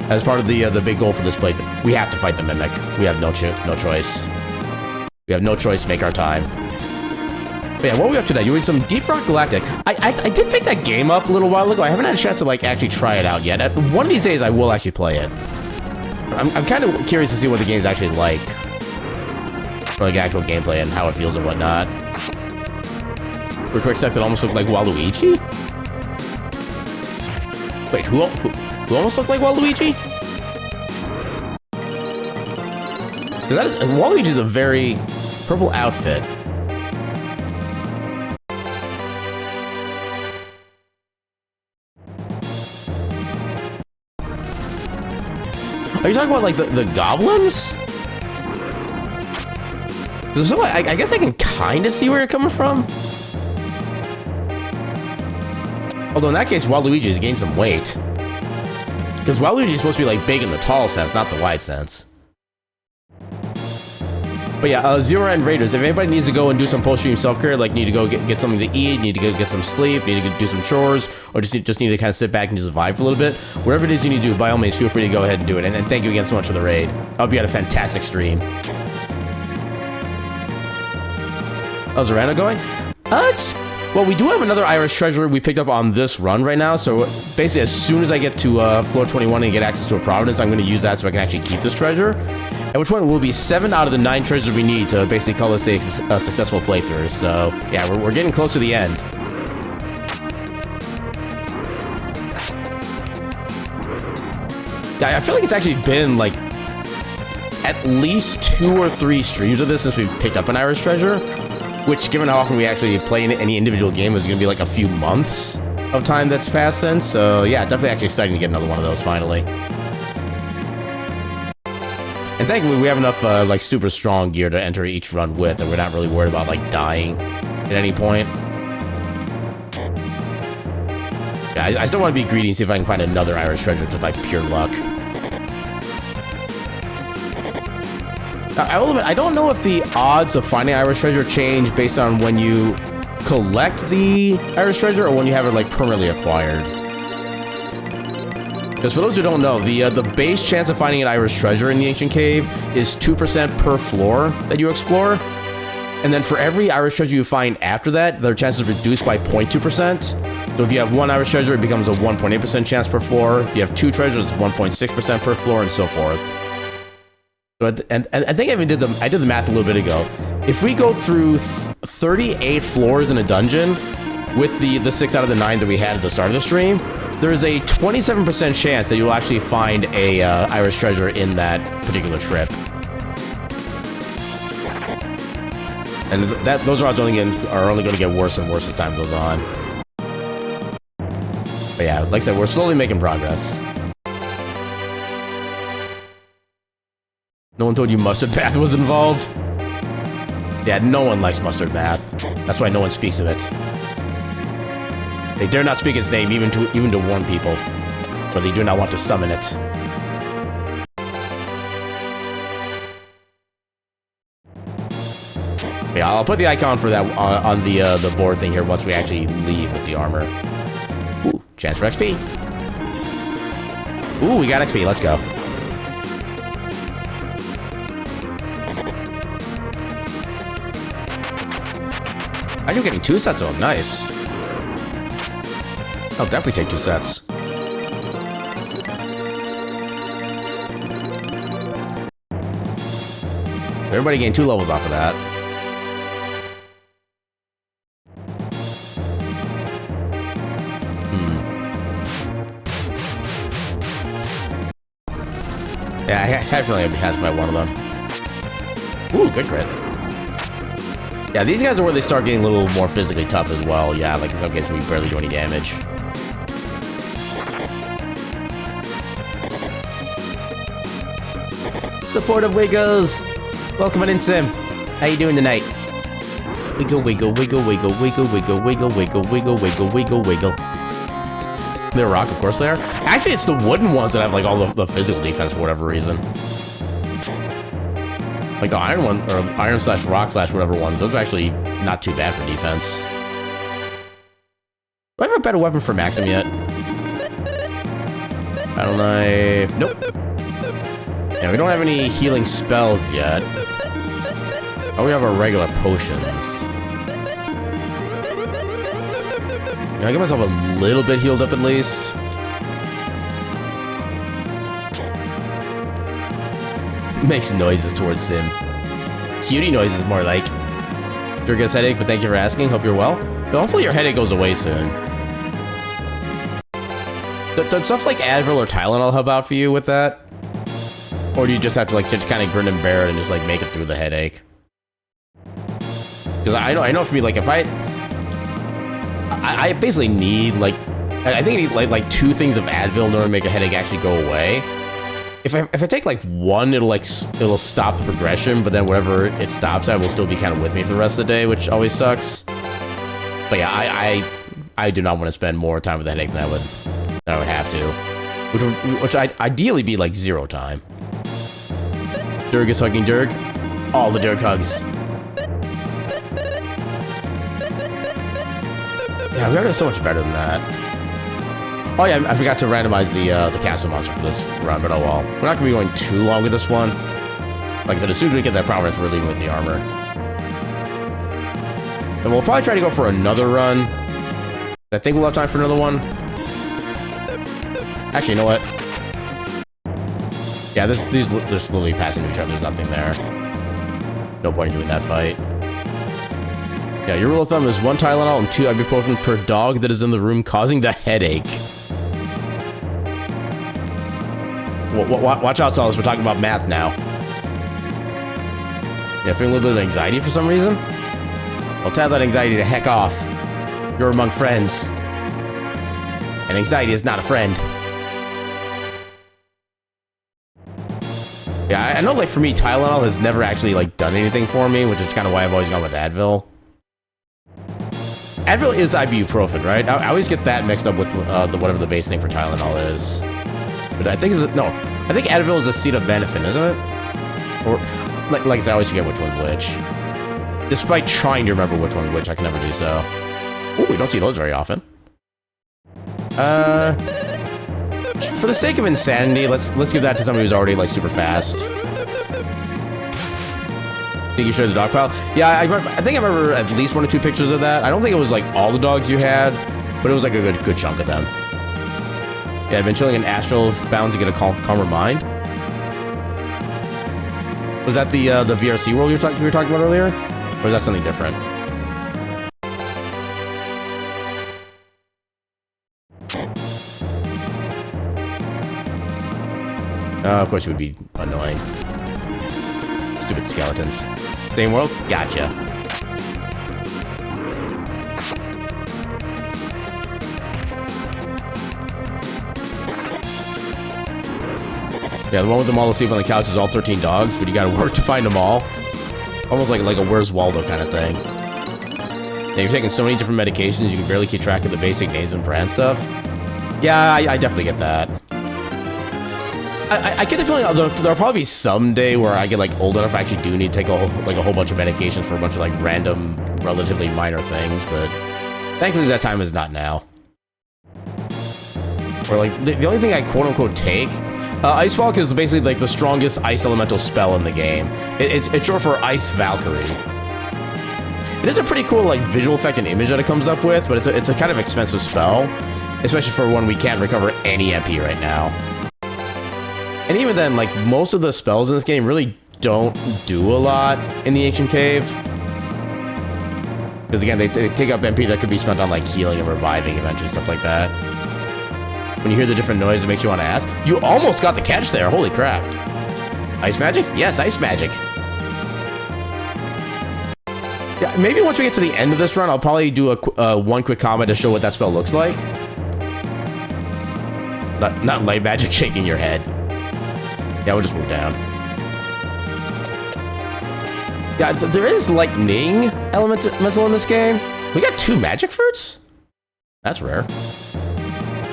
as part of the big goal for this playthrough. We have to fight the Mimic. We have no choice. We have no choice to make our time. But yeah, what are we up to today? You read some Deep Rock Galactic. I did pick that game up a little while ago. I haven't had a chance to like actually try it out yet. One of these days, I will actually play it. I'm kind of curious to see what the game's actually like. For like actual gameplay and how it feels and whatnot. For a quick sec, that almost looked like Waluigi? Wait, who almost looked like Waluigi? Waluigi's a very purple outfit. Are you talking about like the goblins? So I guess I can kind of see where you're coming from. Although in that case, Waluigi has gained some weight. Because Waluigi is supposed to be like big in the tall sense, not the wide sense. But yeah, Zero End Raiders, if anybody needs to go and do some post-stream self-care, like need to go get something to eat, need to go get some sleep, need to go do some chores, or just need to kind of sit back and just vibe for a little bit, whatever it is you need to do, by all means, feel free to go ahead and do it. And thank you again so much for the raid. I hope you had a fantastic stream. How's Rando going? Well, we do have another Irish treasure we picked up on this run right now, so basically as soon as I get to floor 21 and get access to a Providence, I'm going to use that so I can actually keep this treasure. At which point will be 7 out of the 9 treasures we need to basically call this a successful playthrough. So yeah, we're getting close to the end. I feel like it's actually been like at least 2 or 3 streams of this since we've picked up an Irish treasure, which given how often we actually play in any individual game is going to be like a few months of time that's passed since. So yeah, definitely actually exciting to get another one of those finally. And thankfully, we have enough, like, super strong gear to enter each run with, and we're not really worried about, like, dying at any point. Yeah, I still want to be greedy and see if I can find another Irish treasure just by pure luck. I will admit, I don't know if the odds of finding Irish treasure change based on when you collect the Irish treasure or when you have it, like, permanently acquired. Because for those who don't know, the base chance of finding an Irish treasure in the ancient cave is 2% per floor that you explore. And then for every Irish treasure you find after that, their chance is reduced by 0.2%. So if you have 1 Irish treasure, it becomes a 1.8% chance per floor. If you have 2 treasures, it's 1.6% per floor, and so forth. But and I think I did the math a little bit ago. If we go through 38 floors in a dungeon with the 6 out of the 9 that we had at the start of the stream, there is a 27% chance that you'll actually find a Irish treasure in that particular trip. And those odds are only going to get worse and worse as time goes on. But yeah, like I said, we're slowly making progress. No one told you mustard bath was involved? Yeah, no one likes mustard bath. That's why no one speaks of it. They dare not speak its name, even to warn people, but they do not want to summon it. Yeah, I'll put the icon for that on the board thing here once we actually leave with the armor. Ooh, chance for XP. Ooh, we got XP. Let's go. Actually, getting 2 sets of them. Nice. I'll definitely take 2 sets. Everybody gained 2 levels off of that. Yeah, I had a feeling I'd be had to fight one of them. Ooh, good crit. Yeah, these guys are where they start getting a little more physically tough as well. Yeah, like in some cases we barely do any damage. Supportive Wiggles! Welcome on in, Sim. How you doing tonight? Wiggle, wiggle, wiggle, wiggle, wiggle, wiggle, wiggle, wiggle, wiggle, wiggle, wiggle, wiggle. They're rock, of course they are. Actually, it's the wooden ones that have like all the physical defense for whatever reason. Like the iron one, or iron slash rock slash whatever ones, those are actually not too bad for defense. Do I have a better weapon for Maxim yet? Battle knife. Nope. Yeah, we don't have any healing spells yet. Oh, we have our regular potions. Can I get myself a little bit healed up at least? Makes noises towards Sim. Cutie noises more like. Durga's headache, but thank you for asking. Hope you're well. But hopefully your headache goes away soon. Does stuff like Advil or Tylenol help out for you with that? Or do you just have to like just kind of grin and bear it and just like make it through the headache? Because I know for me, like if I basically need like, I think I need like 2 things of Advil in order to make a headache actually go away. if I take like one, it'll stop the progression, but then whatever it stops at will still be kind of with me for the rest of the day, which always sucks. But yeah, I do not want to spend more time with the headache than I would have to, which I'd ideally be like 0 time. Durg is hugging Durg. All the Durg hugs. Yeah, we are so much better than that. Oh yeah, I forgot to randomize the castle monster for this run, but oh well. We're not gonna be going too long with this one. Like I said, as soon as we get that prominence, we're leaving with the armor. And we'll probably try to go for another run. I think we'll have time for another one. Actually, you know what? Yeah, these literally passing to each other. There's nothing there. No point in doing that fight. Yeah, your rule of thumb is 1 Tylenol and 2 ibuprofen per dog that is in the room causing the headache. Watch out, Solace. We're talking about math now. Yeah, feeling a little bit of anxiety for some reason? Well, tell that anxiety to heck off. You're among friends. And anxiety is not a friend. Yeah, I know, like, for me, Tylenol has never actually, like, done anything for me, which is kind of why I've always gone with Advil. Advil is ibuprofen, right? I always get that mixed up with whatever the base thing for Tylenol is. But I think I think Advil is acetaminophen, isn't it? Or like I said, I always forget which one's which. Despite trying to remember which one's which, I can never do so. Ooh, we don't see those very often. For the sake of insanity, let's give that to somebody who's already like super fast. Think you showed the dog pile? Yeah, I think I remember at least 1 or 2 pictures of that. I don't think it was like all the dogs you had, but it was like a good chunk of them. Yeah, I've been chilling in astral bounds to get a calmer mind. Was that the VRC world we were talking about earlier? Or is that something different? Of course you would be annoying. Stupid skeletons. Same world? Gotcha. Yeah, the one with them all asleep on the couch is all 13 dogs, but you gotta work to find them all. Almost like a Where's Waldo kind of thing. Yeah, you're taking so many different medications, you can barely keep track of the basic names and brand stuff. Yeah, I definitely get that. I get the feeling there'll probably be some day where I get like old enough I actually do need to take a whole bunch of medications for a bunch of like random, relatively minor things, but thankfully that time is not now. Or like the only thing I quote unquote take, Ice Valk is basically like the strongest ice elemental spell in the game. It's short for Ice Valkyrie. It is a pretty cool like visual effect and image that it comes up with, but it's a kind of expensive spell, especially for one we can't recover any MP right now. And even then, like, most of the spells in this game really don't do a lot in the Ancient Cave. Because again, they take up MP that could be spent on, like, healing and reviving eventually, stuff like that. When you hear the different noise, it makes you want to ask. You almost got the catch there, holy crap. Ice magic? Yes, ice magic. Yeah, maybe once we get to the end of this run, I'll probably do one quick comment to show what that spell looks like. Not light magic shaking your head. Yeah, we'll just move down. Yeah, there is lightning elemental in this game. We got 2 magic fruits? That's rare.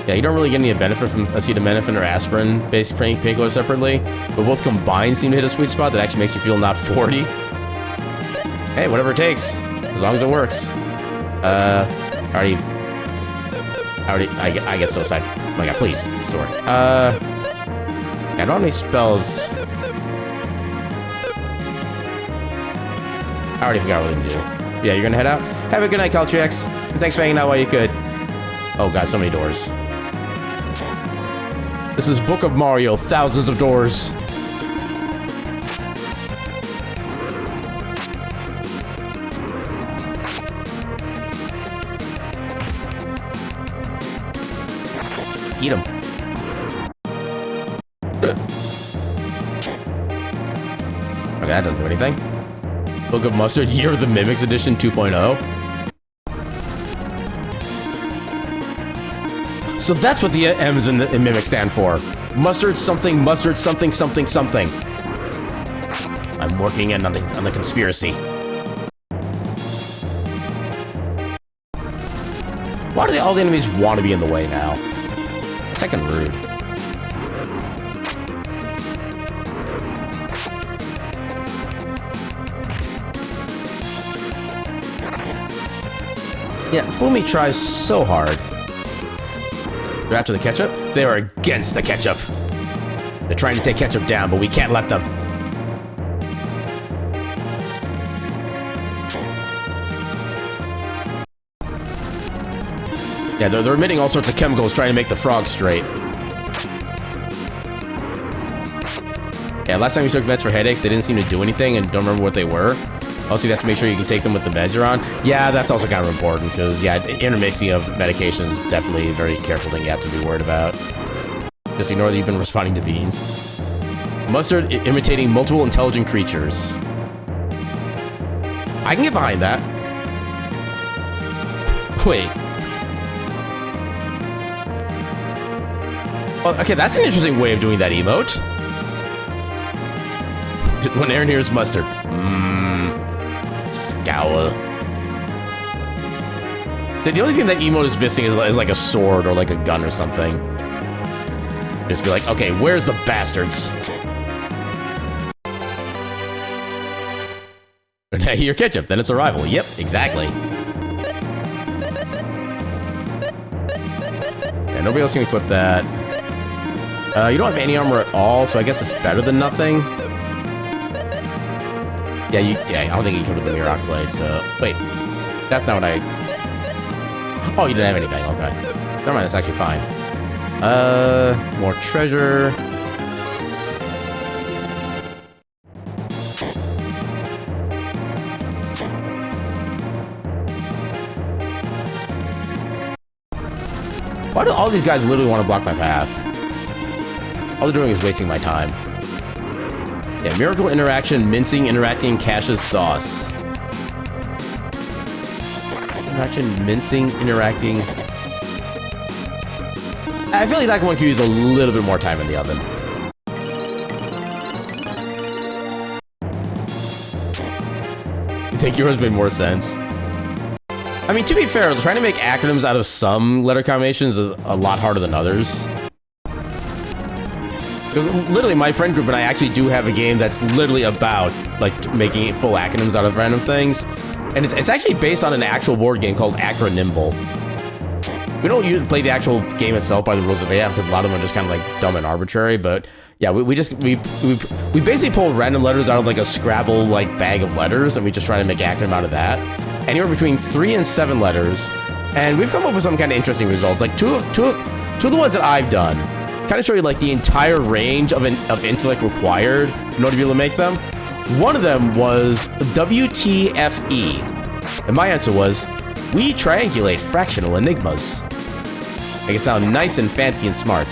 Yeah, you don't really get any benefit from acetaminophen or aspirin-based painkillers separately, but both combined seem to hit a sweet spot that actually makes you feel not 40. Hey, whatever it takes, as long as it works. I get so psyched. Oh my god, please, sword. I don't have any spells. I already forgot what to do. Yeah, you're gonna head out? Have a good night, Caltrix. And thanks for hanging out while you could. Oh god, so many doors. This is Book of Mario, thousands of doors. Eat him. Okay, that doesn't do anything. Book of Mustard, Year of the Mimics Edition 2.0. So that's what the M's in Mimic stand for. Mustard something, something, something. I'm working in on the conspiracy. Why do all the enemies want to be in the way now? It's fucking rude. Yeah, Fumi tries so hard. They're after the ketchup? They are against the ketchup. They're trying to take ketchup down, but we can't let them. Yeah, they're emitting all sorts of chemicals trying to make the frog straight. Yeah, last time we took meds for headaches, they didn't seem to do anything and don't remember what they were. Also, you have to make sure you can take them with the meds you're on. Yeah, that's also kind of important because, yeah, intermixing of medications is definitely a very careful thing you have to be worried about. Just ignore that you've been responding to beans. Mustard imitating multiple intelligent creatures. I can get behind that. Wait. Oh, okay, that's an interesting way of doing that emote. When Aaron hears mustard. Scowl. The only thing that emote is missing is like a sword or like a gun or something. Just be like, okay, where's the bastards? Now your ketchup, then it's a rival. Yep, exactly. Yeah, nobody else can equip that. You don't have any armor at all, so I guess it's better than nothing. Yeah, I don't think you can with the Mirrock Blade, so... Wait, that's not what I... Oh, you didn't have anything, okay. Never mind, that's actually fine. More treasure. Why do all these guys literally want to block my path? All they're doing is wasting my time. Yeah, miracle interaction, mincing, interacting, caches, sauce. Interaction, mincing, interacting. I feel like that one could use a little bit more time in the oven. You think yours made more sense? I mean, to be fair, trying to make acronyms out of some letter combinations is a lot harder than others. Literally, my friend group and I actually do have a game that's literally about, like, making full acronyms out of random things. And it's actually based on an actual board game called Acronimble. We don't usually play the actual game itself by the rules that they have, because a lot of them are just kind of, like, dumb and arbitrary. But, yeah, we basically pull random letters out of, like, a Scrabble, like, bag of letters, and we just try to make an acronym out of that. Anywhere between 3 and 7 letters. And we've come up with some kind of interesting results. Like, two of the ones that I've done kind of show you like the entire range of intellect required in order to be able to make them. One of them was WTFE, and my answer was, we triangulate fractional enigmas. Make it sound nice and fancy and smart.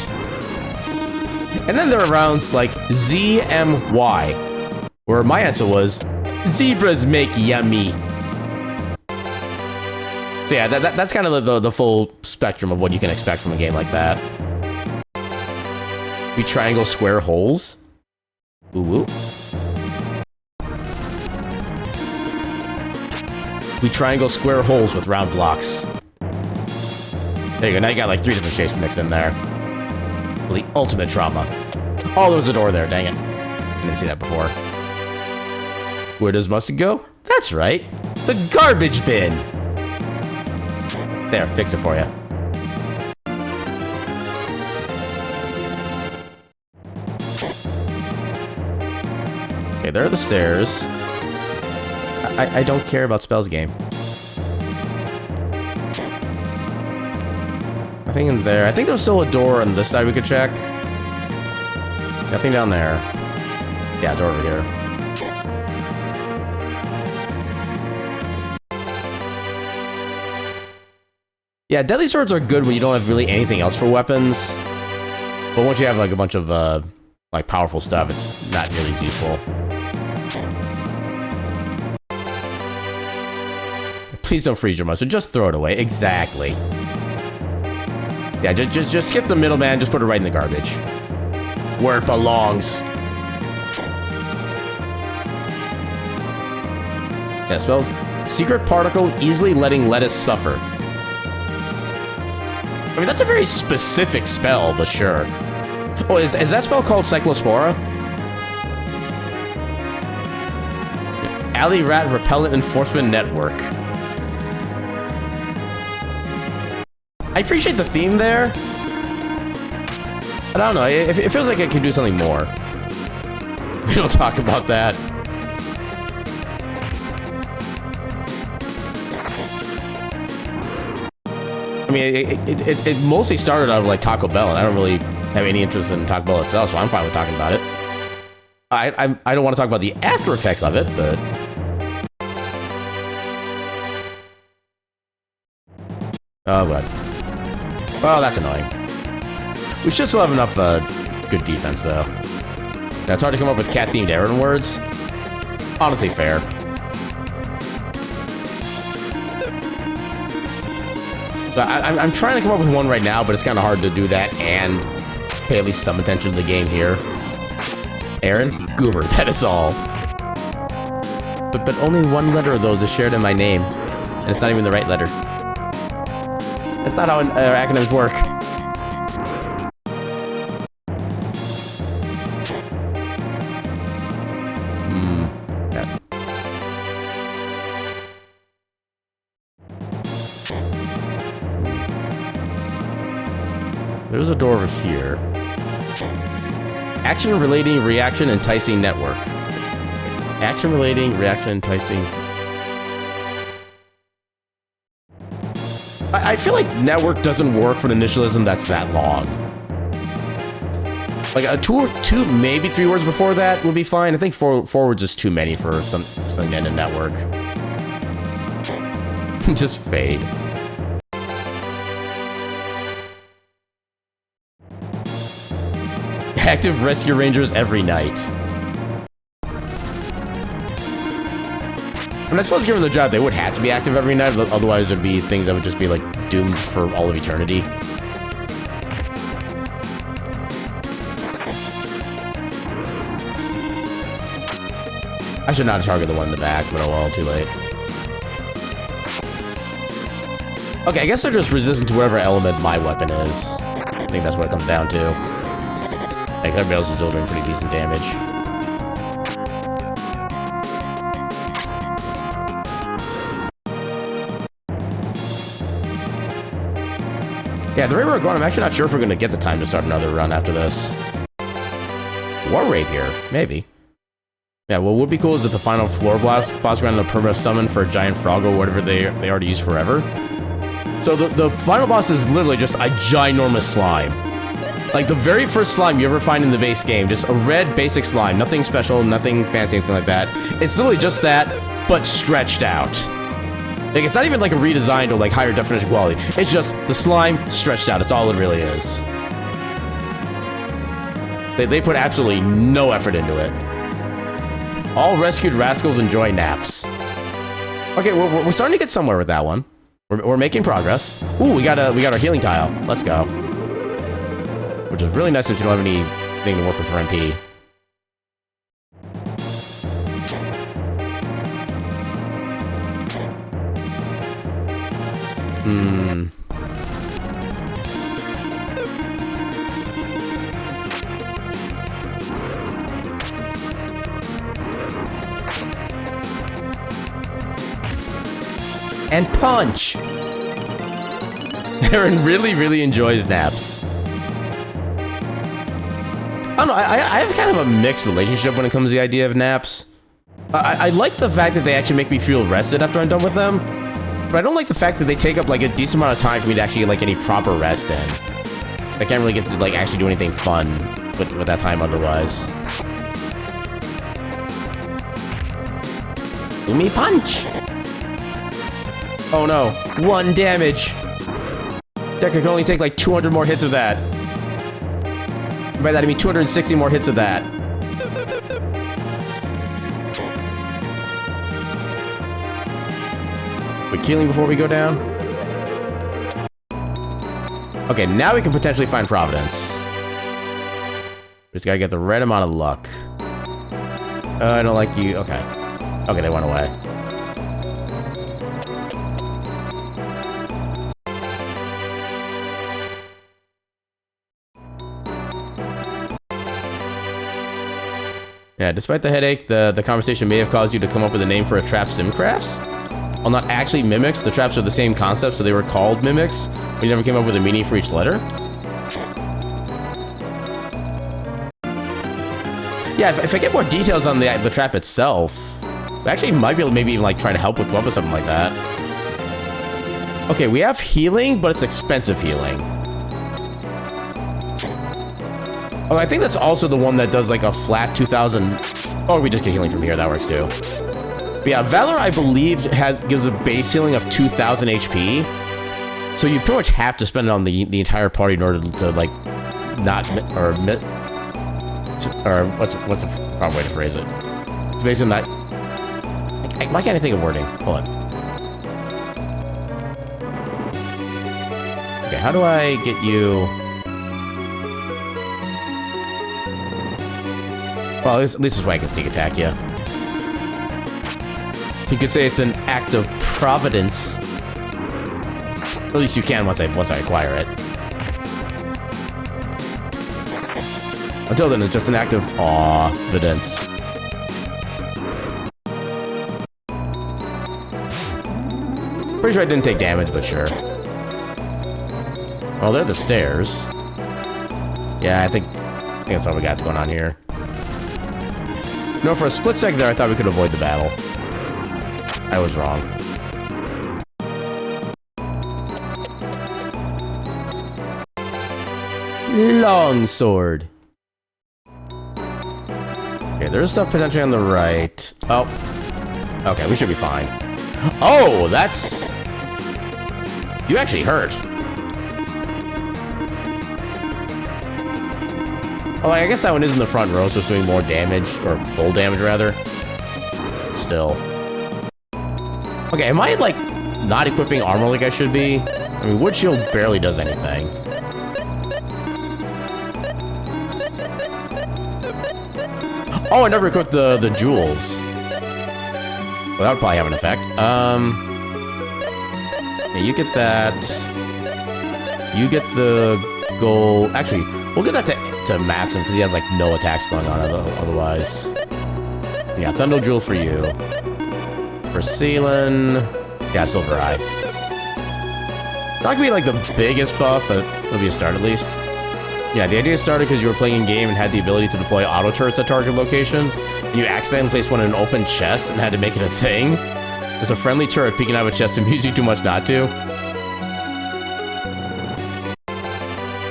And then there are rounds like ZMY, where my answer was, zebras make yummy. So yeah, that's kind of the full spectrum of what you can expect from a game like that. We triangle square holes. Ooh, woo. We triangle square holes with round blocks. There you go. Now you got like 3 different shapes mixed in there. The ultimate trauma. Oh, there was a door there. Dang it. I didn't see that before. Where does mustard go? That's right. The garbage bin. There, fix it for you. Okay, there are the stairs. I don't care about spells game. Nothing in there. I think there's still a door on this side we could check. Nothing down there. Yeah, door over here. Yeah, deadly swords are good when you don't have really anything else for weapons. But once you have like a bunch of like powerful stuff, it's not nearly as useful. Please don't freeze your mustard. Just throw it away. Exactly. Yeah, just skip the middleman. Just put it right in the garbage. where it belongs. Yeah, spells secret particle easily letting lettuce suffer. I mean, that's a very specific spell, but sure. Oh, is that spell called Cyclospora? Alley Rat Repellent Enforcement Network. I appreciate the theme there. But I don't know, it feels like it could do something more. We don't talk about that. I mean, it mostly started out of like Taco Bell, and I don't really have any interest in Taco Bell itself, so I'm fine with talking about it. I don't want to talk about the after effects of it, but... Oh, but... Well, that's annoying. We should still have enough good defense, though. Now, it's hard to come up with cat-themed errand words. Honestly, fair. So I'm trying to come up with one right now, but it's kind of hard to do that and pay at least some attention to the game here. Aaron? Goober, that is all. But only one letter of those is shared in my name, and it's not even the right letter. That's not how acronyms work. Yeah. There's a door over here. Action relating, reaction, enticing network. Action relating, reaction, enticing. I feel like network doesn't work for an initialism that's that long. Like a two, maybe 3 words before that would be fine. I think four words is too many for something to end in network. Just fade. Active rescue rangers every night. I mean, I suppose given the job, they would have to be active every night, otherwise there'd be things that would just be, like, doomed for all of eternity. I should not target the one in the back, but oh well, too late. Okay, I guess they're just resistant to whatever element my weapon is. I think that's what it comes down to. Like, everybody else is still doing pretty decent damage. Yeah, the rate we're going, I'm actually not sure if we're going to get the time to start another run after this. War Rapier, maybe. Yeah, what would be cool is if the final floor boss granted a permanent summon for a giant frog or whatever they already use forever. So the final boss is literally just a ginormous slime. Like the very first slime you ever find in the base game, just a red basic slime, nothing special, nothing fancy, anything like that. It's literally just that, but stretched out. Like, it's not even like a redesigned or like higher definition quality. It's just the slime stretched out. It's all it really is. They put absolutely no effort into it. All rescued rascals enjoy naps. Okay, we're starting to get somewhere with that one. We're making progress. Ooh, we got our healing tile. Let's go. Which is really nice if you don't have anything to work with for MP. And punch! Aaron really enjoys naps. I don't know, I have kind of a mixed relationship when it comes to the idea of naps. I like the fact that they actually make me feel rested after I'm done with them. But I don't like the fact that they take up like a decent amount of time for me to actually get like any proper rest in. I can't really get to like actually do anything fun with that time otherwise. Umi punch! Oh no, 1 damage. Decker can only take like 200 more hits of that. By that I mean 260 more hits of that. Quick healing before we go down. Okay, now we can potentially find Providence. Just gotta get the right amount of luck. I don't like you. Okay. Okay, they went away. Yeah, despite the headache, the conversation may have caused you to come up with a name for a trap simcrafts. While not actually mimics, the traps are the same concept, so they were called mimics. We never came up with a meaning for each letter. Yeah, if I get more details on the trap itself, I actually might be able to maybe even like try to help with up with something like that. Okay, we have healing, but it's expensive healing. Oh, I think that's also the one that does like a flat 2,000. Oh, we just get healing from here. That works too. But yeah, Valor, I believe, gives a base healing of 2,000 HP. So you pretty much have to spend it on the entire party in order to like not or what's the proper way to phrase it? Basically, not. Why can't I think of wording? Hold on. Okay, how do I get you? Well, at least this way I can sneak attack you. You could say it's an act of providence. Or at least you can once I acquire it. Until then, it's just an act of awe-vidence. Pretty sure I didn't take damage, but sure. Oh, they're the stairs. Yeah, I think that's all we got going on here. No, for a split second there, I thought we could avoid the battle. I was wrong. Longsword. Okay, there's stuff potentially on the right. Oh. Okay, we should be fine. Oh, that's... You actually hurt. Oh, I guess that one is in the front row, so it's doing more damage, or full damage, rather. Still. Okay, am I, like, not equipping armor like I should be? I mean, Wood Shield barely does anything. Oh, I never equipped the jewels. Well, that would probably have an effect. Yeah, you get that. You get the gold. Actually, we'll get that to Maxim because he has like no attacks going on otherwise. Yeah, Thunder Jewel for you. For Sealan, yeah, Silver Eye. Not gonna be like the biggest buff, but it'll be a start at least. Yeah, the idea started because you were playing a game and had the ability to deploy auto turrets at target location. And you accidentally placed one in an open chest and had to make it a thing. There's a friendly turret peeking out of a chest to amuse you too much not to.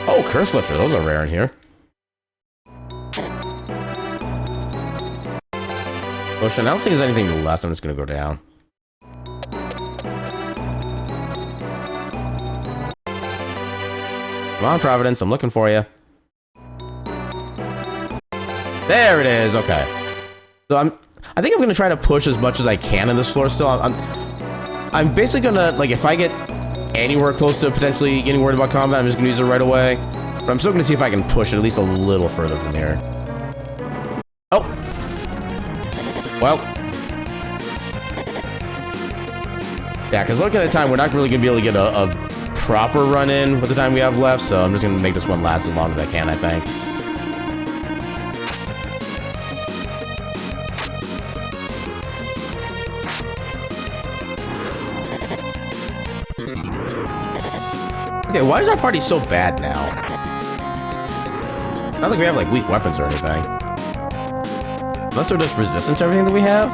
Oh, Curse Lifter, those are rare in here. Ocean, I don't think there's anything left. I'm just gonna go down. Come on, Providence, I'm looking for you. There it is. Okay. So I think I'm gonna try to push as much as I can in this floor. Still, I'm basically gonna like if I get anywhere close to potentially getting worried about combat, I'm just gonna use it right away. But I'm still gonna see if I can push it at least a little further from here. Oh. Well. Yeah, because looking at the time, we're not really gonna be able to get a proper run in with the time we have left. So I'm just gonna make this one last as long as I can. I think. Okay, why is our party so bad now? Not like we have like weak weapons or anything. Unless they're just resistant to everything that we have.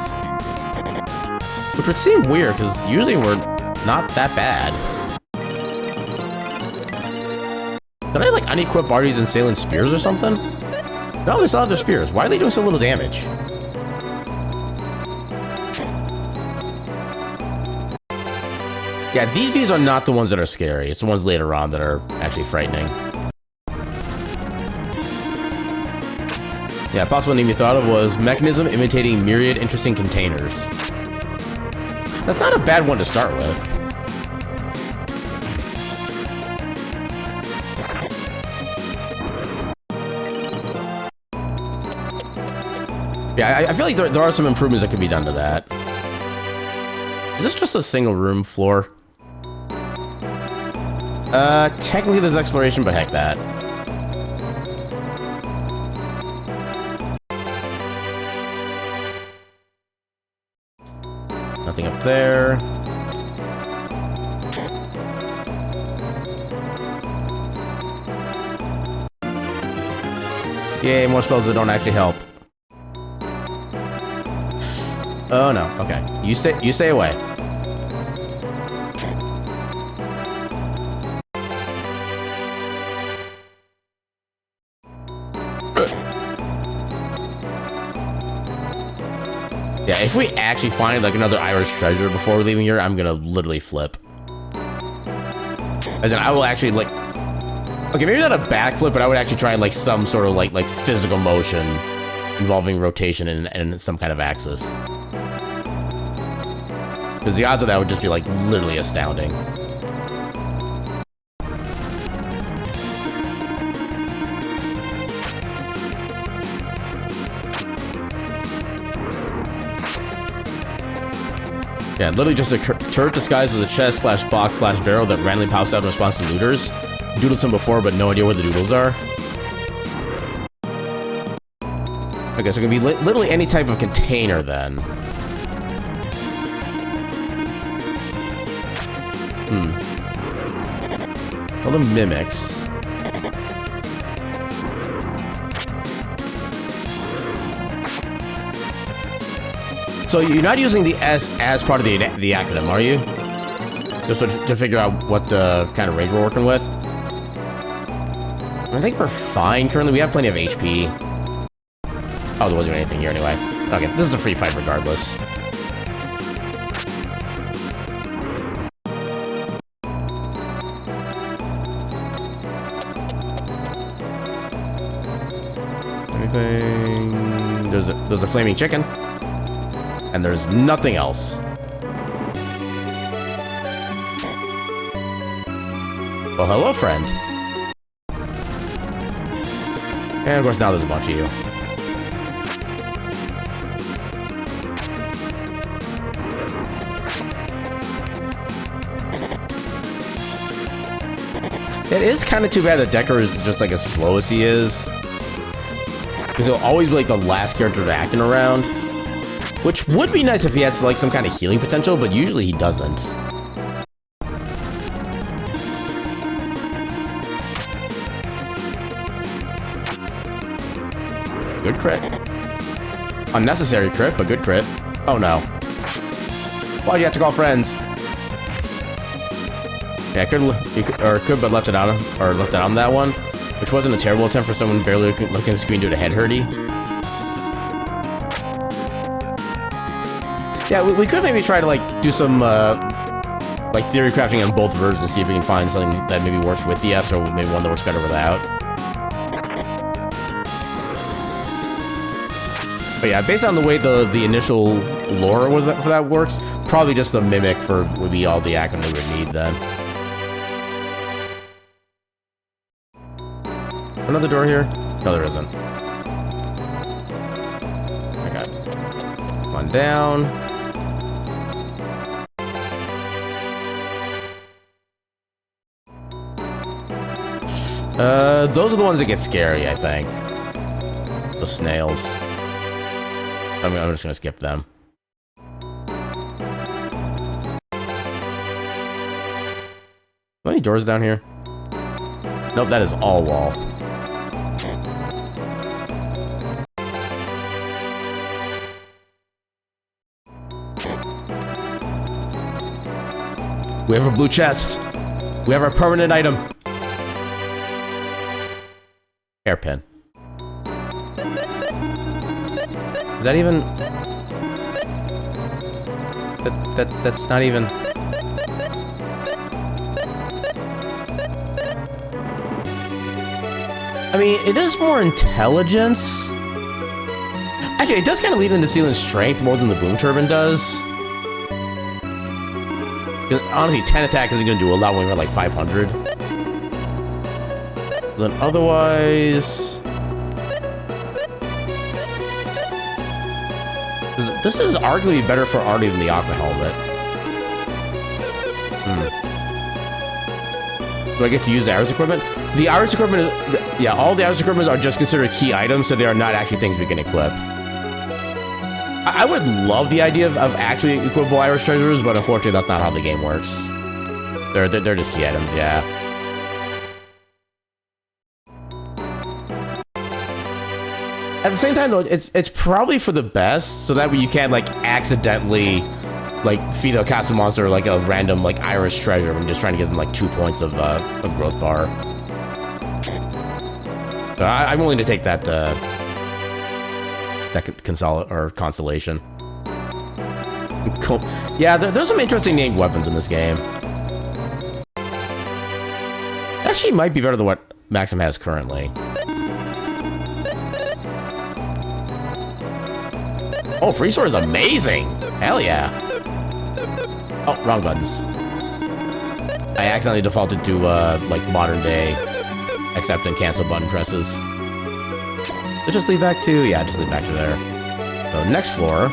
Which would seem weird, because usually we're not that bad. Did I like unequip Artie's and Sailin spears or something? No, they still have their spears. Why are they doing so little damage? Yeah, these are not the ones that are scary. It's the ones later on that are actually frightening. Yeah, possible name you thought of was Mechanism Imitating Myriad Interesting Containers. That's not a bad one to start with. Yeah, I feel like there are some improvements that could be done to that. Is this just a single room floor? Technically there's exploration, but heck that. Nothing up there. Yay, more spells that don't actually help. Oh no, okay. You stay away. Yeah, if we actually find like another Irish treasure before leaving here, I'm gonna literally flip. As in, I will actually like, okay, maybe not a backflip, but I would actually try like some sort of like physical motion involving rotation and some kind of axis. Because the odds of that would just be like literally astounding. Yeah, literally just a turret disguised as a chest slash box slash barrel that randomly pops out in response to looters. Doodled some before, but no idea where the doodles are. Okay, so it can be literally any type of container then. Call them mimics. So you're not using the S as part of the acronym, are you? Just to figure out what kind of range we're working with? I think we're fine currently. We have plenty of HP. Oh, there wasn't anything here anyway. Okay, this is a free fight regardless. Anything? There's a flaming chicken. And there's nothing else. Well, hello, friend. And of course, now there's a bunch of you. It is kind of too bad that Decker is just like as slow as he is. Because he'll always be like the last character to acting around. Which would be nice if he has like some kind of healing potential, but usually he doesn't. Good crit. Unnecessary crit, but good crit. Oh no. Why'd you have to call friends? Yeah, I could but left it out on that one, which wasn't a terrible attempt for someone barely looking at the screen due to head hurdy. Yeah, we could maybe try to like do some like theory crafting on both versions, see if we can find something that maybe works with the S or maybe one that works better without. But yeah, based on the way the initial lore was for that works, probably just the mimic would be all the acronym we would need then. Another door here? No, there isn't. Okay. Come on down. Those are the ones that get scary, I think. The snails. I'm just gonna skip them. Any doors down here? Nope, that is all wall. We have a blue chest. We have our permanent item. Hairpin. Is that even... That's not even... I mean, it is more intelligence. Actually, it does kind of lead into Sealand's strength more than the boom turbine does. Because honestly, 10 attack isn't going to do a lot when we're at like 500. Then otherwise... This is arguably better for Artie than the Aqua Helmet. Do I get to use the Iris equipment? The Iris equipment is... Yeah, all the Iris equipment are just considered key items, so they are not actually things we can equip. I would love the idea of actually equipable Iris treasures, but unfortunately that's not how the game works. They're just key items, yeah. At the same time, though, it's probably for the best, so that way you can't, like, accidentally, like, feed a castle monster, like, a random, like, Irish treasure when just trying to give them, like, 2 points of growth bar. So I'm willing to take that, consolation. Yeah, there's some interesting named weapons in this game. Actually, might be better than what Maxim has currently. Oh, free sword is amazing! Hell yeah! Oh, wrong buttons. I accidentally defaulted to, like, modern day accept and cancel button presses. So just leave back to... Yeah, just leave back to there. So, next floor.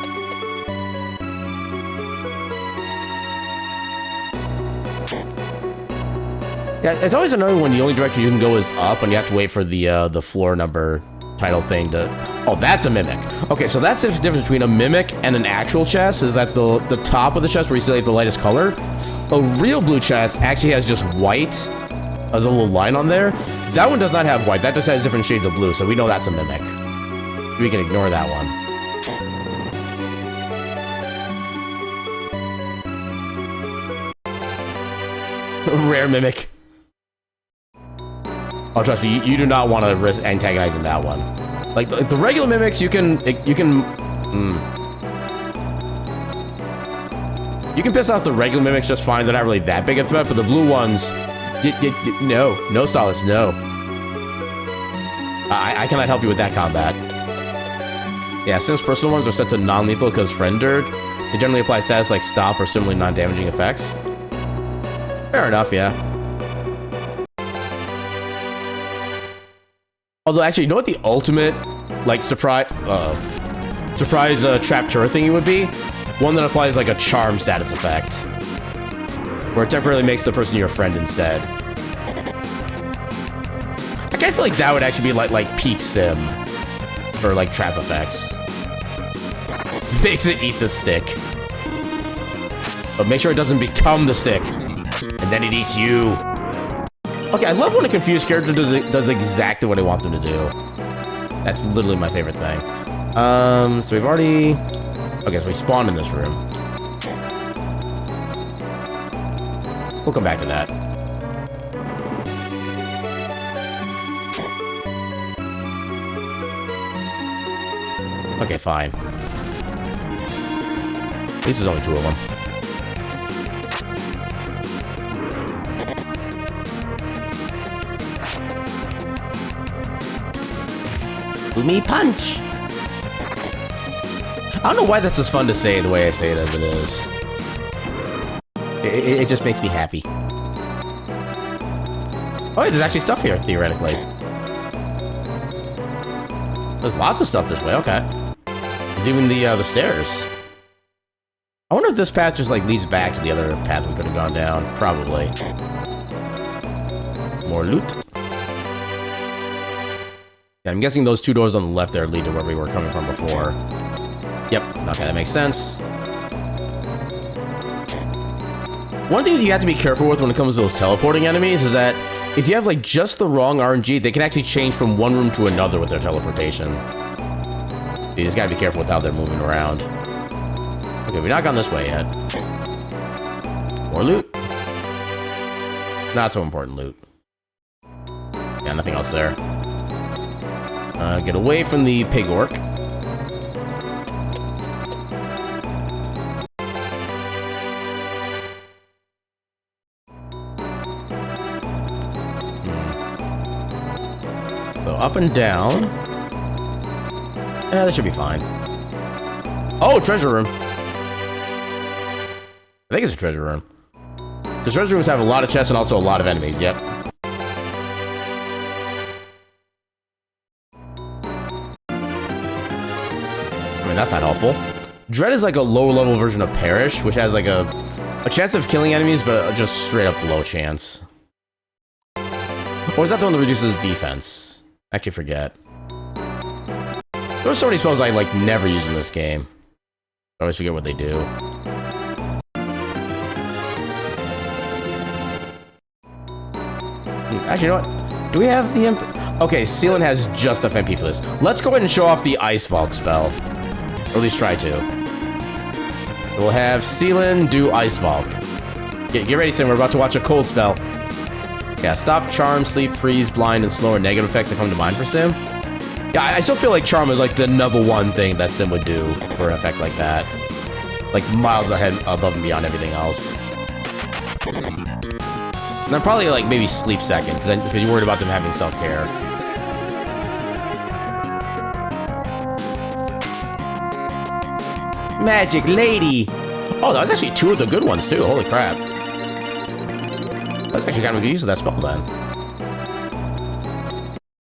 Yeah, it's always annoying when the only direction you can go is up and you have to wait for the floor number title thing to... Oh, that's a mimic. Okay, so that's the difference between a mimic and an actual chest, is that the top of the chest where you see like the lightest color, a real blue chest actually has just white as a little line on there. That one does not have white. That just has different shades of blue, so we know that's a mimic. We can ignore that one. Rare mimic. Oh, trust me, you do not want to risk antagonizing that one. Like the regular mimics, you can piss off the regular mimics just fine. They're not really that big a threat, but the blue ones, no, Solace, no. I cannot help you with that combat. Yeah, since personal ones are set to non-lethal because friend-derg, they generally apply status like stop or similarly non-damaging effects. Fair enough, yeah. Although, actually, you know what the ultimate, like, surprise trap turret thingy would be? One that applies, like, a charm status effect. Where it temporarily makes the person your friend instead. I kind of feel like that would actually be, like peak sim. Or, like, trap effects. Makes it eat the stick. But make sure it doesn't become the stick. And then it eats you. Okay, I love when a confused character does exactly what I want them to do. That's literally my favorite thing. So we've already... Okay, so we spawned in this room. We'll come back to that. Okay, fine. At least there's only 2 of them. Me punch! I don't know why that's as fun to say the way I say it as it is. It just makes me happy. Oh, there's actually stuff here, theoretically. There's lots of stuff this way, okay. There's even the stairs. I wonder if this path just, like, leads back to the other path we could have gone down. Probably. More loot. I'm guessing those 2 doors on the left there lead to where we were coming from before. Yep, okay, that makes sense. One thing that you have to be careful with when it comes to those teleporting enemies is that if you have, like, just the wrong RNG, they can actually change from one room to another with their teleportation. You just gotta be careful with how they're moving around. Okay, we're not gone this way yet. More loot. Not so important loot. Yeah, nothing else there. Get away from the pig orc. So up and down. Yeah, that should be fine. Oh, treasure room. I think it's a treasure room. The treasure rooms have a lot of chests and also a lot of enemies, yep. That's not helpful. Dread is like a lower level version of Perish, which has like a chance of killing enemies, but just straight up low chance. Or is that the one that reduces defense? I actually forget. There are so many spells I like never use in this game. I always forget what they do. Actually, you know what? Do we have the imp? Okay, Sealant has just enough MP for this. Let's go ahead and show off the Ice Valk spell. Or at least try to. We'll have Sealant do Ice Valk. Get ready, Sim. We're about to watch a cold spell. Yeah, stop, charm, sleep, freeze, blind, and slower negative effects that come to mind for Sim. Yeah, I still feel like charm is like the #1 thing that Sim would do for an effect like that. Like miles ahead, above and beyond everything else. And then probably like maybe sleep second, because you're worried about them having self-care. Magic Lady! Oh, that was actually 2 of the good ones too, holy crap. That's actually kind of a good use of that spell then.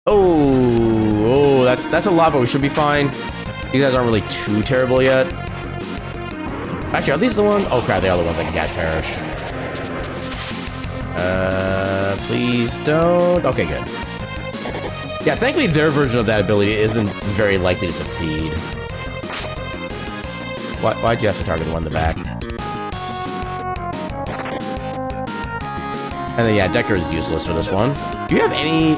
Oh, that's a lot, but we should be fine. These guys aren't really too terrible yet. Actually, are these the ones? Oh crap, they are the ones that can catch Perish. Please don't. Okay, good. Yeah, thankfully their version of that ability isn't very likely to succeed. Why'd you have to target the one in the back? And then, yeah, Decker is useless for this one. Do you have any...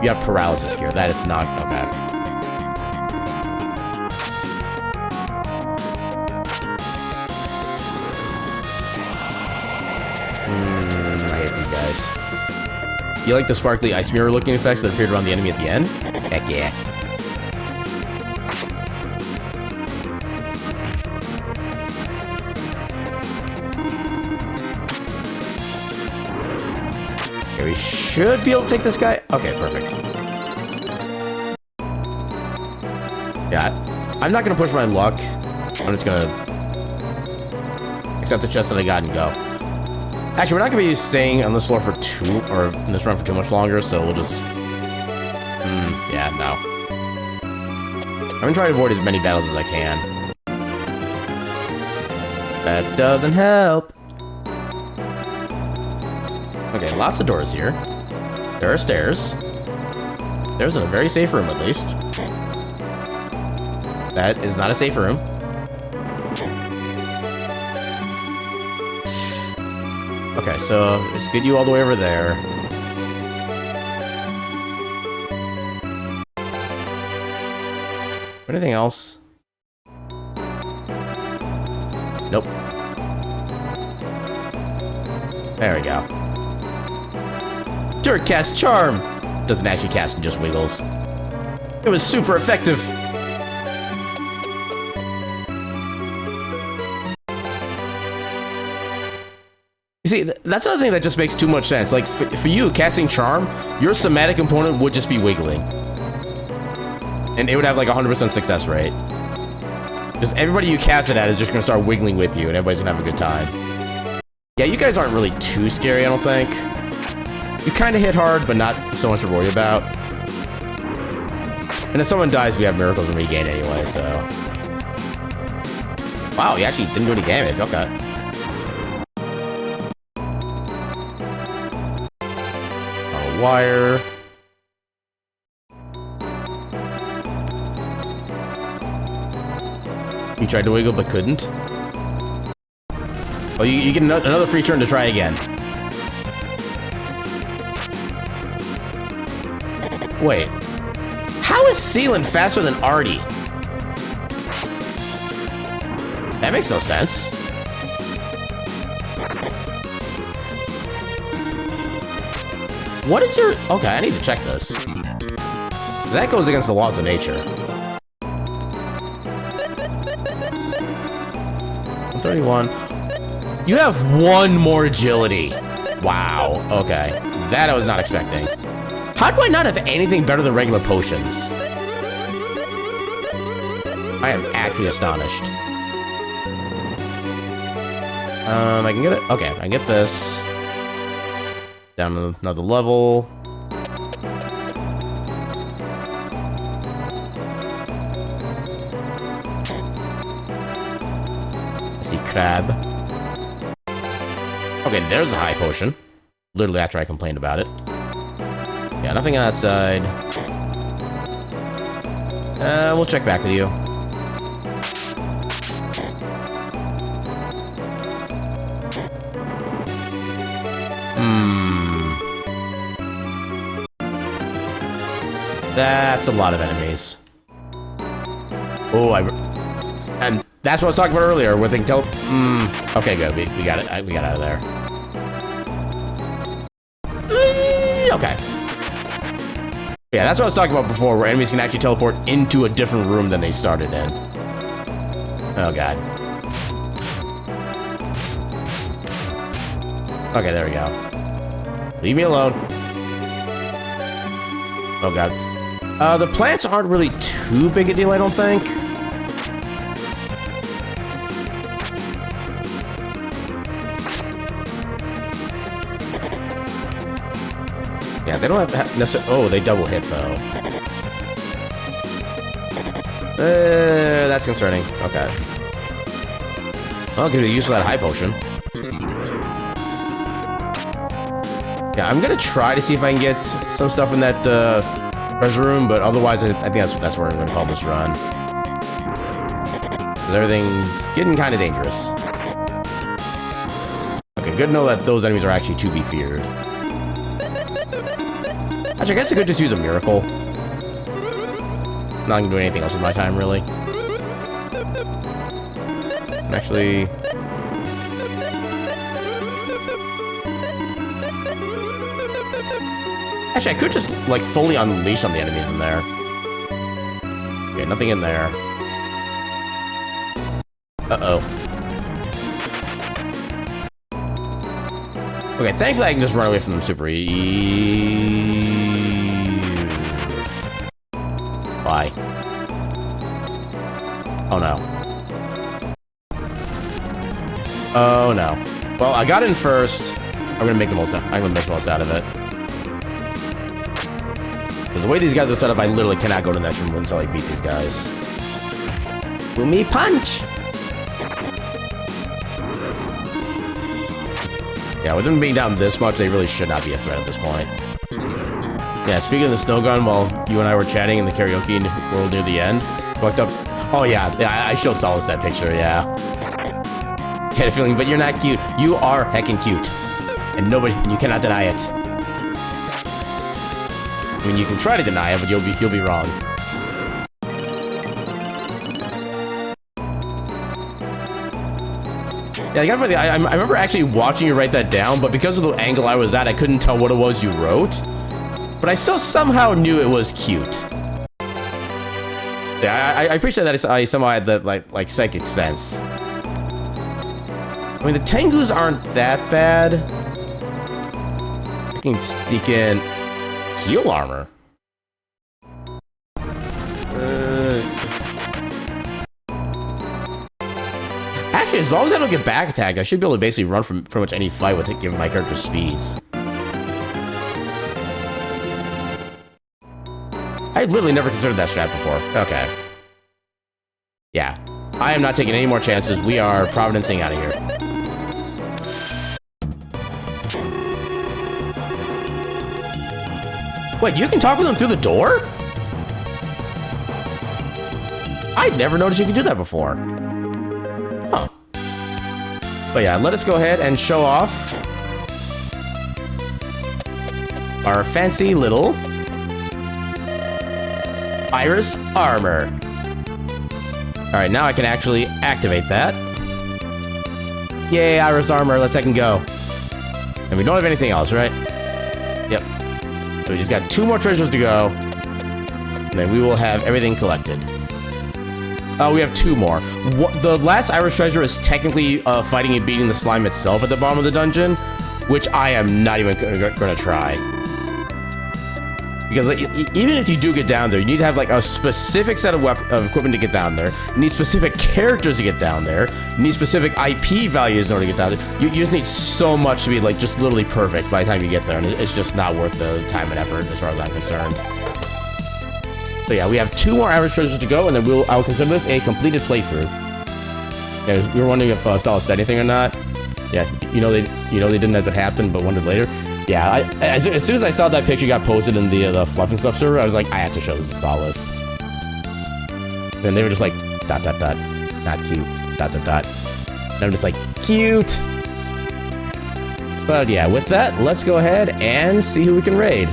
You have paralysis here. That is not... Okay. I hate these guys. You like the sparkly ice mirror looking effects that appeared around the enemy at the end? Heck yeah. We should be able to take this guy. Okay, perfect. Yeah, I'm not gonna push my luck. I'm just gonna accept the chest that I got and go. Actually, we're not gonna be staying on this floor for in this run for too much longer, so we'll just... yeah, no. I'm gonna try to avoid as many battles as I can. That doesn't help. Okay, lots of doors here. There are stairs. There's in a very safe room, at least. That is not a safe room. Okay, so let's get you all the way over there. Anything else? Nope. There we go. Dirt cast charm! Doesn't actually cast, and just wiggles. It was super effective! You see, that's another thing that just makes too much sense. Like, for you, casting charm, your somatic component would just be wiggling. And it would have like 100% success rate. Just everybody you cast it at is just gonna start wiggling with you, and everybody's gonna have a good time. Yeah, you guys aren't really too scary, I don't think. You kind of hit hard, but not so much to worry about. And if someone dies, we have miracles and regain anyway, so... Wow, he actually didn't do any damage, okay. On a wire... You tried to wiggle, but couldn't? Oh, you get another free turn to try again. Wait. How is Sealant faster than Artie? That makes no sense. What is your... Okay, I need to check this. That goes against the laws of nature. 131. You have 1 more agility. Wow. Okay. That I was not expecting. How do I not have anything better than regular potions? I am actually astonished. I can get it. Okay, I can get this. Down to another level. Fab. Okay, there's a high potion. Literally after I complained about it. Yeah, nothing on that side. We'll check back with you. That's a lot of enemies. Oh, and that's what I was talking about earlier. We're thinking, okay, good. We got it. We got out of there. Okay. Yeah, that's what I was talking about before, where enemies can actually teleport into a different room than they started in. Oh, God. Okay, there we go. Leave me alone. Oh, God. The plants aren't really too big a deal, I don't think. Yeah, they don't have necessarily... Oh, they double hit, though. That's concerning. Okay. Well, give it a use for that high potion. Yeah, I'm gonna try to see if I can get some stuff in that treasure room, but otherwise, I think that's where I'm gonna call this run. Because everything's getting kind of dangerous. Okay, good to know that those enemies are actually to be feared. Actually, I guess I could just use a miracle. Not gonna do anything else with my time, really. Actually... Actually, I could just, like, fully unleash on the enemies in there. Okay, nothing in there. Uh-oh. Okay, thankfully I can just run away from them super easy. Why? Oh, no. Oh, no. Well, I got in first. I'm gonna make the most out of it. Because the way these guys are set up, I literally cannot go to the next room until I beat these guys. Boomy punch! Yeah, with them being down this much, they really should not be a threat at this point. Yeah, speaking of the snow gun, while you and I were chatting in the karaoke world near the end, walked up... Oh, yeah, I showed Solace that picture, yeah. Had a feeling, but you're not cute. You are heckin' cute. And you cannot deny it. I mean, you can try to deny it, but you'll be wrong. Yeah, I remember actually watching you write that down, but because of the angle I was at, I couldn't tell what it was you wrote. But I still somehow knew it was cute. Yeah, I appreciate that I somehow had that, like psychic sense. I mean, the Tengus aren't that bad. I can sneak in heal armor. Actually, as long as I don't get back attacked, I should be able to basically run from pretty much any fight with it, given my character's speeds. I literally never considered that strat before. Okay. Yeah. I am not taking any more chances. We are providencing out of here. Wait, you can talk with them through the door? I'd never noticed you could do that before. Huh. But yeah, let us go ahead and show off our fancy little Iris armor. Alright, now I can actually activate that. Yay, Iris armor, let's second go. And we don't have anything else, right? Yep. So we just got 2 more treasures to go. And then we will have everything collected. Oh, we have 2 more. The last Iris treasure is technically fighting and beating the slime itself at the bottom of the dungeon, which I am not even gonna try. Because even if you do get down there, you need to have like a specific set of equipment to get down there. You need specific characters to get down there. You need specific IP values in order to get down there. You just need so much to be like just literally perfect by the time you get there, and it's just not worth the time and effort as far as I'm concerned. So yeah, we have 2 more Iris treasures to go, and then I will consider this a completed playthrough. Yeah, we were wondering if Stella said anything or not. Yeah, you know they didn't as it happened, but wondered later. Yeah, as soon as I saw that picture got posted in the Fluff and Stuff server, I was like, I have to show this to Solace. And they were just like, ... not cute, ... And I'm just like, cute. But yeah, with that, let's go ahead and see who we can raid.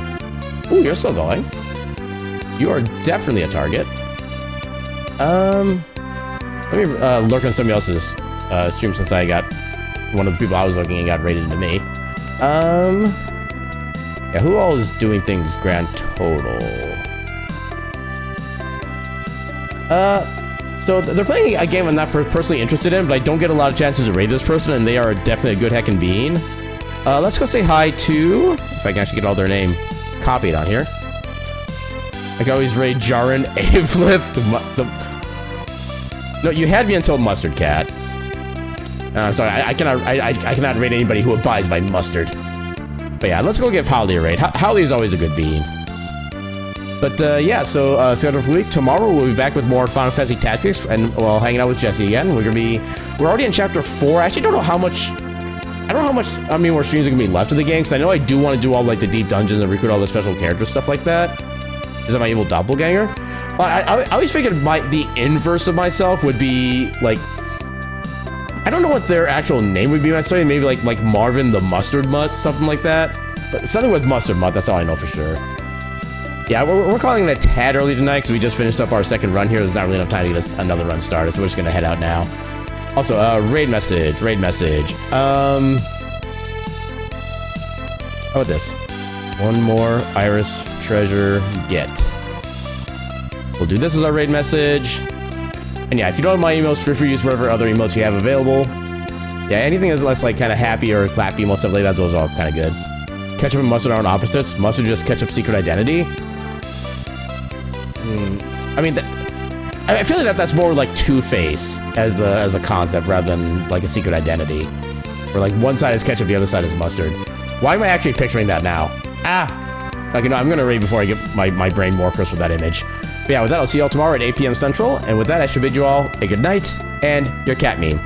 Ooh, you're still going. You are definitely a target. Let me lurk on somebody else's stream since I got one of the people I was looking at got raided into me. Yeah, who all is doing things grand total? So they're playing a game I'm not personally interested in, but I don't get a lot of chances to raid this person, and they are definitely a good heckin' bean. Let's go say hi to, if I can actually get all their name copied on here. I can always raid Jaren, Avlith, no, you had me until Mustard Cat. I'm sorry, I cannot raid anybody who abides by mustard. But yeah, let's go give Holly a raid. Holly is always a good bean. But yeah, so schedule for the week. Tomorrow we'll be back with more Final Fantasy Tactics, and well, hanging out with Jesse again. We're already in chapter 4. I actually don't know how many more streams are gonna be left of the game, because I know I do want to do all like the deep dungeons and recruit all the special characters, stuff like that. Is that my evil doppelganger? But I always figured the inverse of myself would be like, I don't know what their actual name would be necessarily. Maybe like Marvin the Mustard Mutt, something like that. But something with Mustard Mutt, that's all I know for sure. Yeah, we're calling it a tad early tonight because we just finished up our second run here. There's not really enough time to get us another run started, so we're just gonna head out now. Also, raid message. How about this? One more Iris treasure get. We'll do this as our raid message. And yeah, if you don't have my emails, feel free to use whatever other emotes you have available. Yeah, anything that's less like kind of happy or clappy emotes, stuff like that, those are all kind of good. Ketchup and mustard aren't opposites. Mustard just Ketchup's secret identity. I mean, I feel like that's more like Two-Face as a concept rather than like a secret identity. Where like one side is ketchup, the other side is mustard. Why am I actually picturing that now? Like, you know, I'm gonna read before I get my brain more crisp with that image. But yeah, with that, I'll see you all tomorrow at 8 p.m. Central. And with that, I should bid you all a good night and your cat meme.